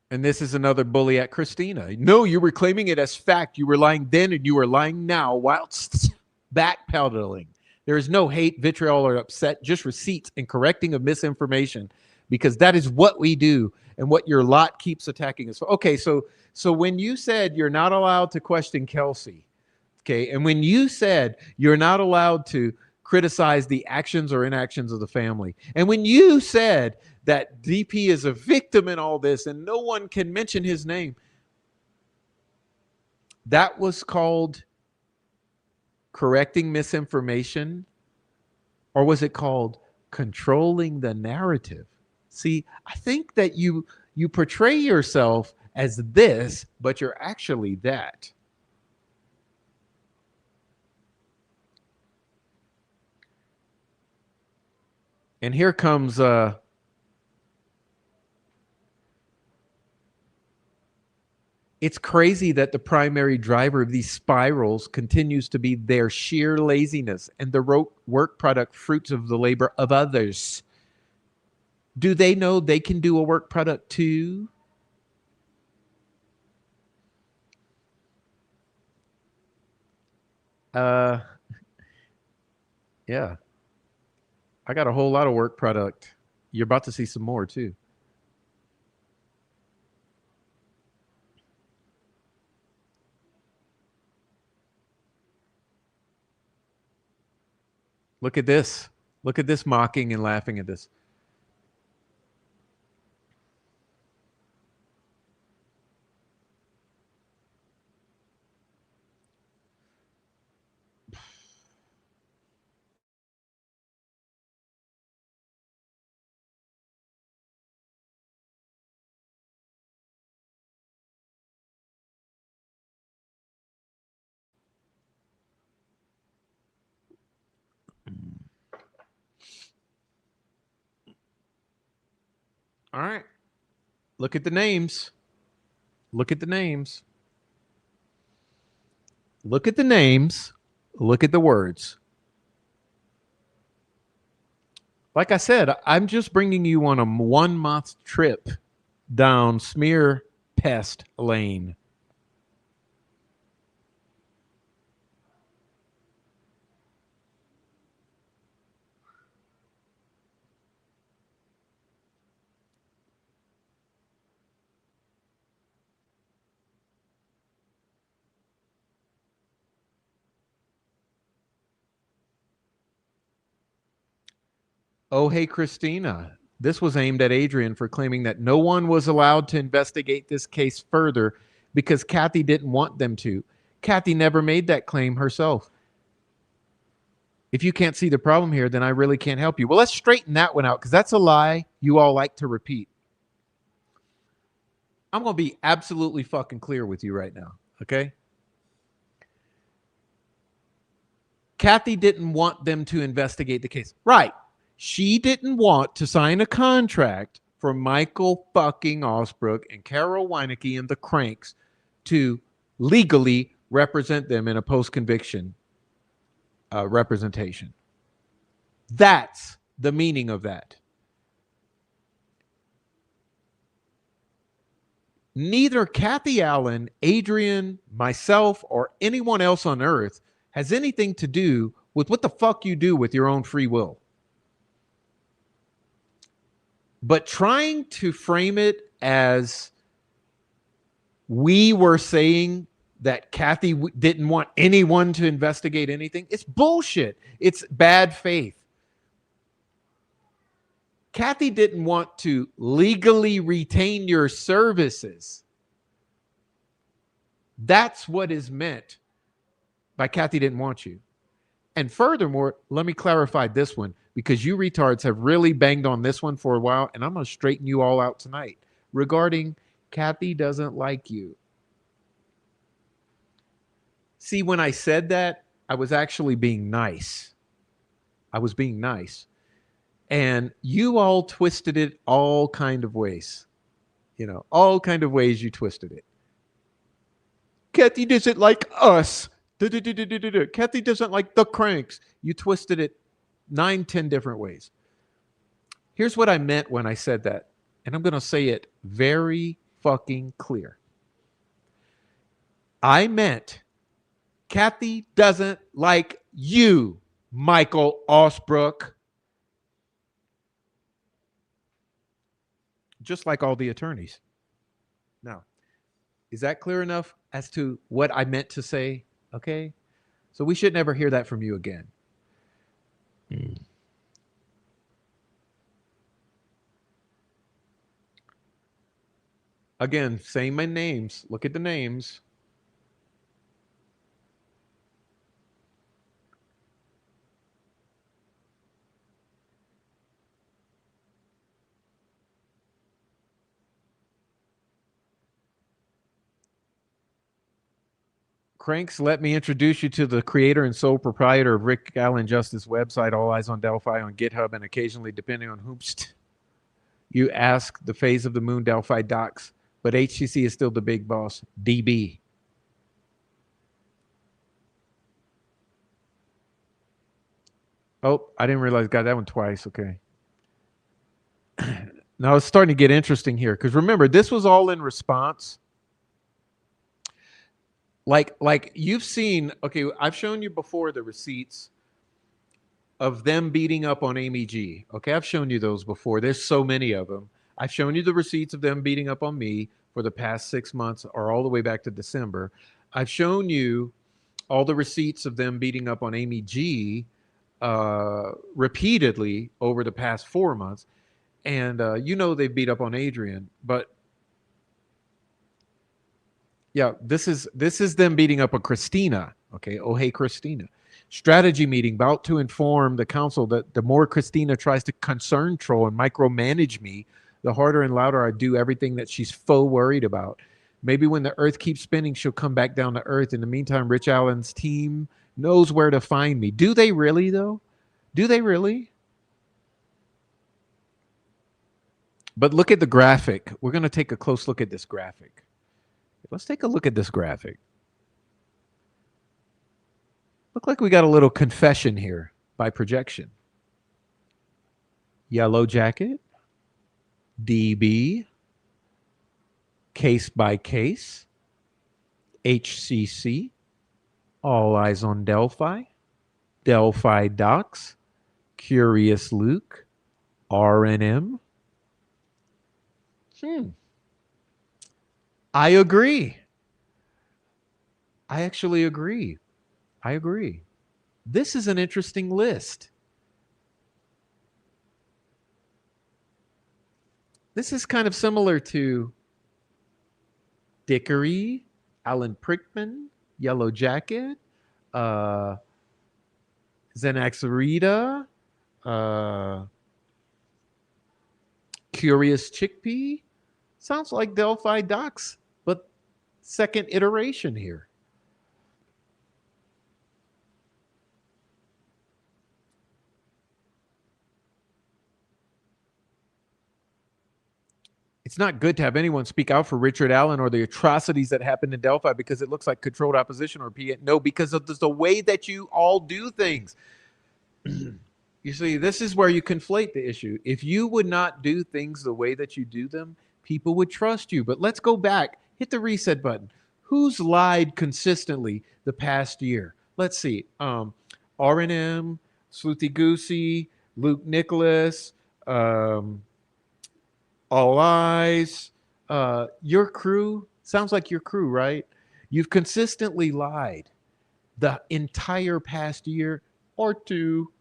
And this is another bully at Christina. No, you were claiming it as fact. You were lying then and you are lying now whilst backpedaling. There is no hate, vitriol, or upset, just receipts and correcting of misinformation, because that is what we do and what your lot keeps attacking us. Okay, so when you said you're not allowed to question Kelsey, okay, and when you said you're not allowed to criticize the actions or inactions of the family, and when you said that DP is a victim in all this and no one can mention his name, that was called correcting misinformation, or was it called controlling the narrative? See, I think that you portray yourself as this, but you're actually that. And here comes it's crazy that the primary driver of these spirals continues to be their sheer laziness and the work product fruits of the labor of others. Do they know they can do a work product too? Yeah. I got a whole lot of work product. You're about to see some more too. Look at this. Look at this mocking and laughing at this. All right. Look at the names. Look at the names. Look at the names. Look at the words. Like I said, I'm just bringing you on a 1-month trip down smear pest lane. Oh, hey, Christina. This was aimed at Adrian for claiming that no one was allowed to investigate this case further because Kathy didn't want them to. Kathy never made that claim herself. If you can't see the problem here, then I really can't help you. Well, let's straighten that one out because that's a lie you all like to repeat. I'm going to be absolutely fucking clear with you right now, okay? Kathy didn't want them to investigate the case. Right. She didn't want to sign a contract for Michael fucking Osbrook and Carol Weinecke and the Cranks to legally represent them in a post-conviction representation. That's the meaning of that. Neither Kathy Allen, Adrian, myself, or anyone else on earth has anything to do with what the fuck you do with your own free will. But trying to frame it as we were saying that Kathy didn't want anyone to investigate anything, it's bullshit. It's bad faith. Kathy didn't want to legally retain your services. That's what is meant by Kathy didn't want you. And furthermore, let me clarify this one because you retards have really banged on this one for a while, and I'm going to straighten you all out tonight regarding Kathy doesn't like you. See, when I said that, I was actually being nice. I was being nice. And you all twisted it all kind of ways. You know, all kind of ways you twisted it. Kathy doesn't like us. Kathy doesn't like the Cranks. You twisted it 9-10 different ways. Here's what I meant when I said that. And I'm going to say it very fucking clear. I meant Kathy doesn't like you, Michael Osbrook. Just like all the attorneys. Now, is that clear enough as to what I meant to say? Okay. So we should never hear that from you again. Again, saying my names. Look at the names. Cranks, let me introduce you to the creator and sole proprietor of Rick Allen Justice website, All Eyes on Delphi on GitHub, and occasionally, depending on whom you ask, the phase of the moon Delphi docs. But HTC is still the big boss, DB. Oh, I didn't realize. Got that one twice. Okay. Now it's starting to get interesting here because remember, this was all in response. Like you've seen, okay, I've shown you before the receipts of them beating up on Amy G. Okay, I've shown you those before. There's so many of them. I've shown you the receipts of them beating up on me for the past 6 months or all the way back to December. I've shown you all the receipts of them beating up on Amy G repeatedly over the past 4 months. And you know they beat up on Adrian, but yeah, this is them beating up on Christina. Okay, oh hey Christina. Strategy meeting about to inform the council that the more Christina tries to concern troll and micromanage me, the harder and louder I do everything that she's faux worried about. Maybe when the earth keeps spinning, she'll come back down to earth. In the meantime, Rich Allen's team knows where to find me. Do they really, though? Do they really? But look at the graphic. We're going to take a close look at this graphic. Let's take a look at this graphic. Look like we got a little confession here by projection. Yellow Jacket, DB, case by case, HCC, All Eyes on Delphi, Delphi Docs, Curious Luke, RNM. I agree. I actually agree. I agree. This is an interesting list. This is kind of similar to Dickory, Alan Prickman, Yellow Jacket, Xanaxarita, Curious Chickpea. Sounds like Delphi docs, but second iteration here. It's not good to have anyone speak out for Richard Allen or the atrocities that happened in Delphi because it looks like controlled opposition or PA. No, because of the way that you all do things. You see, this is where you conflate the issue. If you would not do things the way that you do them, people would trust you. But let's go back. Hit the reset button. Who's lied consistently the past year? Let's see. R&M, Sleuthie Goosey, Luke Nicholas, All Eyes, your crew. Sounds like your crew, right? You've consistently lied the entire past year or two.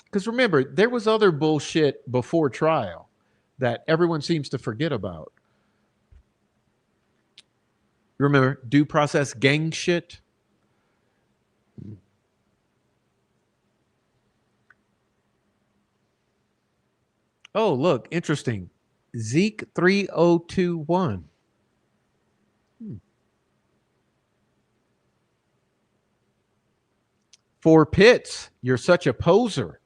Because remember, there was other bullshit before trial that everyone seems to forget about. Remember, due process gang shit? Oh, look, interesting. Zeke 3021. For Pitts, you're such a poser.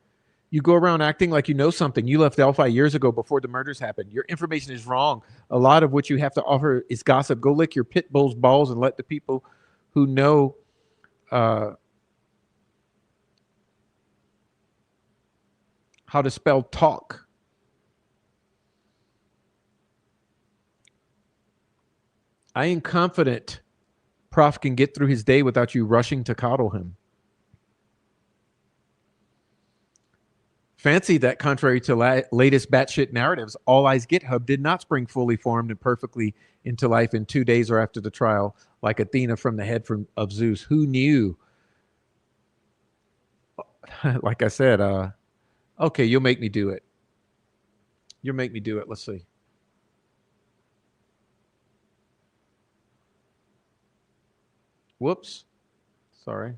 You go around acting like you know something. You left Delphi years ago before the murders happened. Your information is wrong. A lot of what you have to offer is gossip. Go lick your pit bull's balls and let the people who know how to spell talk. I am confident Prof can get through his day without you rushing to coddle him. Fancy that contrary to latest batshit narratives, All Eyes GitHub did not spring fully formed and perfectly into life in 2 days or after the trial, like Athena from the head of Zeus. Who knew? Like I said, okay, you'll make me do it. You'll make me do it. Let's see. Whoops. Sorry.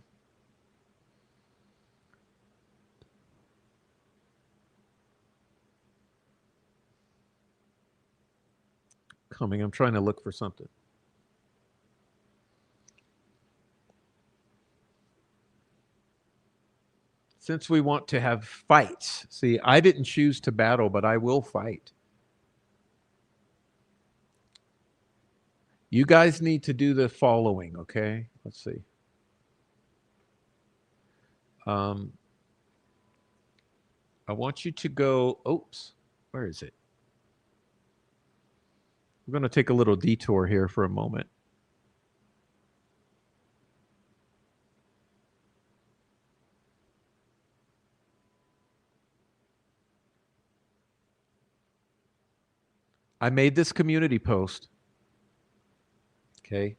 Coming. I'm trying to look for something. Since we want to have fights, see, I didn't choose to battle, but I will fight. You guys need to do the following, okay? Let's see. I want you to go, oops, where is it? We're going to take a little detour here for a moment. I made this community post. Okay.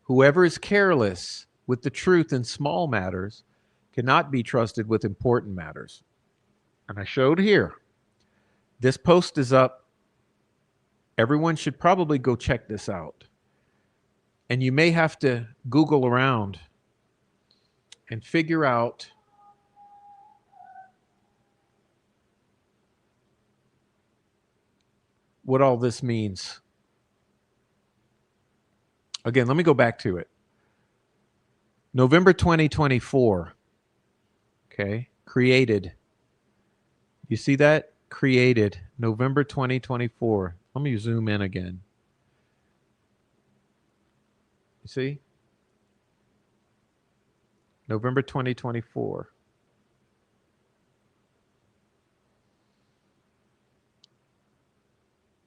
Whoever is careless with the truth in small matters cannot be trusted with important matters. And I showed here. This post is up. Everyone should probably go check this out. And you may have to Google around and figure out what all this means. Again, let me go back to it. November 2024. Okay. Created. You see that? Created. November 2024. Let me zoom in again. You see? November 2024.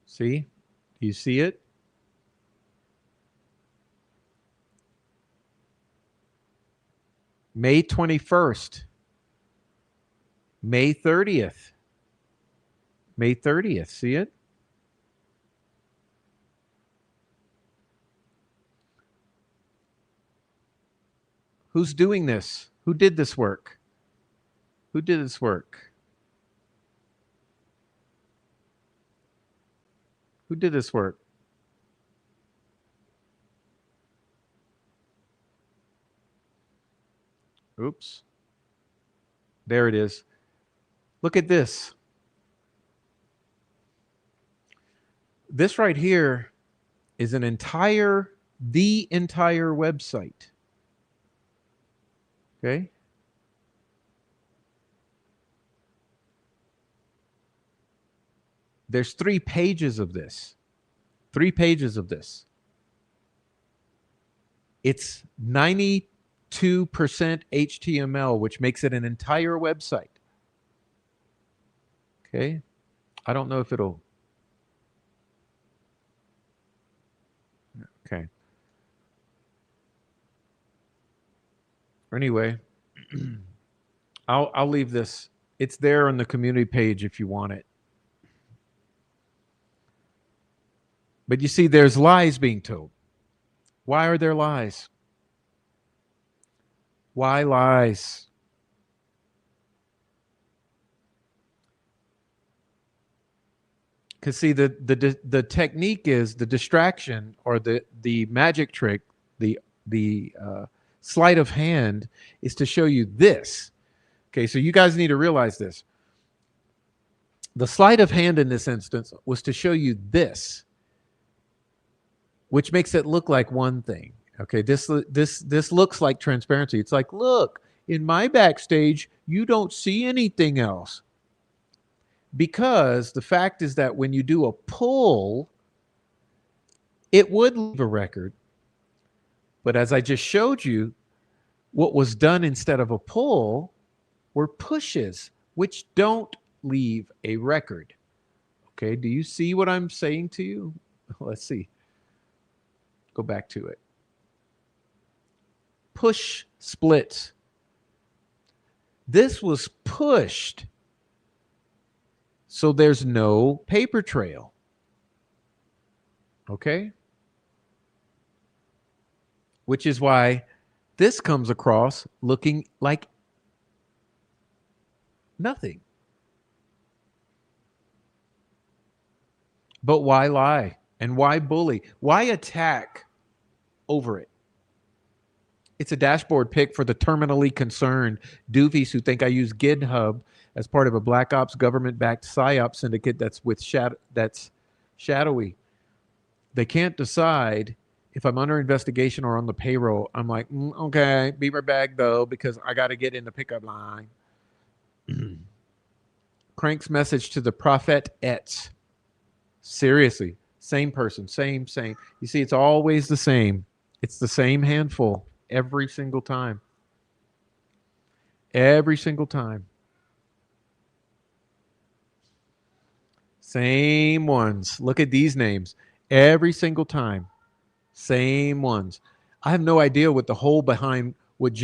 See? Do you see it? May 21st. May 30th. May 30th. See it? Who's doing this? Who did this work? Who did this work? Who did this work? Oops. There it is. Look at this. This right here is the entire website. Okay. There's 3 pages of this. 3 pages of this. It's 92% HTML, which makes it an entire website. Okay. I don't know if it'll. Okay. Anyway, I'll leave this. It's there on the community page if you want it. But you see, there's lies being told. Why are there lies? Why lies? Because see, the technique is the distraction or the magic trick, the sleight of hand is to show you this. Okay, so you guys need to realize this. The sleight of hand in this instance was to show you this, which makes it look like one thing. Okay, this looks like transparency. It's like, look, in my backstage, you don't see anything else. Because the fact is that when you do a pull, it would leave a record. But as I just showed you, what was done instead of a pull were pushes, which don't leave a record. Okay, do you see what I'm saying to you? Let's see. Go back to it. Push splits. This was pushed, so there's no paper trail. Okay? Which is why this comes across looking like nothing. But why lie? And why bully? Why attack over it? It's a dashboard pick for the terminally concerned doofies who think I use GitHub as part of a black ops government-backed PSYOP syndicate that's shadowy. They can't decide if I'm under investigation or on the payroll. I'm like, okay, beaver bag though, because I got to get in the pickup line. Crank's message to the prophet-ettes. Seriously, same person, same. You see, it's always the same. It's the same handful every single time. Every single time. Same ones. Look at these names. Every single time. Same ones. I have no idea what the hole behind what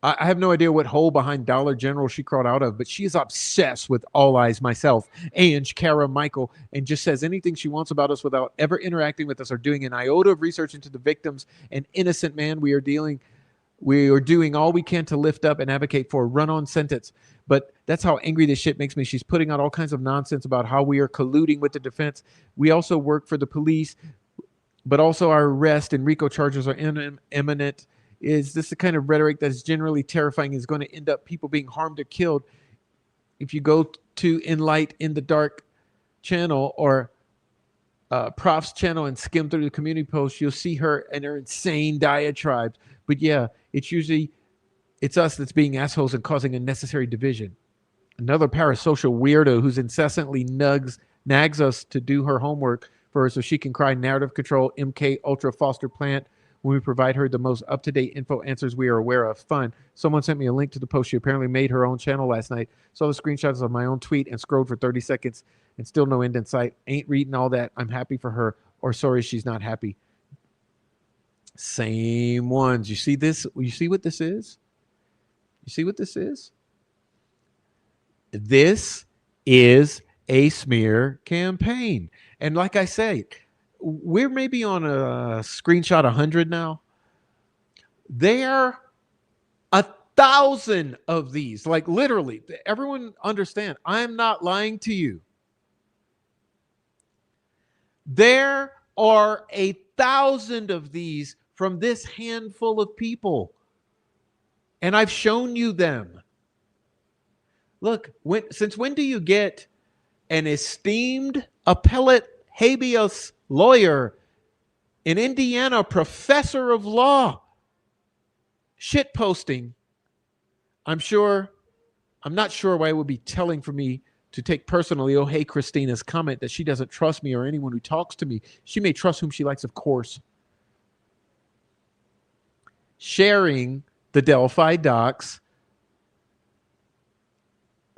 I have no idea what hole behind Dollar General she crawled out of, but she is obsessed with All Eyes, myself, Ange, Kara, Michael, and just says anything she wants about us without ever interacting with us or doing an iota of research into the victims and innocent man we are doing all we can to lift up and advocate for a run-on sentence. But that's how angry this shit makes me. She's putting out all kinds of nonsense about how we are colluding with the defense. We also work for the police, but also our arrest and RICO charges are imminent. Is this the kind of rhetoric that's generally terrifying, is going to end up people being harmed or killed? If you go to In Light in the Dark channel or Prof's channel and skim through the community posts, you'll see her and her insane diatribes. But yeah, it's us that's being assholes and causing unnecessary division. Another parasocial weirdo who's incessantly nags us to do her homework for her so she can cry narrative control MK Ultra Foster Plant when we provide her the most up-to-date info answers we are aware of. Fun. Someone sent me a link to the post. She apparently made her own channel last night. Saw the screenshots of my own tweet and scrolled for 30 seconds and still no end in sight. Ain't reading all that. I'm happy for her, or sorry she's not happy. Same ones. You see this? You see what this is? You see what this is? This is a smear campaign. And like I say, we're maybe on a screenshot 100 now. There are 1,000 of these. Like literally, everyone understand, I'm not lying to you. There are 1,000 of these from this handful of people. And I've shown you them. Look, since when do you get an esteemed appellate habeas lawyer in Indiana, professor of law, shit posting? I'm not sure why it would be telling for me to take personally, oh, hey, Christina's comment that she doesn't trust me or anyone who talks to me. She may trust whom she likes, of course. Sharing the Delphi docs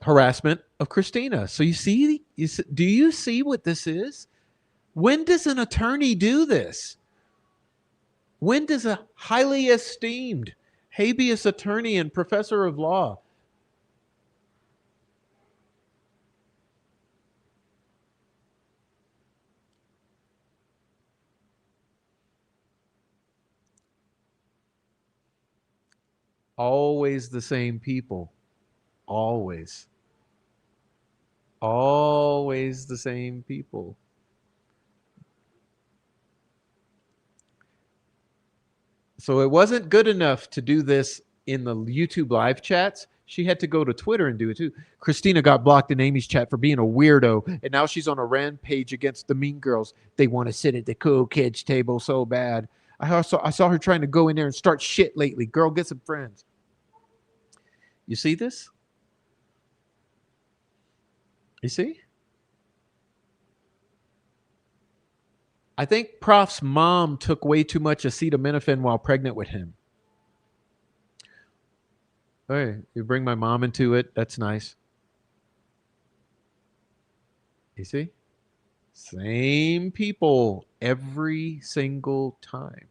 harassment of Christina. So you see, do you see what this is? When does an attorney do this? When does a highly esteemed habeas attorney and professor of law always the same people? Always the same people. So it wasn't good enough to do this in the YouTube live chats. She had to go to Twitter and do it too. Christina got blocked in Amy's chat for being a weirdo, and now she's on a rampage against the mean girls. They want to sit at the cool kids table so bad. I saw her trying to go in there and start shit lately. Girl, get some friends. You see this? You see? I think Prof's mom took way too much acetaminophen while pregnant with him. Hey, you bring my mom into it. That's nice. You see? Same people every single time.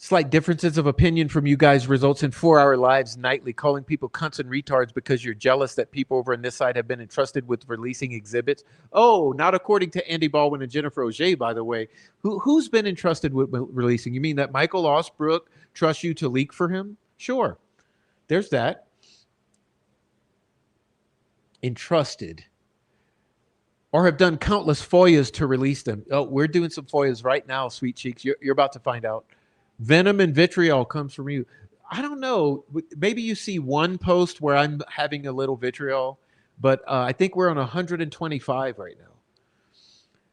Slight differences of opinion from you guys results in 4-hour lives nightly, calling people cunts and retards because you're jealous that people over on this side have been entrusted with releasing exhibits. Oh, not according to Andy Baldwin and Jennifer Auger, by the way. Who's been entrusted with releasing? You mean that Michael Osbrook trusts you to leak for him? Sure. There's that. Entrusted. Or have done countless FOIAs to release them. Oh, we're doing some FOIAs right now, sweet cheeks. You're about to find out. Venom and vitriol comes from you. I don't know. Maybe you see one post where I'm having a little vitriol, but I think we're on 125 right now.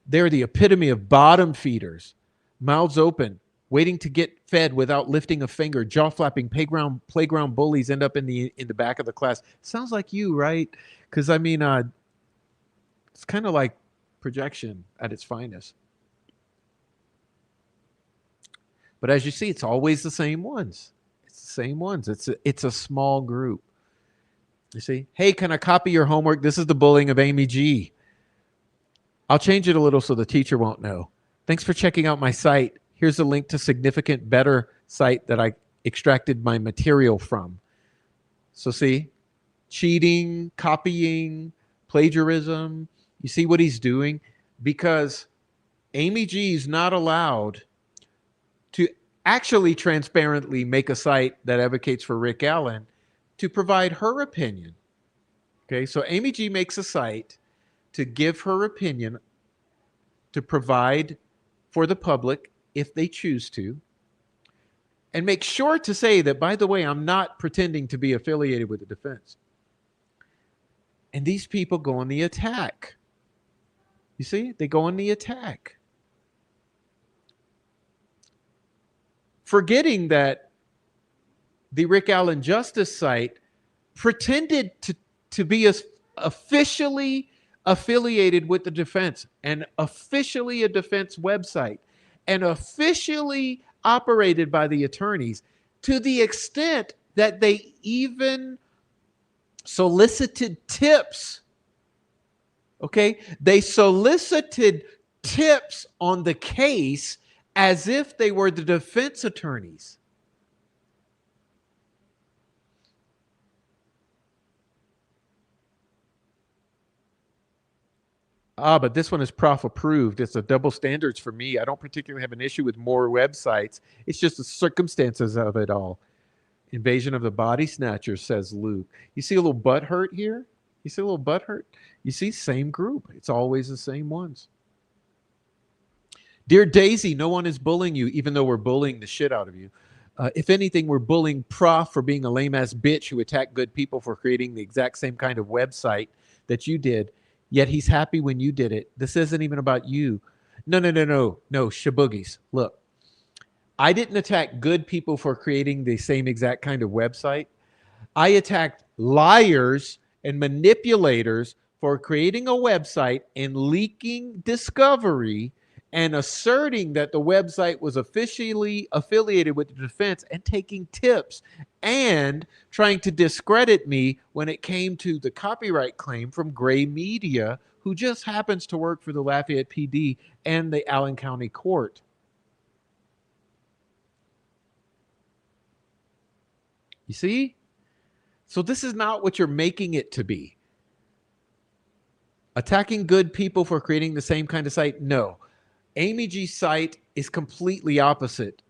They're the epitome of bottom feeders, mouths open, waiting to get fed without lifting a finger, jaw flapping, playground bullies end up in the back of the class. Sounds like you, right? Because I mean, it's kind of like projection at its finest. But as you see, it's always the same ones. It's the same ones. It's a small group. You see? Hey, can I copy your homework? This is the bullying of Amy G. I'll change it a little so the teacher won't know. Thanks for checking out my site. Here's a link to significant better site that I extracted my material from. So see? Cheating, copying, plagiarism. You see what he's doing? Because Amy G is not allowed to actually transparently make a site that advocates for Rick Allen to provide her opinion. Okay, so Amy G makes a site to give her opinion, to provide for the public if they choose to, and make sure to say that, by the way, I'm not pretending to be affiliated with the defense. And these people go on the attack. You see, they go on the attack. Forgetting that the Rick Allen Justice site pretended to be officially affiliated with the defense and officially a defense website and officially operated by the attorneys, to the extent that they even solicited tips. Okay? They solicited tips on the case as if they were the defense attorneys. But this one is prof approved. It's a double standards for me. I don't particularly have an issue with more websites. It's just the circumstances of it all. Invasion of the Body Snatchers, says Luke. You see a little butt hurt here? You see a little butt hurt? You see, same group. It's always the same ones. Dear Daisy, no one is bullying you, even though we're bullying the shit out of you. If anything, we're bullying Prof for being a lame ass bitch who attacked good people for creating the exact same kind of website that you did. Yet he's happy when you did it. This isn't even about you. No, shaboogies. Look, I didn't attack good people for creating the same exact kind of website. I attacked liars and manipulators for creating a website and leaking discovery and asserting that the website was officially affiliated with the defense and taking tips and trying to discredit me when it came to the copyright claim from Gray Media, who just happens to work for the Lafayette PD and the Allen County Court. You see? So this is not what you're making it to be. Attacking good people for creating the same kind of site? No. Amy G's site is completely opposite.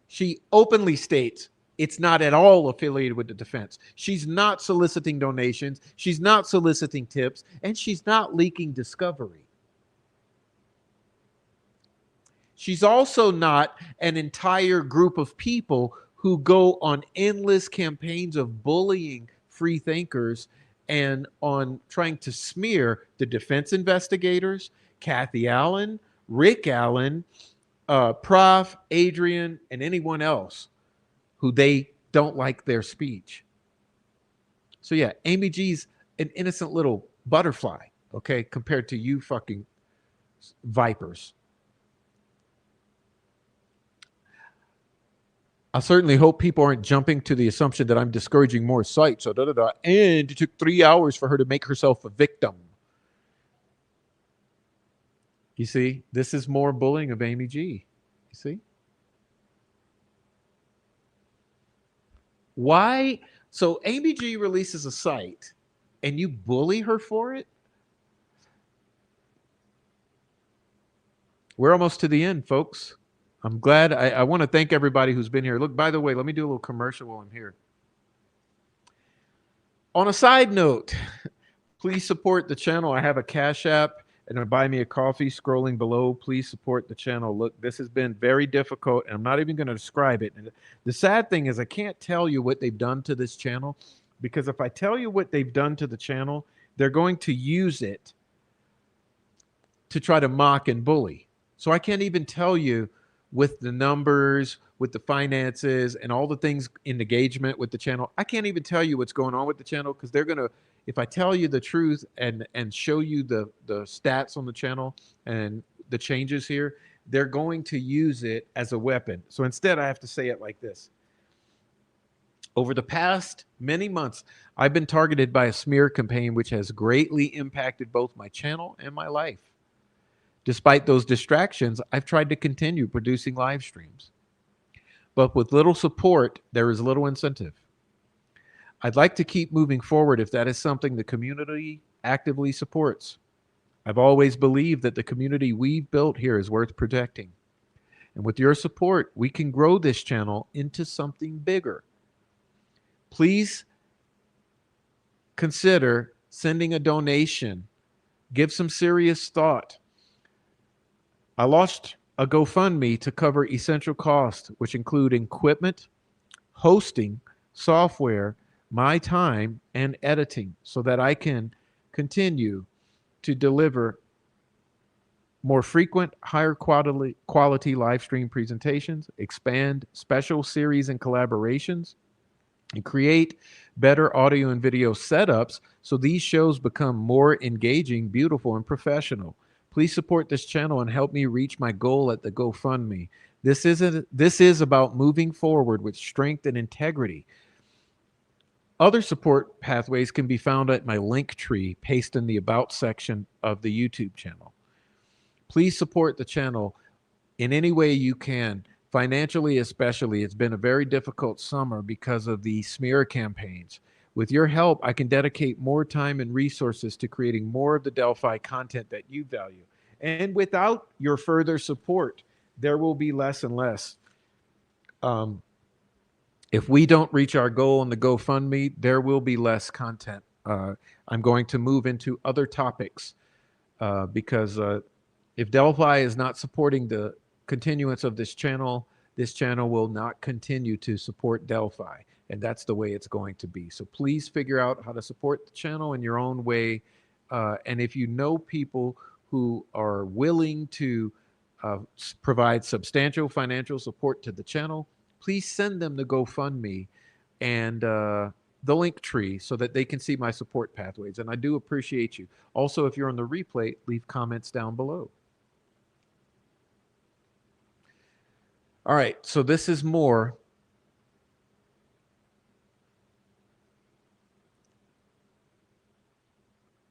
She openly states it's not at all affiliated with the defense. She's not soliciting donations. She's not soliciting tips. And she's not leaking discovery. She's also not an entire group of people who go on endless campaigns of bullying free thinkers and on trying to smear the defense investigators, Kathy Allen, Rick Allen, Prof, Adrian, and anyone else who they don't like their speech. So yeah, Amy G's an innocent little butterfly, okay, compared to you fucking vipers. I certainly hope people aren't jumping to the assumption that I'm discouraging more sites. So and it took 3 hours for her to make herself a victim. You see, this is more bullying of Amy G. You see? Why? So Amy G releases a site and you bully her for it? We're almost to the end, folks. I'm glad. I want to thank everybody who's been here. Look, by the way, let me do a little commercial while I'm here. On a side note, please support the channel. I have a Cash App and a Buy Me a Coffee scrolling below. Please support the channel. Look, this has been very difficult, and I'm not even going to describe it. And the sad thing is I can't tell you what they've done to this channel, because if I tell you what they've done to the channel, they're going to use it to try to mock and bully. So I can't even tell you with the numbers, with the finances, and all the things in engagement with the channel. I can't even tell you what's going on with the channel, because they're going to, if I tell you the truth and show you the stats on the channel and the changes here, they're going to use it as a weapon. So instead, I have to say it like this. Over the past many months, I've been targeted by a smear campaign which has greatly impacted both my channel and my life. Despite those distractions, I've tried to continue producing live streams. But with little support, there is little incentive. I'd like to keep moving forward if that is something the community actively supports. I've always believed that the community we've built here is worth protecting. And with your support, we can grow this channel into something bigger. Please consider sending a donation. Give some serious thought. I launched a GoFundMe to cover essential costs, which include equipment, hosting, software, my time, and editing, so that I can continue to deliver more frequent, higher quality live stream presentations, expand special series and collaborations, and create better audio and video setups so these shows become more engaging, beautiful, and professional. Please support this channel and help me reach my goal at the GoFundMe. This is about moving forward with strength and integrity. Other support pathways can be found at my link tree, pasted in the About section of the YouTube channel. Please support the channel in any way you can, financially especially. It's been a very difficult summer because of the smear campaigns. With your help, I can dedicate more time and resources to creating more of the Delphi content that you value. And without your further support, there will be less and less. If we don't reach our goal on the GoFundMe, there will be less content. I'm going to move into other topics because if Delphi is not supporting the continuance of this channel, this channel will not continue to support Delphi. And that's the way it's going to be. So please figure out how to support the channel in your own way. And if you know people who are willing to provide substantial financial support to the channel, please send them the GoFundMe and the link tree so that they can see my support pathways. And I do appreciate you. Also, if you're on the replay, leave comments down below. All right, so this is more.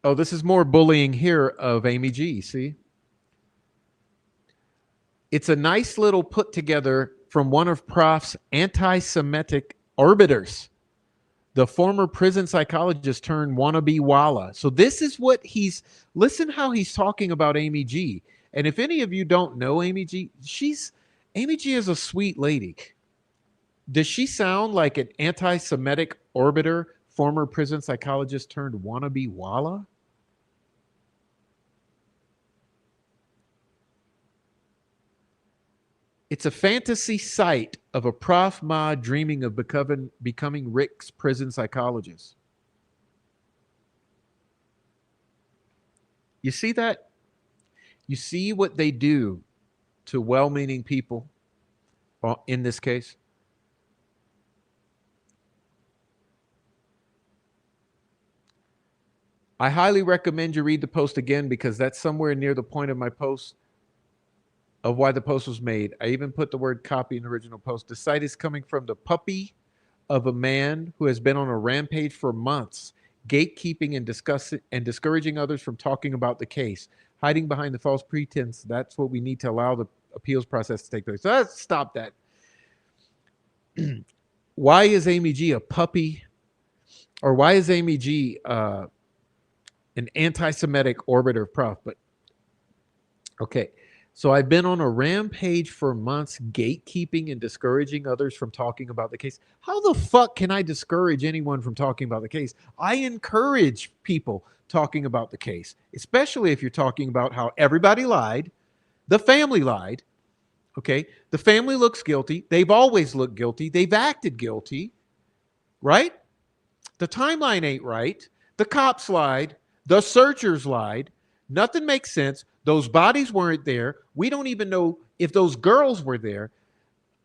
Oh, this is more bullying here of Amy G, see? It's a nice little put together from one of Prof's anti-Semitic orbiters, the former prison psychologist turned wannabe Walla. So this is what listen how he's talking about Amy G. And if any of you don't know Amy G, Amy G is a sweet lady. Does she sound like an anti-Semitic orbiter, former prison psychologist turned wannabe Walla? It's a fantasy site of a Prof Ma dreaming of becoming Rick's prison psychologist. You see that? You see what they do to well-meaning people in this case? I highly recommend you read the post again because that's somewhere near the point of my post of why the post was made. I even put the word copy in the original post. The site is coming from the puppy of a man who has been on a rampage for months, gatekeeping and discouraging others from talking about the case, hiding behind the false pretense. That's what we need to allow the appeals process to take place. So let's stop that. Why is Amy G a puppy? Or why is Amy G an anti-Semitic orbiter of Prof? But okay. So I've been on a rampage for months, gatekeeping and discouraging others from talking about the case. How the fuck can I discourage anyone from talking about the case? I encourage people talking about the case, especially if you're talking about how everybody lied, the family lied, okay? The family looks guilty. They've always looked guilty. They've acted guilty, right? The timeline ain't right. The cops lied. The searchers lied. Nothing makes sense. Those bodies weren't there. We don't even know if those girls were there.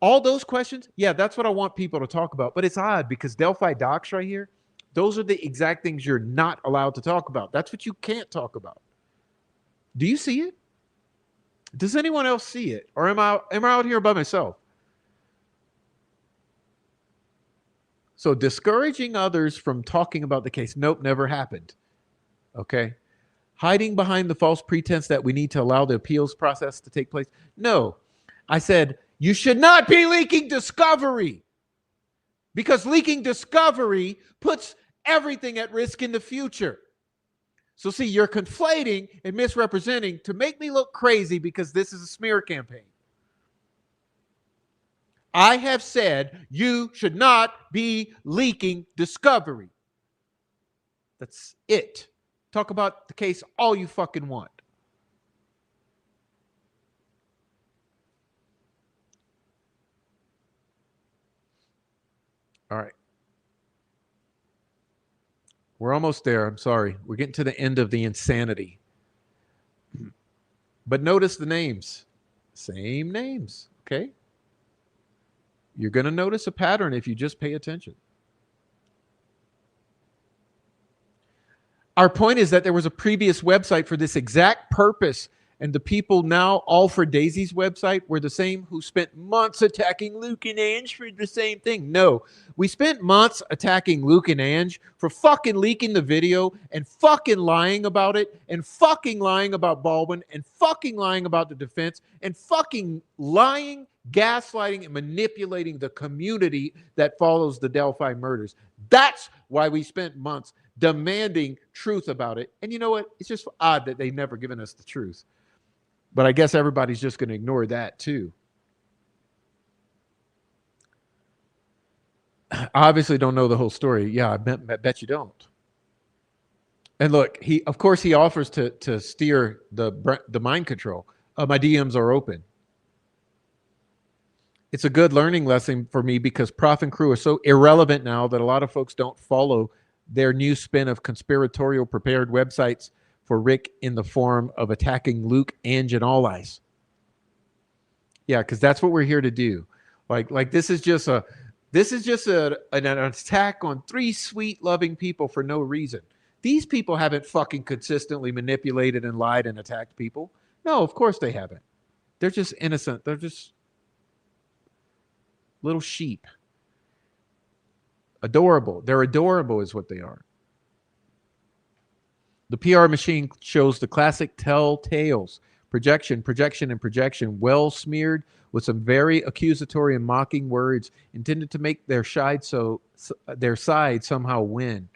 All those questions, yeah, that's what I want people to talk about. But it's odd because Delphi docs right here, those are the exact things you're not allowed to talk about. That's what you can't talk about. Do you see it? Does anyone else see it? Or am I out here by myself? So discouraging others from talking about the case. Nope, never happened. Okay. Hiding behind the false pretense that we need to allow the appeals process to take place. No, I said, you should not be leaking discovery because leaking discovery puts everything at risk in the future. So see, you're conflating and misrepresenting to make me look crazy because this is a smear campaign. I have said you should not be leaking discovery. That's it. Talk about the case all you fucking want. All right. We're almost there. I'm sorry. We're getting to the end of the insanity. But notice the names. Same names, okay? You're going to notice a pattern if you just pay attention. Our point is that there was a previous website for this exact purpose, and the people now all for Daisy's website were the same who spent months attacking Luke and Ange for the same thing. No, we spent months attacking Luke and Ange for fucking leaking the video and fucking lying about it and fucking lying about Baldwin and fucking lying about the defense and fucking lying, gaslighting, and manipulating the community that follows the Delphi murders. That's why we spent months demanding truth about it. And you know what? It's just odd that they've never given us the truth. But I guess everybody's just going to ignore that too. I obviously don't know the whole story. Yeah, I bet you don't. And look, of course he offers to steer the mind control. My DMs are open. it's a good learning lesson for me because Prof and crew are so irrelevant now that a lot of folks don't follow their new spin of conspiratorial prepared websites for Rick in the form of attacking Luke, Ange, and All Eyes. Yeah, because that's what we're here to do. Like this is just an attack on three sweet, loving people for no reason. These people haven't fucking consistently manipulated and lied and attacked people. No, of course they haven't. They're just innocent. They're just little sheep. Adorable. They're adorable is what they are. The PR machine shows the classic telltales. Projection, projection, and projection, well smeared with some very accusatory and mocking words intended to make their side somehow win.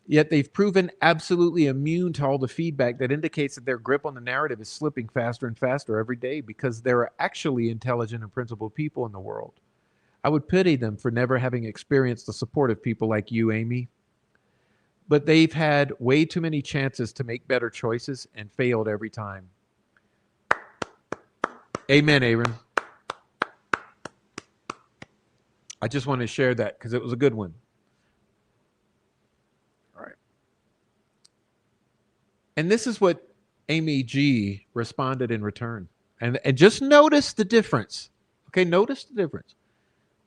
Yet they've proven absolutely immune to all the feedback that indicates that their grip on the narrative is slipping faster and faster every day because there are actually intelligent and principled people in the world. I would pity them for never having experienced the support of people like you, Amy. But they've had way too many chances to make better choices and failed every time. Amen, Aaron. I just wanted to share that because it was a good one. All right. And this is what Amy G responded in return. And just notice the difference. Okay, notice the difference.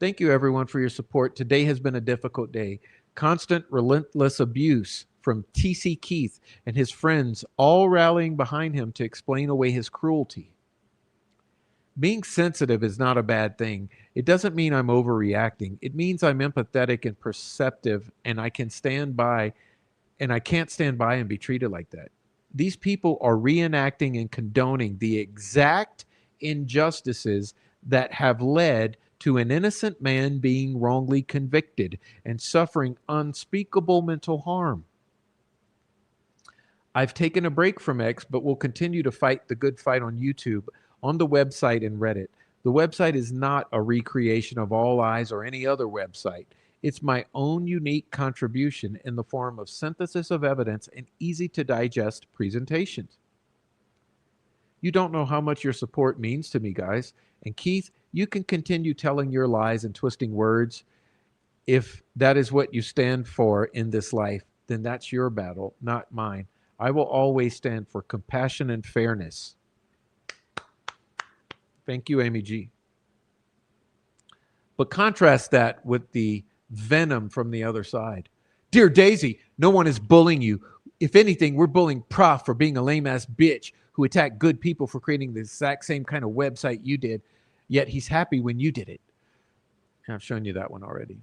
Thank you, everyone, for your support. Today has been a difficult day. Constant, relentless abuse from T.C. Keith and his friends, all rallying behind him to explain away his cruelty. Being sensitive is not a bad thing. It doesn't mean I'm overreacting. It means I'm empathetic and perceptive, and I can stand by, and I can't stand by and be treated like that. These people are reenacting and condoning the exact injustices that have led to an innocent man being wrongly convicted and suffering unspeakable mental harm. I've taken a break from X, but will continue to fight the good fight on YouTube, on the website, and Reddit. The website is not a recreation of All Eyes or any other website. It's my own unique contribution in the form of synthesis of evidence and easy-to-digest presentations. You don't know how much your support means to me, guys. And Keith, you can continue telling your lies and twisting words. If that is what you stand for in this life, then that's your battle, not mine. I will always stand for compassion and fairness. Thank you, Amy G. But contrast that with the venom from the other side. Dear Daisy, no one is bullying you. If anything, we're bullying Prof for being a lame-ass bitch who attacked good people for creating the exact same kind of website you did, yet he's happy when you did it. I've shown you that one already.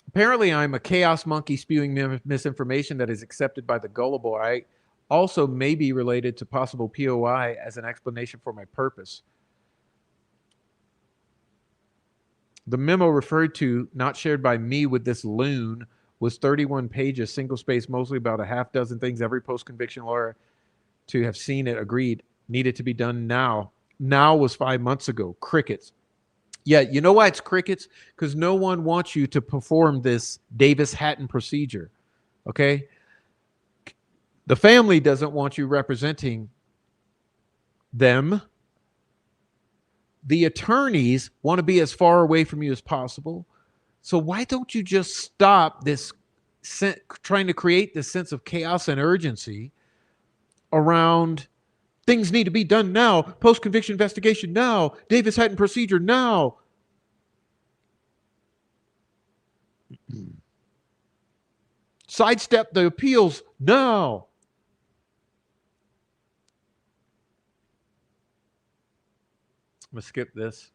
Apparently, I'm a chaos monkey spewing misinformation that is accepted by the gullible. I also may be related to possible POI as an explanation for my purpose. The memo referred to, not shared by me with this loon, was 31 pages, single space, mostly about a half dozen things every post-conviction lawyer to have seen it agreed needed to be done now. Now was 5 months ago. Crickets. Yeah, you know why it's crickets? Because no one wants you to perform this Davis-Hatton procedure, okay? The family doesn't want you representing them. The attorneys want to be as far away from you as possible. So why don't you just stop this trying to create this sense of chaos and urgency around things need to be done now, post-conviction investigation now, Davis-Hatton procedure now. Sidestep the appeals now. I'm going to skip this.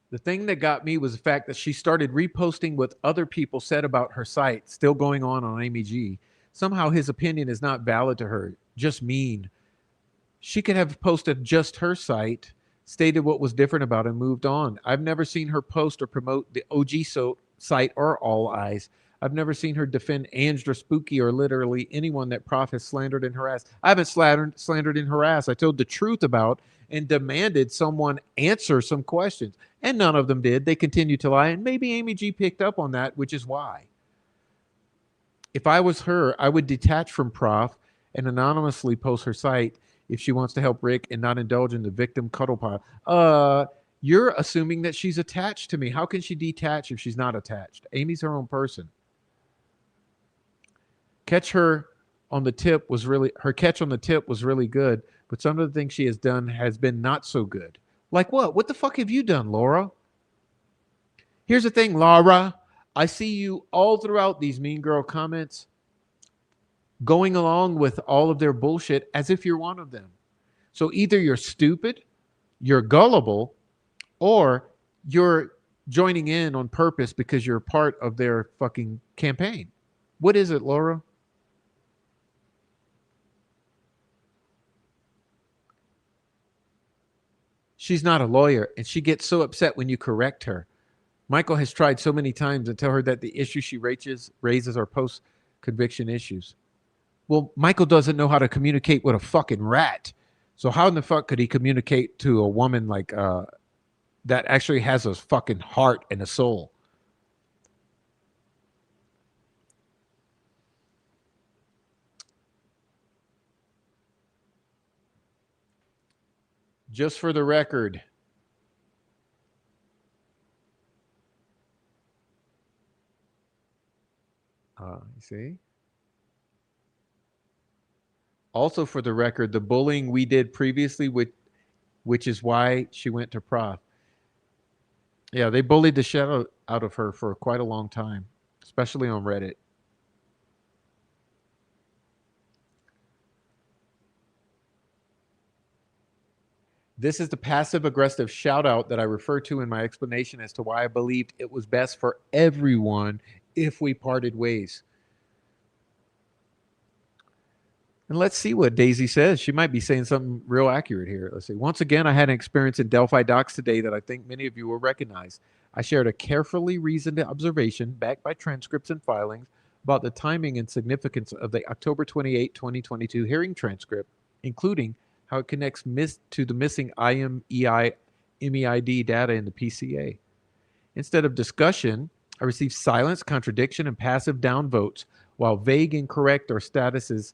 The thing that got me was the fact that she started reposting what other people said about her site, still going on Amy G. Somehow his opinion is not valid to her, just mean. She could have posted just her site, stated what was different about it, and moved on. I've never seen her post or promote the OG site or All Eyes. I've never seen her defend Angela Spooky or literally anyone that Prof has slandered and harassed. I haven't slandered and harassed. I told the truth about and demanded someone answer some questions. And none of them did. They continued to lie. And maybe Amy G picked up on that, which is why. If I was her, I would detach from Prof and anonymously post her site if she wants to help Rick and not indulge in the victim cuddle pile. You're assuming that she's attached to me. How can she detach if she's not attached? Amy's her own person. Her catch on the tip was really good, but some of the things she has done has been not so good. Like what? What the fuck have you done, Laura? Here's the thing, Laura. I see you all throughout these mean girl comments going along with all of their bullshit as if you're one of them. So either you're stupid, you're gullible, or you're joining in on purpose because you're part of their fucking campaign. What is it, Laura? She's not a lawyer, and she gets so upset when you correct her. Michael has tried so many times to tell her that the issues she raises are post-conviction issues. Well, Michael doesn't know how to communicate with a fucking rat. So how in the fuck could he communicate to a woman like that actually has a fucking heart and a soul? Just for the record, you see? Also for the record, the bullying we did previously, which is why she went to prof. Yeah, they bullied the shit out of her for quite a long time, especially on Reddit. This is the passive-aggressive shout-out that I refer to in my explanation as to why I believed it was best for everyone if we parted ways. And let's see what Daisy says. She might be saying something real accurate here. Let's see. Once again, I had an experience in Delphi docs today that I think many of you will recognize. I shared a carefully reasoned observation backed by transcripts and filings about the timing and significance of the October 28, 2022 hearing transcript, including how it connects to the missing IMEI MEID data in the PCA. Instead of discussion, I received silence, contradiction, and passive downvotes, while vague, incorrect, or status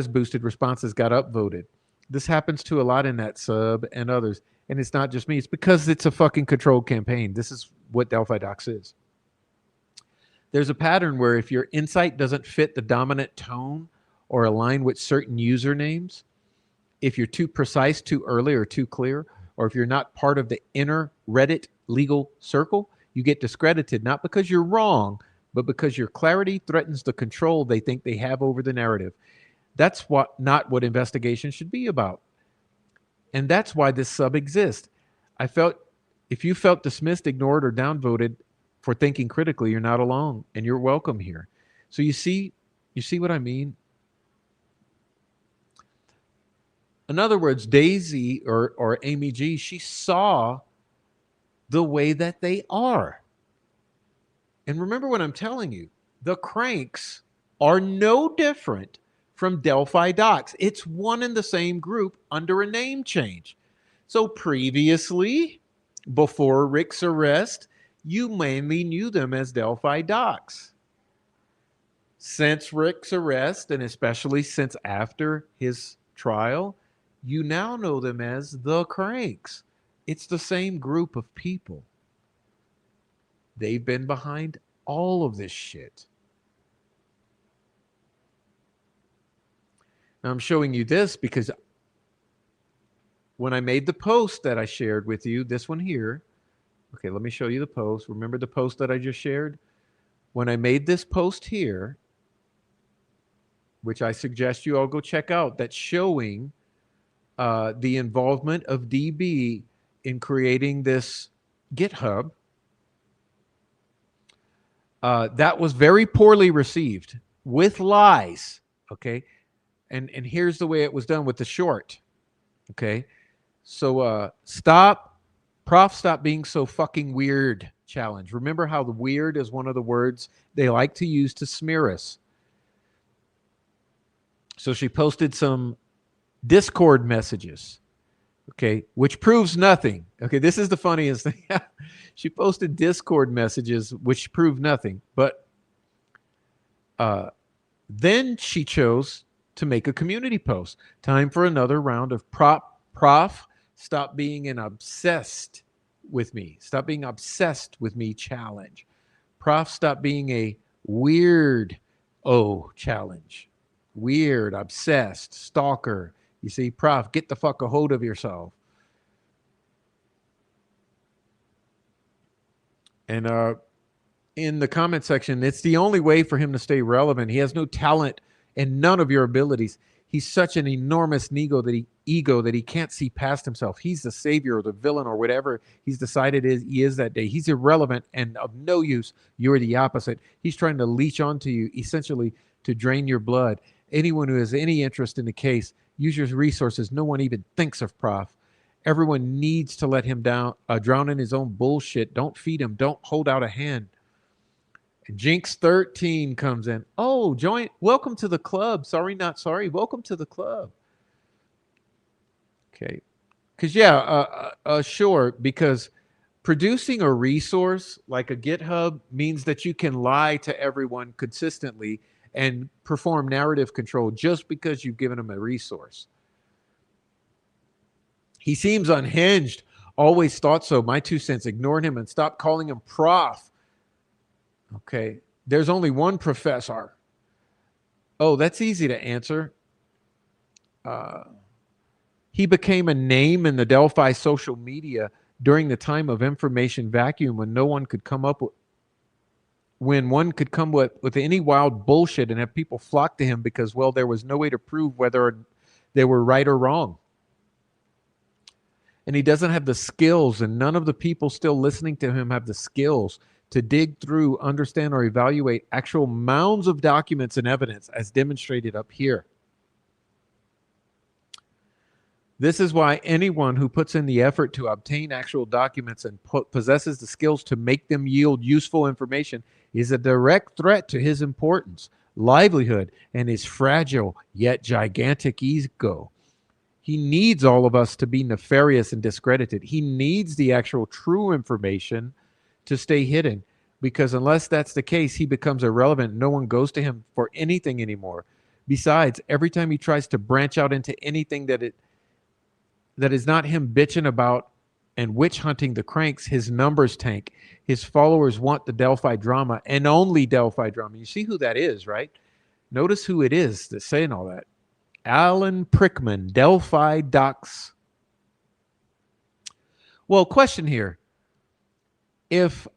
boosted responses got upvoted. This happens to a lot in that sub and others. And it's not just me. It's because it's a fucking controlled campaign. This is what Delphi Docs is. There's a pattern where if your insight doesn't fit the dominant tone or align with certain usernames, if you're too precise, too early, or too clear, or if you're not part of the inner Reddit legal circle, you get discredited, not because you're wrong, but because your clarity threatens the control they think they have over the narrative. That's not what investigation should be about. And that's why this sub exists. If you felt dismissed, ignored, or downvoted for thinking critically, you're not alone, and you're welcome here. So you see what I mean? In other words, Daisy or Amy G, she saw the way that they are. And remember what I'm telling you, the cranks are no different from Delphi Docs. It's one and the same group under a name change. So previously, before Rick's arrest, you mainly knew them as Delphi Docs. Since Rick's arrest, and especially since after his trial, you now know them as the Cranks. It's the same group of people. They've been behind all of this shit. Now I'm showing you this because when I made the post that I shared with you, this one here, okay, let me show you the post. Remember the post that I just shared? When I made this post here, which I suggest you all go check out, that's showing the involvement of DB in creating this GitHub, that was very poorly received with lies, okay? And here's the way it was done with the short, okay? So stop being so fucking weird challenge. Remember how the weird is one of the words they like to use to smear us. So she posted some Discord messages, okay, which proves nothing. Okay, this is the funniest thing. She posted Discord messages, which prove nothing. But then she chose to make a community post. Time for another round of prof stop being an obsessed with me. Stop being obsessed with me challenge. Prof, stop being a weird challenge. Weird, obsessed, stalker. You see, Prof, get the fuck a hold of yourself. And in the comment section, it's the only way for him to stay relevant. He has no talent and none of your abilities. He's such an enormous ego that he can't see past himself. He's the savior or the villain or whatever he's decided he is that day. He's irrelevant and of no use. You're the opposite. He's trying to leech onto you, essentially to drain your blood. Anyone who has any interest in the case, use your resources. No one even thinks of Prof. Everyone needs to let him drown in his own bullshit. Don't feed him. Don't hold out a hand. Jinx 13 comes in. Oh, join. Welcome to the club. Sorry, not sorry. Welcome to the club. Okay. Because, sure. Because producing a resource like a GitHub means that you can lie to everyone consistently and perform narrative control just because you've given them a resource. He seems unhinged. Always thought so. My 2 cents. Ignoring him and stop calling him prof. Okay. There's only one professor. Oh, that's easy to answer. He became a name in the Delphi social media during the time of information vacuum when one could come with any wild bullshit and have people flock to him because, well, there was no way to prove whether they were right or wrong. And he doesn't have the skills, and none of the people still listening to him have the skills to dig through, understand, or evaluate actual mounds of documents and evidence as demonstrated up here. This is why anyone who puts in the effort to obtain actual documents and possesses the skills to make them yield useful information is a direct threat to his importance, livelihood, and his fragile yet gigantic ego. He needs all of us to be nefarious and discredited. He needs the actual true information to stay hidden, because unless that's the case, he becomes irrelevant. No one goes to him for anything anymore. Besides, every time he tries to branch out into anything that is not him bitching about and witch hunting the cranks, his numbers tank. His followers want the Delphi drama and only Delphi drama. You see who that is, right? Notice who it is that's saying all that. Alan Prickman, Delphi Docs. Well, question here. If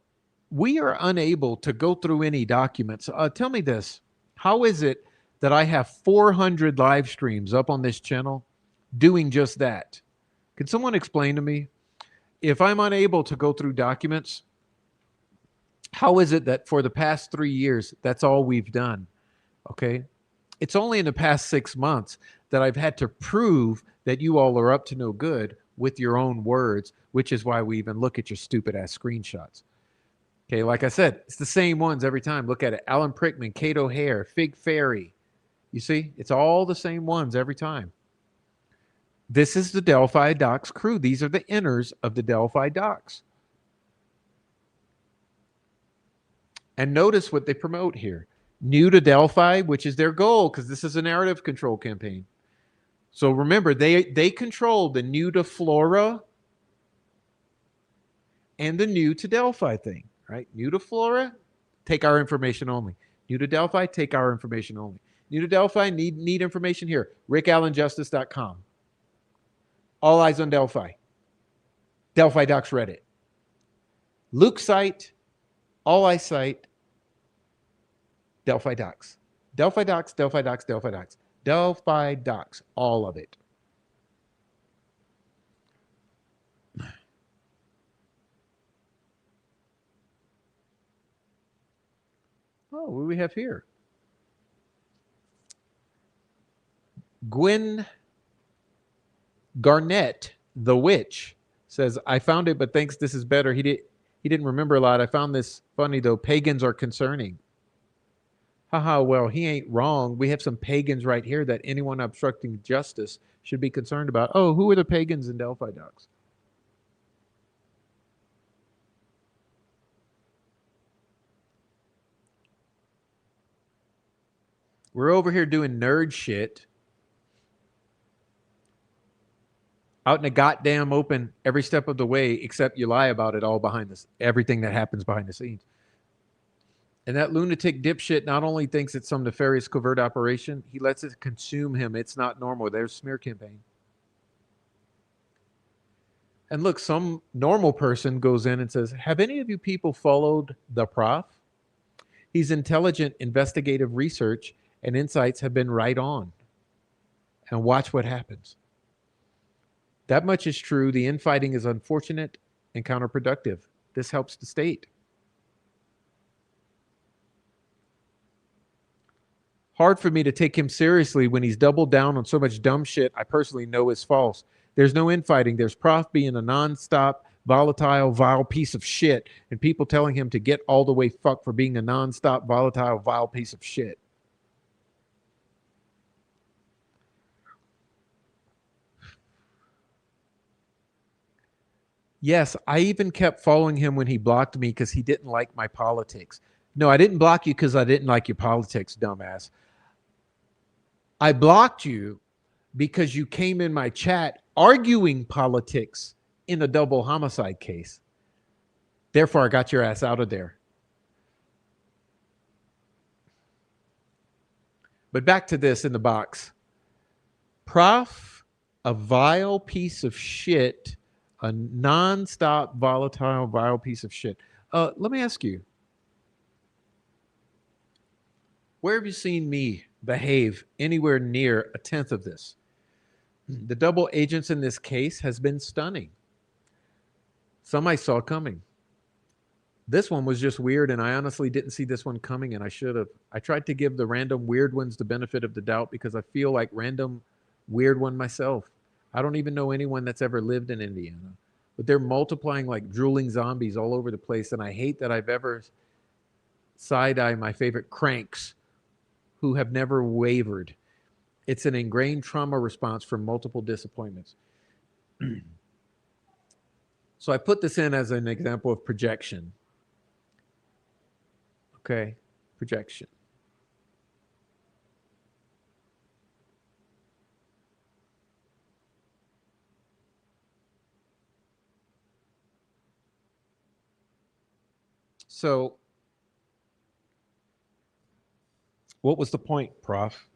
we are unable to go through any documents, tell me this. How is it that I have 400 live streams up on this channel doing just that? Can someone explain to me? If I'm unable to go through documents, how is it that for the past 3 years, that's all we've done? Okay. It's only in the past 6 months that I've had to prove that you all are up to no good with your own words, which is why we even look at your stupid ass screenshots. Okay, like I said, it's the same ones every time. Look at it. Alan Prickman, Cato Hare, Fig Fairy. You see, it's all the same ones every time. This is the Delphi Docs crew. These are the inners of the Delphi Docs. And notice what they promote here. New to Delphi, which is their goal, because this is a narrative control campaign. So remember, they control the new to Flora and the new to Delphi thing, right? New to Flora, take our information only. New to Delphi, take our information only. New to Delphi, need information here. RickAllenJustice.com. All eyes on Delphi. Delphi Docs Reddit. Luke site, all I cite, Delphi Docs. Delphi Docs, Delphi Docs, Delphi Docs. Delphi Docs, all of it. Oh, what do we have here? Gwen Garnett, the witch, says, I found it, but thanks, this is better. He didn't remember a lot. I found this funny, though. Pagans are concerning. Haha, well, he ain't wrong. We have some pagans right here that anyone obstructing justice should be concerned about. Oh, who are the pagans in Delphi Docs? We're over here doing nerd shit. out in the goddamn open every step of the way, except you lie about it all behind this, everything that happens behind the scenes. And that lunatic dipshit not only thinks it's some nefarious covert operation, he lets it consume him. It's not normal. There's smear campaign. And look, some normal person goes in and says, have any of you people followed the prof? He's intelligent, investigative research and insights have been right on. And watch what happens. That much is true. The infighting is unfortunate and counterproductive. This helps the state. Hard for me to take him seriously when he's doubled down on so much dumb shit I personally know is false. There's no infighting. There's Prof being a nonstop, volatile, vile piece of shit, and people telling him to get all the way fucked for being a nonstop, volatile, vile piece of shit. Yes, I even kept following him when he blocked me because he didn't like my politics. No, I didn't block you because I didn't like your politics, dumbass. I blocked you because you came in my chat arguing politics in a double homicide case. Therefore, I got your ass out of there. But back to this in the box. Prof, a vile piece of shit, a non-stop, volatile, vile piece of shit. Let me ask you, where have you seen me behave anywhere near a tenth of this? The double agents in this case has been stunning. Some I saw coming. This one was just weird, and I honestly didn't see this one coming, and I should have. I tried to give the random weird ones the benefit of the doubt because I feel like random weird one myself. I don't even know anyone that's ever lived in Indiana, but they're multiplying like drooling zombies all over the place, and I hate that I've ever side-eye my favorite cranks who have never wavered. It's an ingrained trauma response from multiple disappointments. So I put this in as an example of projection. Okay, projection. So what was the point, Prof?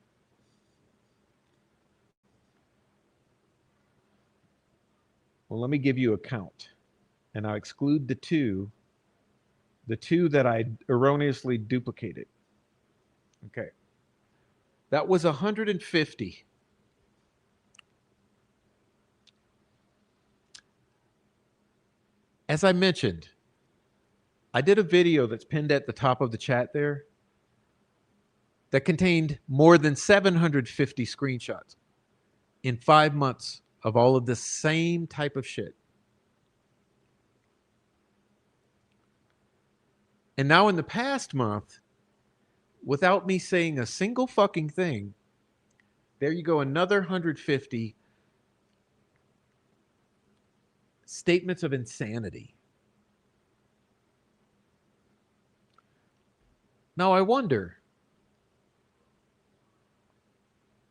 Well, let me give you a count, and I'll exclude the two that I erroneously duplicated. Okay. That was 150. As I mentioned, I did a video that's pinned at the top of the chat there that contained more than 750 screenshots in 5 months of all of the same type of shit. And now in the past month, without me saying a single fucking thing, there you go, another 150 statements of insanity. Now I wonder,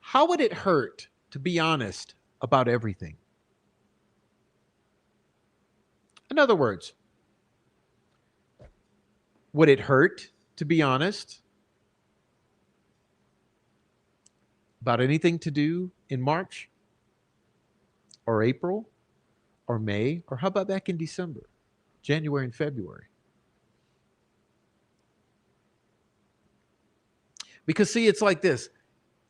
how would it hurt to be honest about everything? In other words, would it hurt to be honest about anything to do in March or April or May, or how about back in December, January and February? Because see, it's like this.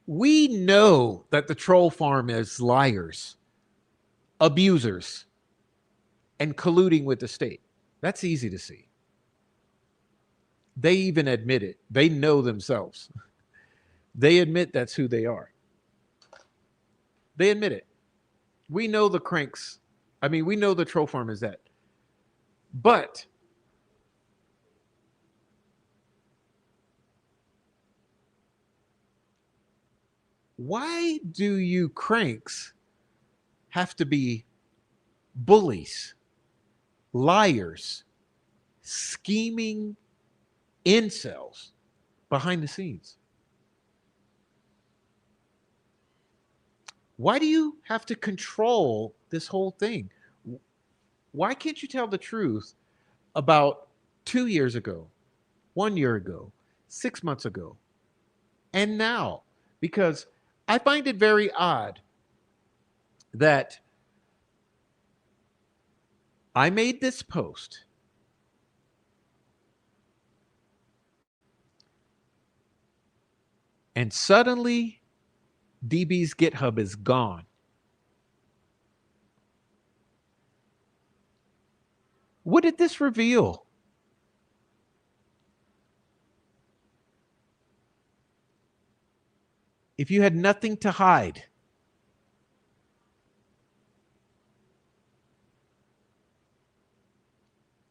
We know that the troll farm is liars, abusers, and colluding with the state. That's easy to see. They even admit it. They know themselves. They admit that's who they are. They admit it. We know the cranks. I mean, we know the troll farm is that. But why do you cranks have to be bullies, liars, scheming incels behind the scenes? Why do you have to control this whole thing? Why can't you tell the truth about 2 years ago, 1 year ago, 6 months ago, and now? Because I find it very odd that I made this post and suddenly DB's GitHub is gone. What did this reveal? If you had nothing to hide,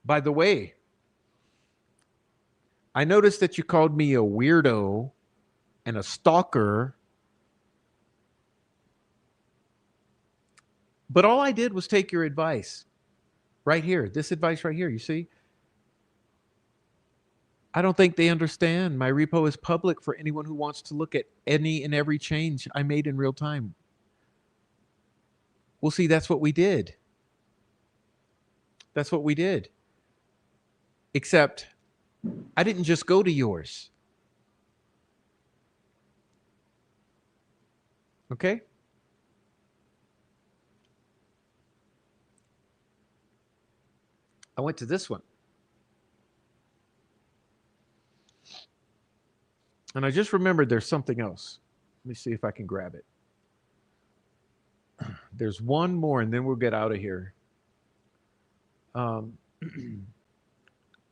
by the way, I noticed that you called me a weirdo and a stalker, but all I did was take your advice right here. This advice right here, you see? I don't think they understand. My repo is public for anyone who wants to look at any and every change I made in real time. Well, see, that's what we did. That's what we did. Except I didn't just go to yours. Okay? I went to this one. And I just remembered there's something else. Let me see if I can grab it. There's one more, and then we'll get out of here.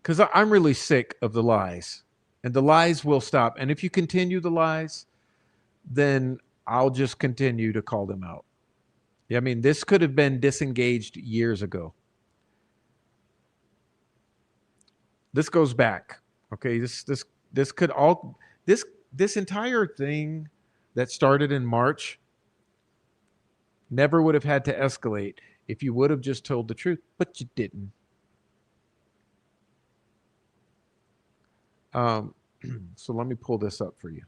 Because I'm really sick of the lies, and the lies will stop. And if you continue the lies, then I'll just continue to call them out. Yeah, I mean, this could have been disengaged years ago. This goes back. Okay, this could all this entire thing that started in March never would have had to escalate if you would have just told the truth, but you didn't. So let me pull this up for you.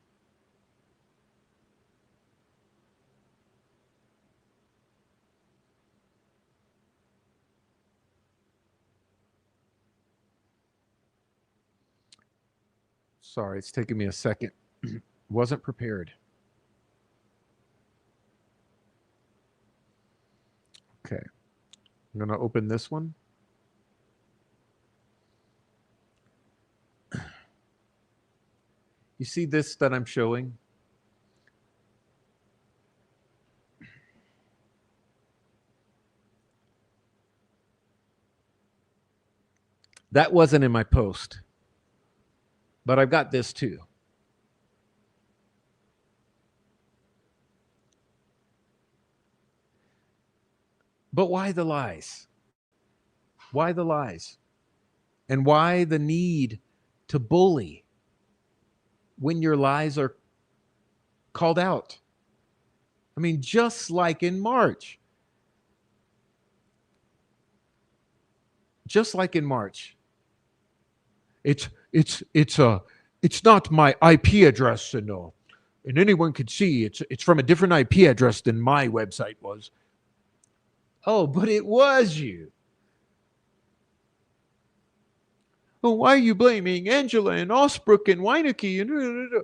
Sorry, it's taking me a second. Wasn't prepared. Okay. I'm going to open this one. You see this that I'm showing? That wasn't in my post, but I've got this too. But why the lies? Why the lies? And why the need to bully when your lies are called out? I mean, just like in March. Just like in March. It's not my IP address, and anyone could see it's from a different IP address than my website was. Oh, but it was you. Oh, why are you blaming Angela and Osbrook and Weineke and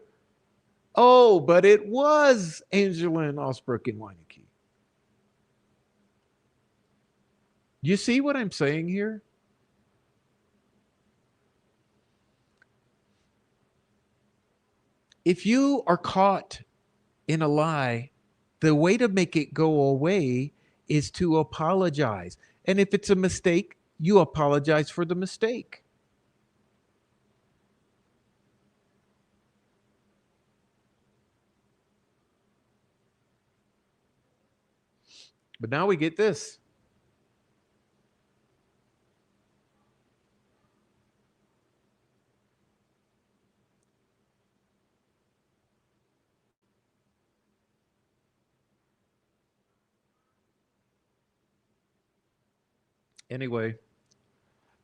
oh, but it was Angela and Osbrook and Weineke. You see what I'm saying here? If you are caught in a lie, the way to make it go away is to apologize. And if it's a mistake, you apologize for the mistake. But now we get this. Anyway,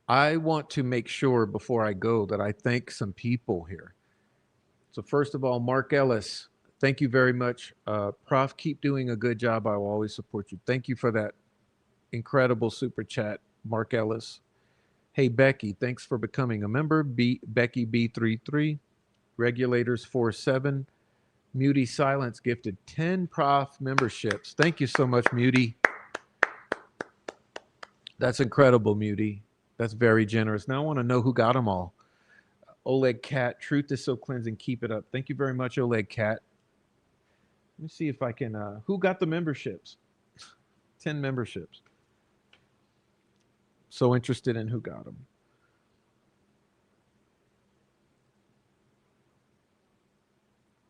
I want to make sure before I go that I thank some people here. So first of all, Mark Ellis, Thank you very much. Prof, keep doing a good job. I will always support you. Thank you for that incredible super chat, Mark Ellis. Hey, Becky, thanks for becoming a member. Becky B33, Regulators 47, Muty Silence gifted 10 Prof memberships. Thank you so much, Muty. That's incredible, Muty. That's very generous. Now I want to know who got them all. Oleg Cat, Truth is so cleansing. Keep it up. Thank you very much, Oleg Cat. Let me see if I can. Who got the memberships? 10 memberships. So interested in who got them.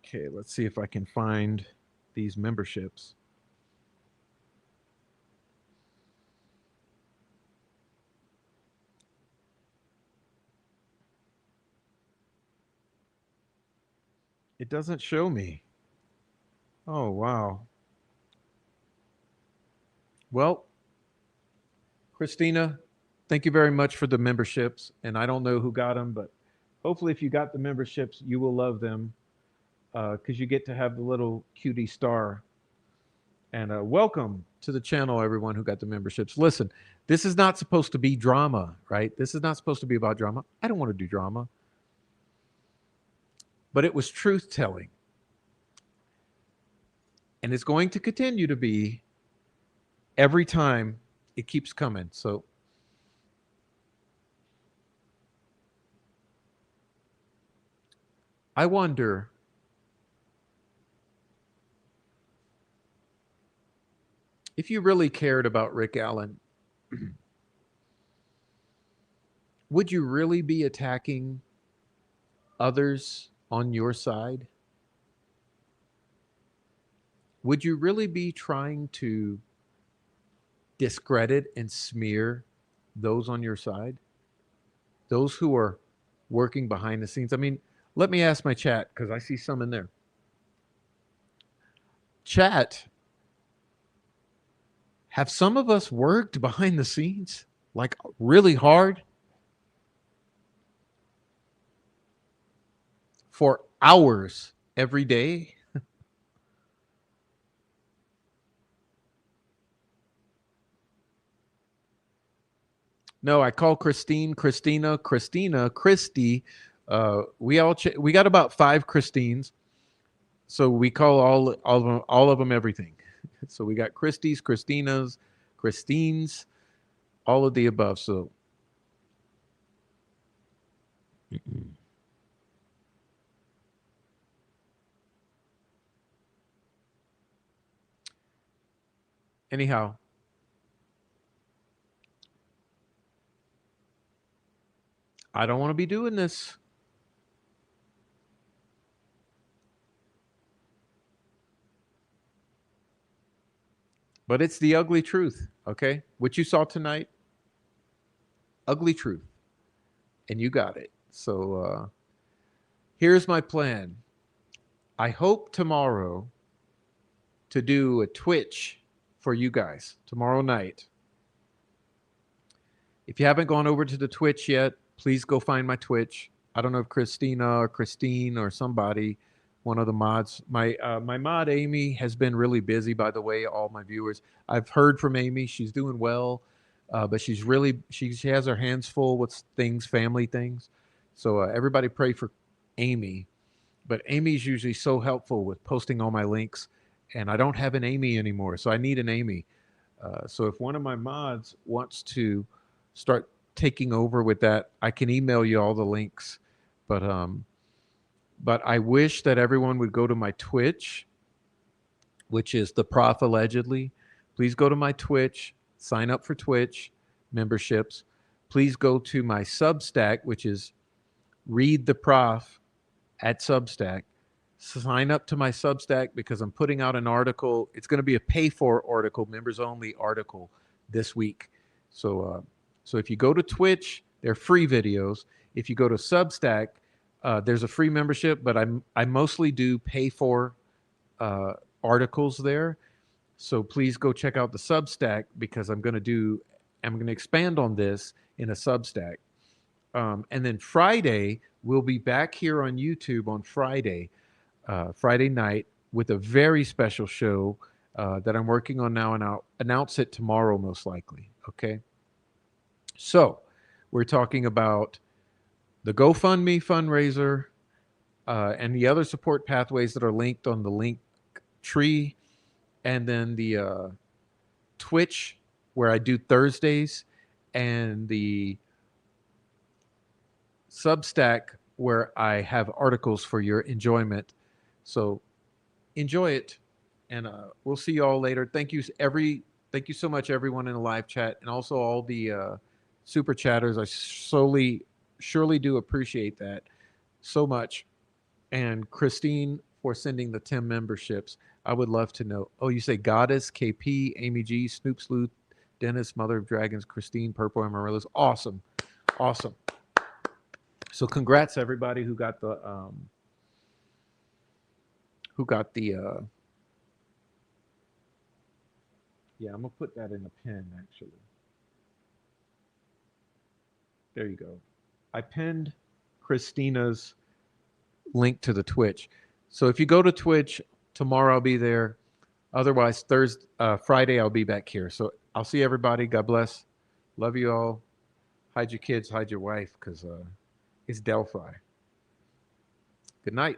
Okay, let's see if I can find these memberships. It doesn't show me. Oh, wow. Well, Christina, thank you very much for the memberships. And I don't know who got them, but hopefully if you got the memberships, you will love them because you get to have the little cutie star. And welcome to the channel, everyone who got the memberships. Listen, this is not supposed to be drama, right? This is not supposed to be about drama. I don't want to do drama. But it was truth-telling. And it's going to continue to be every time it keeps coming. So I wonder if you really cared about Rick Allen, would you really be attacking others on your side? Would you really be trying to discredit and smear those on your side? Those who are working behind the scenes? I mean, let me ask my chat because I see some in there. Chat, have some of us worked behind the scenes like really hard for hours every day? No, I call Christine, Christina, Christina, Christy. We got about 5 Christines, so we call all of them everything. So we got Christies, Christinas, Christines, all of the above. So anyhow, I don't want to be doing this. But it's the ugly truth, okay? What you saw tonight, ugly truth. And you got it. So here's my plan. I hope tomorrow to do a Twitch for you guys tomorrow night. If you haven't gone over to the Twitch yet, please go find my Twitch. I don't know if Christina or Christine or somebody, one of the mods. My mod Amy has been really busy, by the way, all my viewers. I've heard from Amy. She's doing well, but she has her hands full with things, family things. So everybody pray for Amy. But Amy's usually so helpful with posting all my links, and I don't have an Amy anymore, so I need an Amy. So if one of my mods wants to start taking over with that, I can email you all the links. But I wish that everyone would go to my Twitch, which is the Prof Allegedly. Please go to my Twitch, sign up for Twitch memberships. Please go to my Substack, which is Read the Prof at Substack. Sign up to my Substack because I'm putting out an article. It's going to be a pay-for article, members-only article this week. So if you go to Twitch, they're free videos. If you go to Substack, there's a free membership, but I mostly do pay-for articles there. So please go check out the Substack because I'm going to expand on this in a Substack. And then Friday, we'll be back here on YouTube on Friday night with a very special show that I'm working on now, and I'll announce it tomorrow, most likely. Okay. So we're talking about the GoFundMe fundraiser and the other support pathways that are linked on the link tree, and then the Twitch, where I do Thursdays, and the Substack, where I have articles for your enjoyment. So enjoy it, and we'll see you all later. Thank you so much, everyone in the live chat, and also all the super chatters. I surely do appreciate that so much. And Christine for sending the 10 memberships. I would love to know. Oh, you say Goddess, KP, Amy G, Snoop Sleuth, Dennis, Mother of Dragons, Christine, Purple Amaryllis. Awesome. Awesome. So congrats everybody who got the yeah, I'm gonna put that in a pin actually. There you go. I pinned Christina's link to the Twitch. So if you go to Twitch, tomorrow I'll be there. Otherwise, Friday I'll be back here. So I'll see everybody. God bless. Love you all. Hide your kids, hide your wife, because it's Delphi. Good night.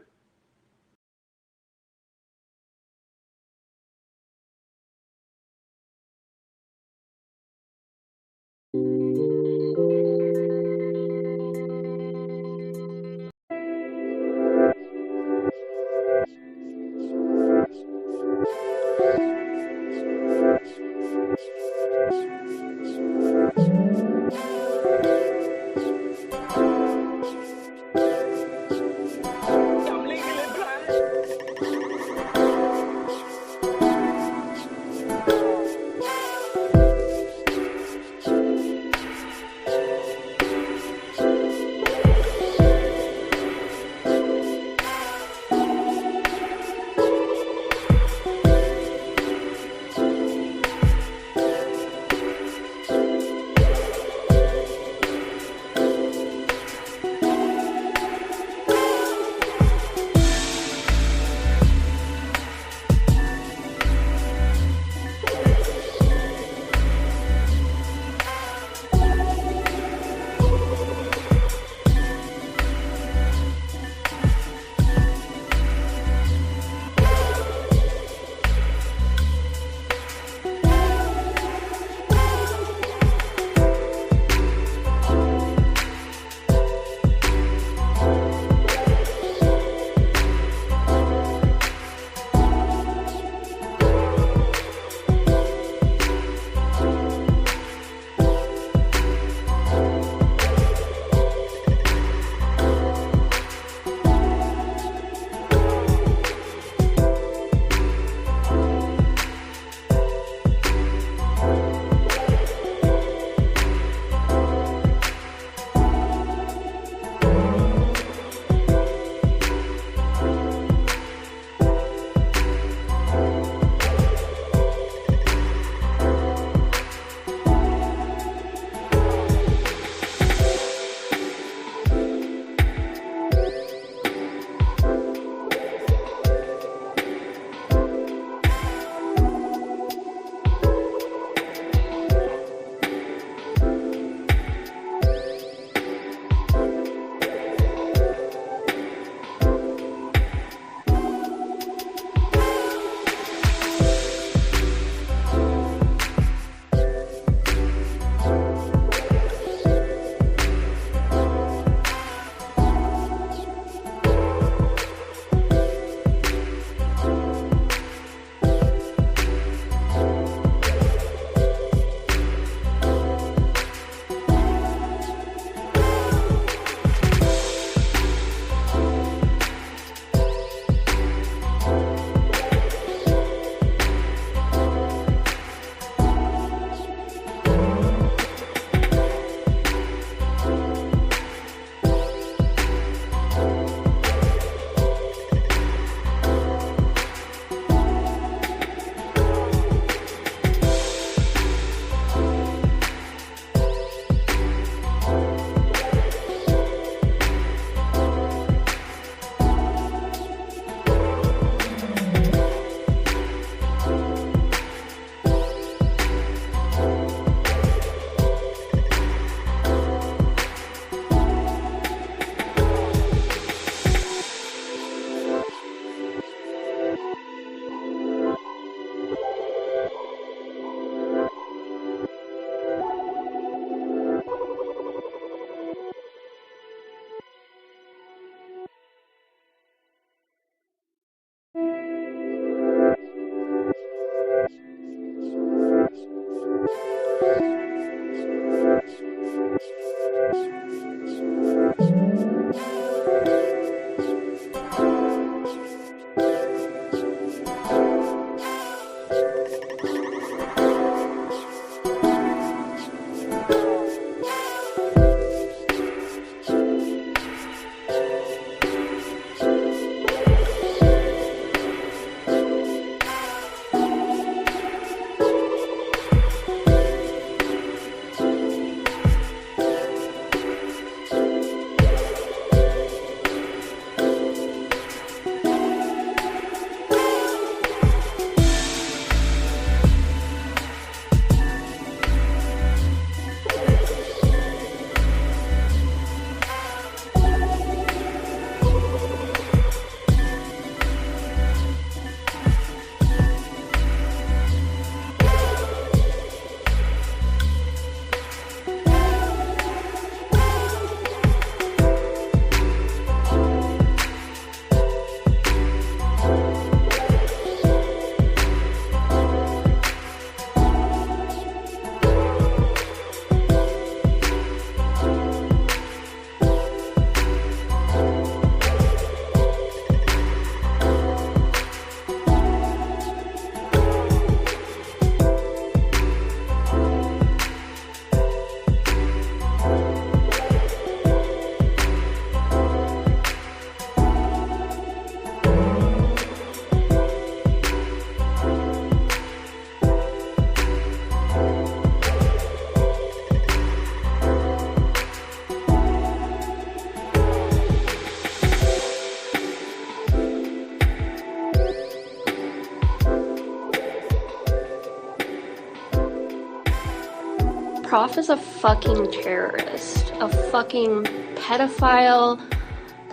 Prof is a fucking terrorist. A fucking pedophile,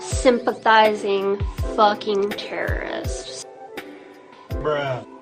sympathizing fucking terrorist. Bruh.